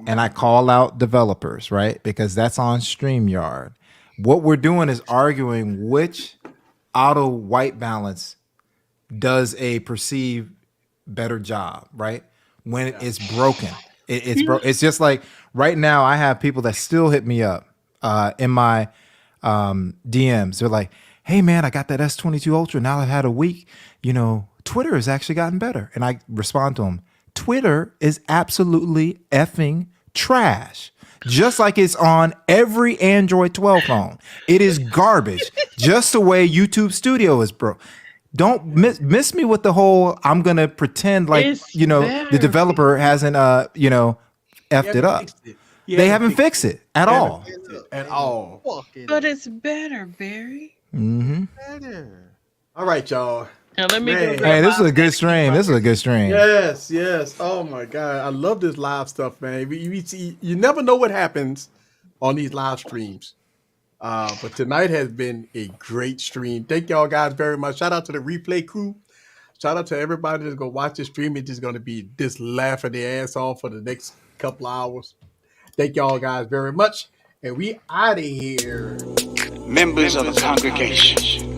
and I call out developers, right? Because that's on StreamYard. What we're doing is arguing which auto white balance does a perceived better job, right? When it's broken. It's just like right now I have people that still hit me up in my DMs. They're like, hey man, I got that S22 Ultra. Now I've had a week. Twitter has actually gotten better. And I respond to them, Twitter is absolutely effing trash. Just like it's on every Android 12 phone. It is garbage. Just the way YouTube Studio is, bro. Don't miss me with the whole, I'm going to pretend like, the developer hasn't, effed it up. They haven't fixed it at all. At all. But it's better, Barry. Mm-hmm. Better. All right, y'all. Now let me go. Hey, this is a good stream. Yes. Oh my God, I love this live stuff, man. You never know what happens on these live streams. But tonight has been a great stream. Thank y'all guys very much. Shout out to the replay crew. Shout out to everybody that's gonna watch the stream. It's just gonna be just laughing their ass off for the next couple hours. Thank y'all guys very much. And we out of here. Members of the congregation,